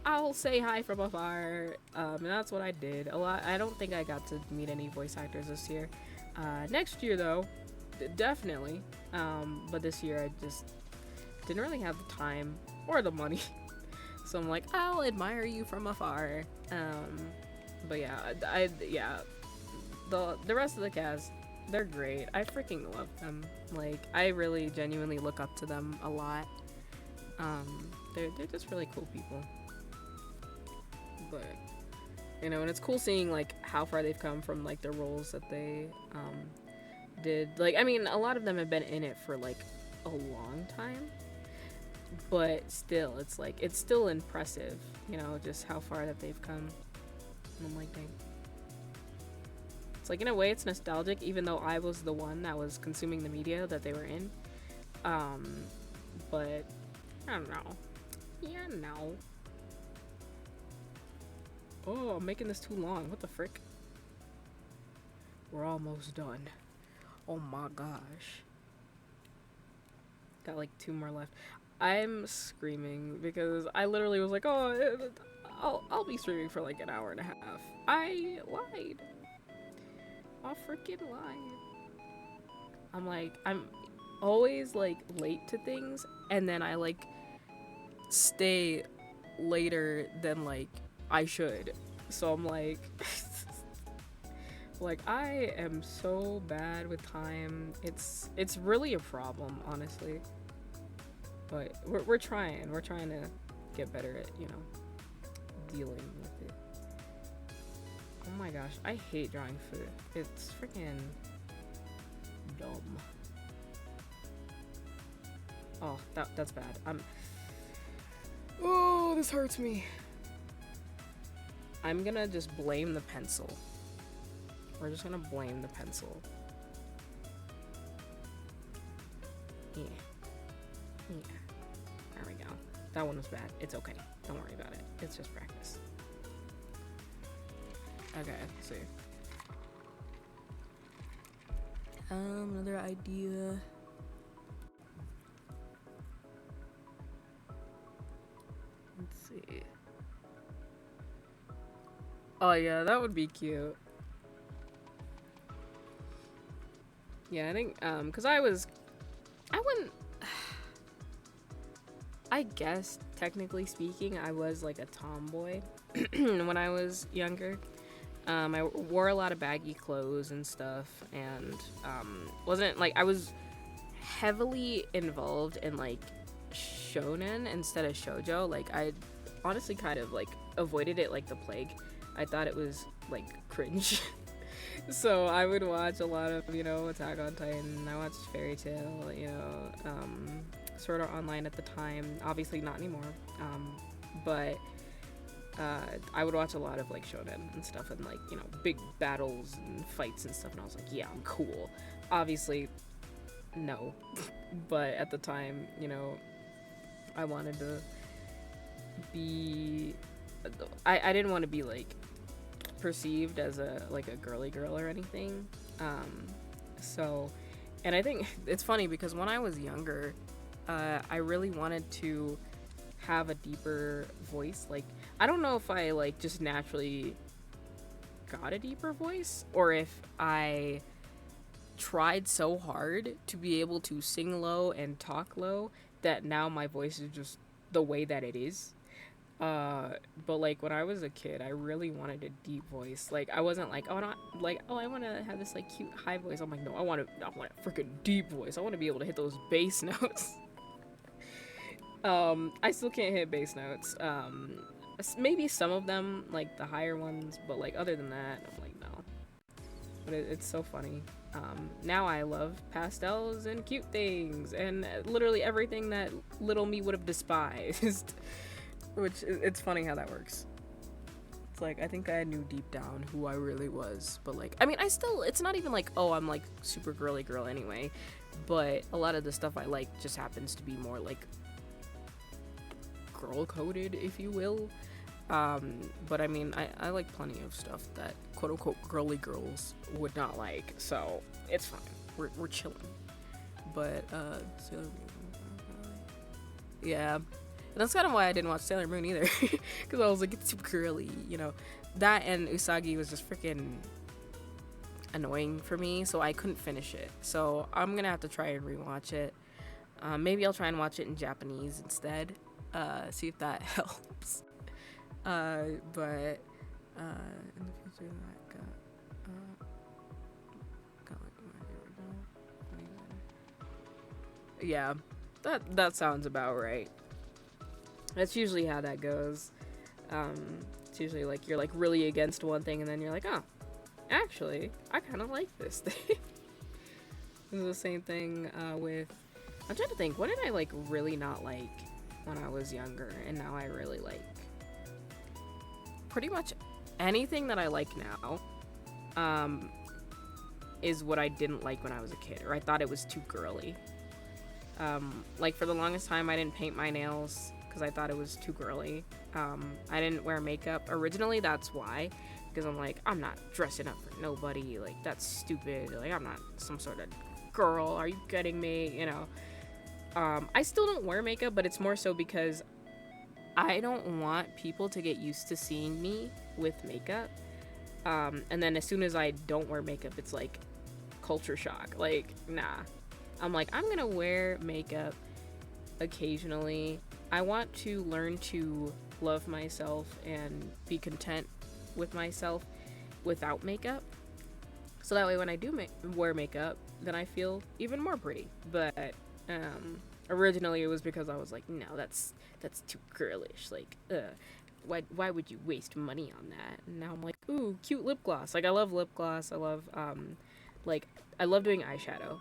A: I'll say hi from afar. And that's what I did a lot. I don't think I got to meet any voice actors this year. Next year though, definitely. But this year I just didn't really have the time or the money. So I'm like, I'll admire you from afar. But yeah, the rest of the cast, they're great. I freaking love them. Like, I really genuinely look up to them a lot. They're just really cool people. But you know, and it's cool seeing like how far they've come from like the roles that they did. Like, I mean, a lot of them have been in it for like a long time, but still, it's like, it's still impressive, you know, just how far that they've come. And I'm like, dang. It's like, in a way, it's nostalgic, even though I was the one that was consuming the media that they were in. But I don't know. Yeah, no. Oh, I'm making this too long. What the frick? We're almost done. Oh my gosh. Got like 2 more left. I'm screaming because I literally was like, oh, I'll be streaming for like an hour and a half. I lied. I freaking lied. I'm like, I'm always like late to things, and then I like stay later than like I should. So I'm like like, I am so bad with time. It's really a problem, honestly. But we're trying to get better at, you know, dealing with it. Oh my gosh, I hate drawing food. It's freaking dumb. Oh, that's bad. Oh, this hurts me. I'm gonna just blame the pencil. We're just gonna blame the pencil. Yeah. Yeah. There we go. That one was bad. It's okay. Don't worry about it. It's just practice. Okay, let's see. Another idea. Let's see. Oh yeah, that would be cute. Yeah, I think, cause I wouldn't, I guess, technically speaking, I was like a tomboy when I was younger. I wore a lot of baggy clothes and stuff, and wasn't like, I was heavily involved in like shonen instead of shoujo. Like, I honestly kind of like avoided it like the plague. I thought it was like cringe. So I would watch a lot of, Attack on Titan. I watched Fairy Tail, Sword Art Online at the time. Obviously not anymore. But I would watch a lot of like shonen and stuff, and like big battles and fights and stuff. And I was like, yeah, I'm cool. Obviously, no, but at the time, I wanted to be. I didn't want to be like perceived as a girly girl or anything. So, and I think it's funny because when I was younger, I really wanted to have a deeper voice. Like, I don't know if I like just naturally got a deeper voice or if I tried so hard to be able to sing low and talk low that now my voice is just the way that it is. But like when I was a kid, I really wanted a deep voice. Like I wasn't like, oh, not like, oh, I want to have this like cute high voice. I'm like, no, I want a freaking deep voice. I want to be able to hit those bass notes. I still can't hit bass notes. Maybe some of them, like the higher ones, but like other than that, I'm like, no. But it's so funny. Now I love pastels and cute things and literally everything that little me would have despised. Which, it's funny how that works. It's like, I think I knew deep down who I really was. But like, I mean, it's not even like, oh, I'm like super girly girl anyway. But a lot of the stuff I like just happens to be more like girl coded, if you will. But I mean, I like plenty of stuff that quote unquote girly girls would not like. So it's fine. We're chilling. But, yeah. And that's kind of why I didn't watch Sailor Moon either. Because I was like, it's too girly, That and Usagi was just freaking annoying for me, so I couldn't finish it. So I'm going to have to try and rewatch it. Maybe I'll try and watch it in Japanese instead. See if that helps. But in the future, I got yeah, that sounds about right. That's usually how that goes. It's usually like you're like really against one thing and then you're like, oh, actually, I kind of like this thing. This is the same thing with, I'm trying to think, what did I like really not like when I was younger and now I really like? Pretty much anything that I like now is what I didn't like when I was a kid, or I thought it was too girly. Like for the longest time I didn't paint my nails because I thought it was too girly. I didn't wear makeup. Originally, that's why. Because I'm like, I'm not dressing up for nobody. Like, that's stupid. Like, I'm not some sort of girl. Are you kidding me? I still don't wear makeup, but it's more so because I don't want people to get used to seeing me with makeup. And then as soon as I don't wear makeup, it's like culture shock. Like, nah. I'm like, I'm gonna wear makeup occasionally. I want to learn to love myself and be content with myself without makeup. So that way when I do wear makeup, then I feel even more pretty. But originally it was because I was like, no, that's too girlish. Like, why would you waste money on that? And now I'm like, ooh, cute lip gloss. Like, I love lip gloss. I love, I love doing eyeshadow.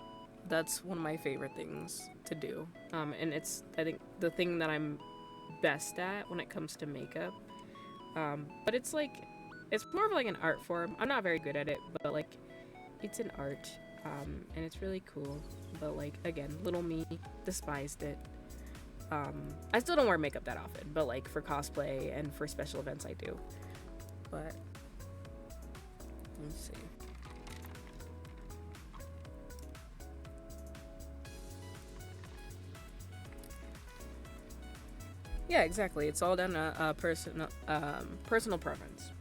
A: That's one of my favorite things to do. And it's, I think, the thing that I'm best at when it comes to makeup. But it's like, it's more of like an art form. I'm not very good at it, but like, it's an art. And it's really cool. But like, again, little me despised it. I still don't wear makeup that often, but like for cosplay and for special events I do. But, let's see. Yeah, exactly. It's all down to personal preference.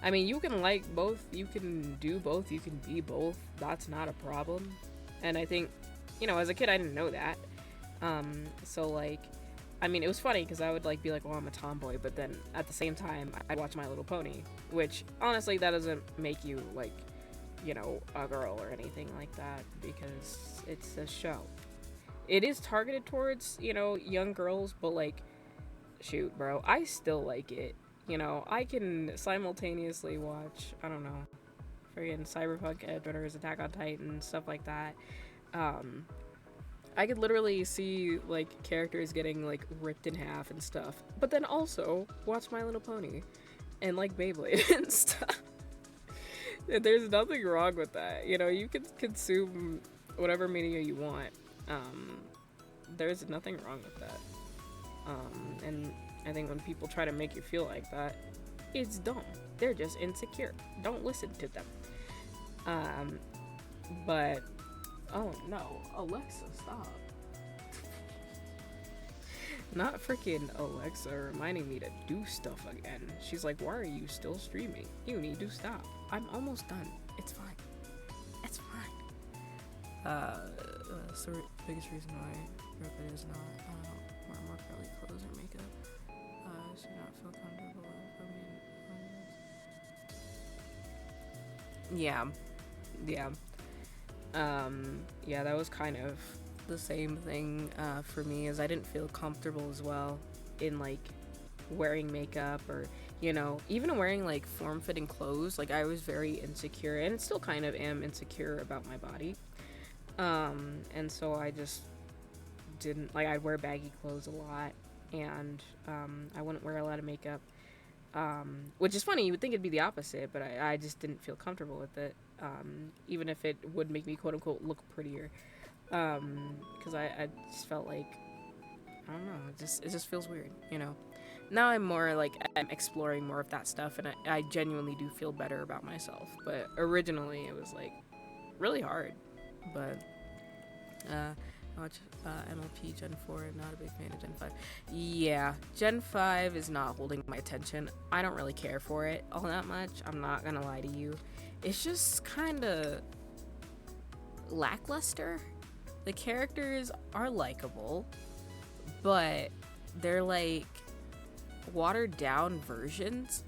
A: I mean, you can like both, you can do both, you can be both. That's not a problem. And I think, as a kid, I didn't know that. So like, I mean, it was funny because I would like be like, well, I'm a tomboy, but then at the same time, I'd watch My Little Pony, which honestly, that doesn't make you like, a girl or anything like that because it's a show. It is targeted towards, young girls, but like, shoot, bro, I still like it. You know, I can simultaneously watch, I don't know, friggin' Cyberpunk Edge Runners, Attack on Titan, stuff like that. Um, I could literally see like characters getting like ripped in half and stuff, but then also watch My Little Pony and like Beyblade and stuff. There's nothing wrong with that. You know, you can consume whatever media you want. Um, there's nothing wrong with that. And I think when people try to make you feel like that, it's dumb. They're just insecure. Don't listen to them. Um, but oh no, Alexa, stop. Not freaking Alexa reminding me to do stuff again. She's like, why are you still streaming? You need to stop. I'm almost done. It's fine. It's fine. So biggest reason why Rebecca is not wear more curly clothes or makeup. She not feel comfortable with yeah. Yeah. Yeah, that was kind of the same thing for me, as I didn't feel comfortable as well in like wearing makeup, or you know, even wearing like form-fitting clothes. Like I was very insecure, and still kind of am insecure about my body. And so I just didn't like, I'd wear baggy clothes a lot, and I wouldn't wear a lot of makeup. Which is funny, you would think it'd be the opposite, but I just didn't feel comfortable with it. Even if it would make me quote unquote look prettier. Because I just felt like, I don't know, it just feels weird, you know. Now I'm more like, I'm exploring more of that stuff, and I genuinely do feel better about myself. But originally it was like really hard. But I watch MLP Gen 4, not a big fan of Gen 5. Yeah, Gen 5 is not holding my attention. I don't really care for it all that much, I'm not gonna lie to you. It's just kind of lackluster. The characters are likable, but they're like watered down versions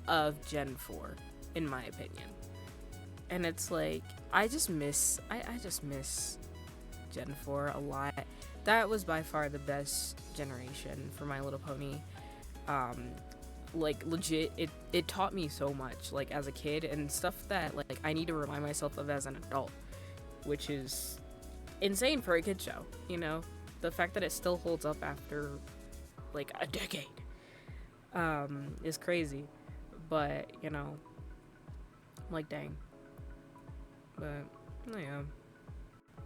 A: of Gen 4, in my opinion. And it's like, I just miss Gen 4 a lot. That was by far the best generation for My Little Pony. Like legit, it taught me so much, like as a kid, and stuff that like I need to remind myself of as an adult, which is insane for a kid show, you know. The fact that it still holds up after like a decade is crazy. But you know, I'm like, dang. But yeah,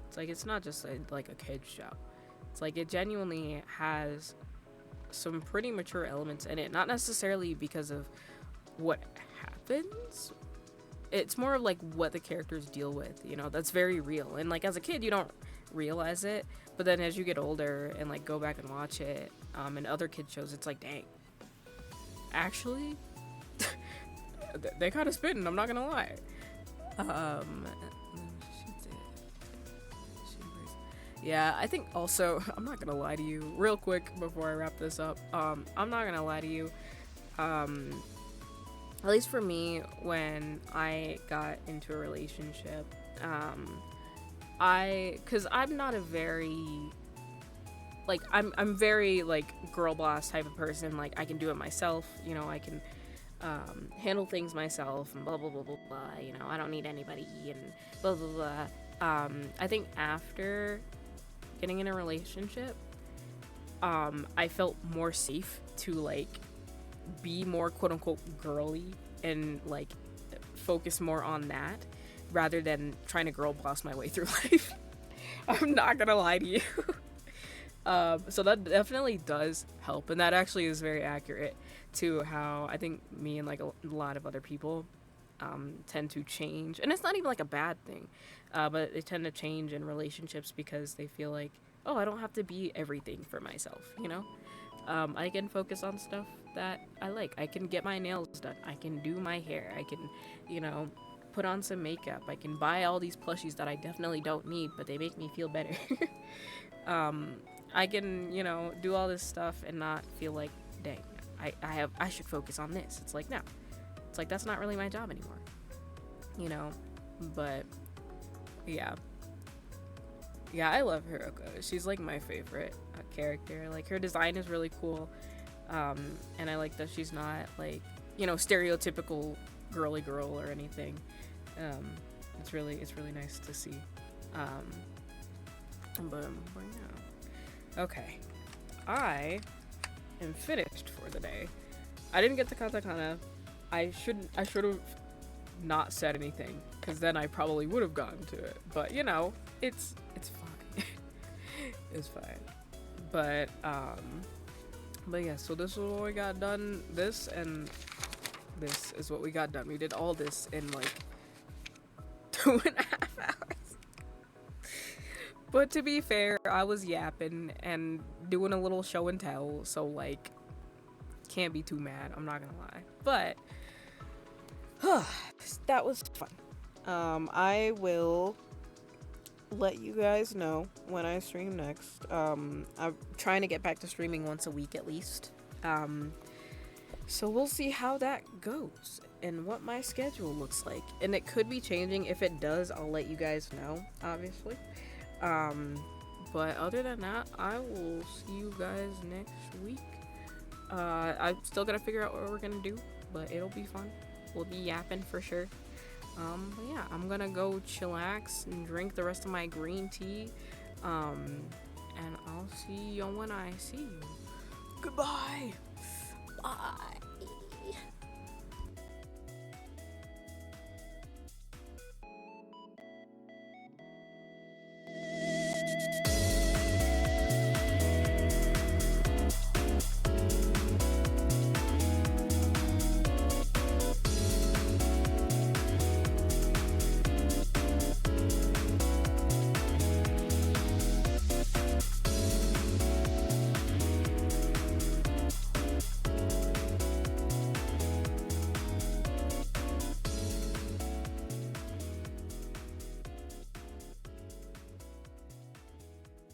A: it's like, it's not just like a kid show. It's like it genuinely has some pretty mature elements in it, not necessarily because of what happens. It's more of like what the characters deal with, you know. That's very real, and like as a kid you don't realize it, but then as you get older and like go back and watch it in other kid shows, it's like, dang, actually they kind of spitting, I'm not gonna lie. Yeah, I think also, I'm not gonna lie to you, real quick before I wrap this up, I'm not gonna lie to you, at least for me, when I got into a relationship, cause I'm not a very, like, I'm very, like, girl boss type of person. Like, I can do it myself, you know, I can, handle things myself, and blah, blah, blah, blah, blah, you know, I don't need anybody, and blah, blah, blah. I think after getting in a relationship, I felt more safe to, like, be more quote-unquote girly and, like, focus more on that rather than trying to girl boss my way through life. I'm not gonna lie to you. So that definitely does help, and that actually is very accurate to how I think me and like a lot of other people tend to change. And it's not even like a bad thing, but they tend to change in relationships because they feel like, oh, I don't have to be everything for myself, you know. I can focus on stuff that I like. I can get my nails done, I can do my hair, I can, you know, put on some makeup, I can buy all these plushies that I definitely don't need, but they make me feel better. I can, you know, do all this stuff and not feel like, dang, I should focus on this. It's like, no, it's like, that's not really my job anymore, you know. But yeah, I love Hiroko. She's like my favorite character. Like, her design is really cool. And I like that she's not like, you know, stereotypical girly girl or anything. It's really nice to see. Um, but yeah. Okay, I am finished for the day. I didn't get the katakana. I should have not said anything, because then I probably would have gotten to it. But you know, it's fine. It's fine. But yeah, so this is what we got done. This and this is what we got done. We did all this in like 2.5 hours. But to be fair, I was yapping and doing a little show and tell, so like, can't be too mad. I'm not gonna lie. But that was fun. I will let you guys know when I stream next. I'm trying to get back to streaming once a week at least. So we'll see how that goes and what my schedule looks like. And it could be changing. If it does, I'll let you guys know, obviously. But other than that, I will see you guys next week. I'm still gonna figure out what we're gonna do, but it'll be fun. We'll be yapping for sure. But yeah, I'm gonna go chillax and drink the rest of my green tea. And I'll see you when I see you. Goodbye. Bye.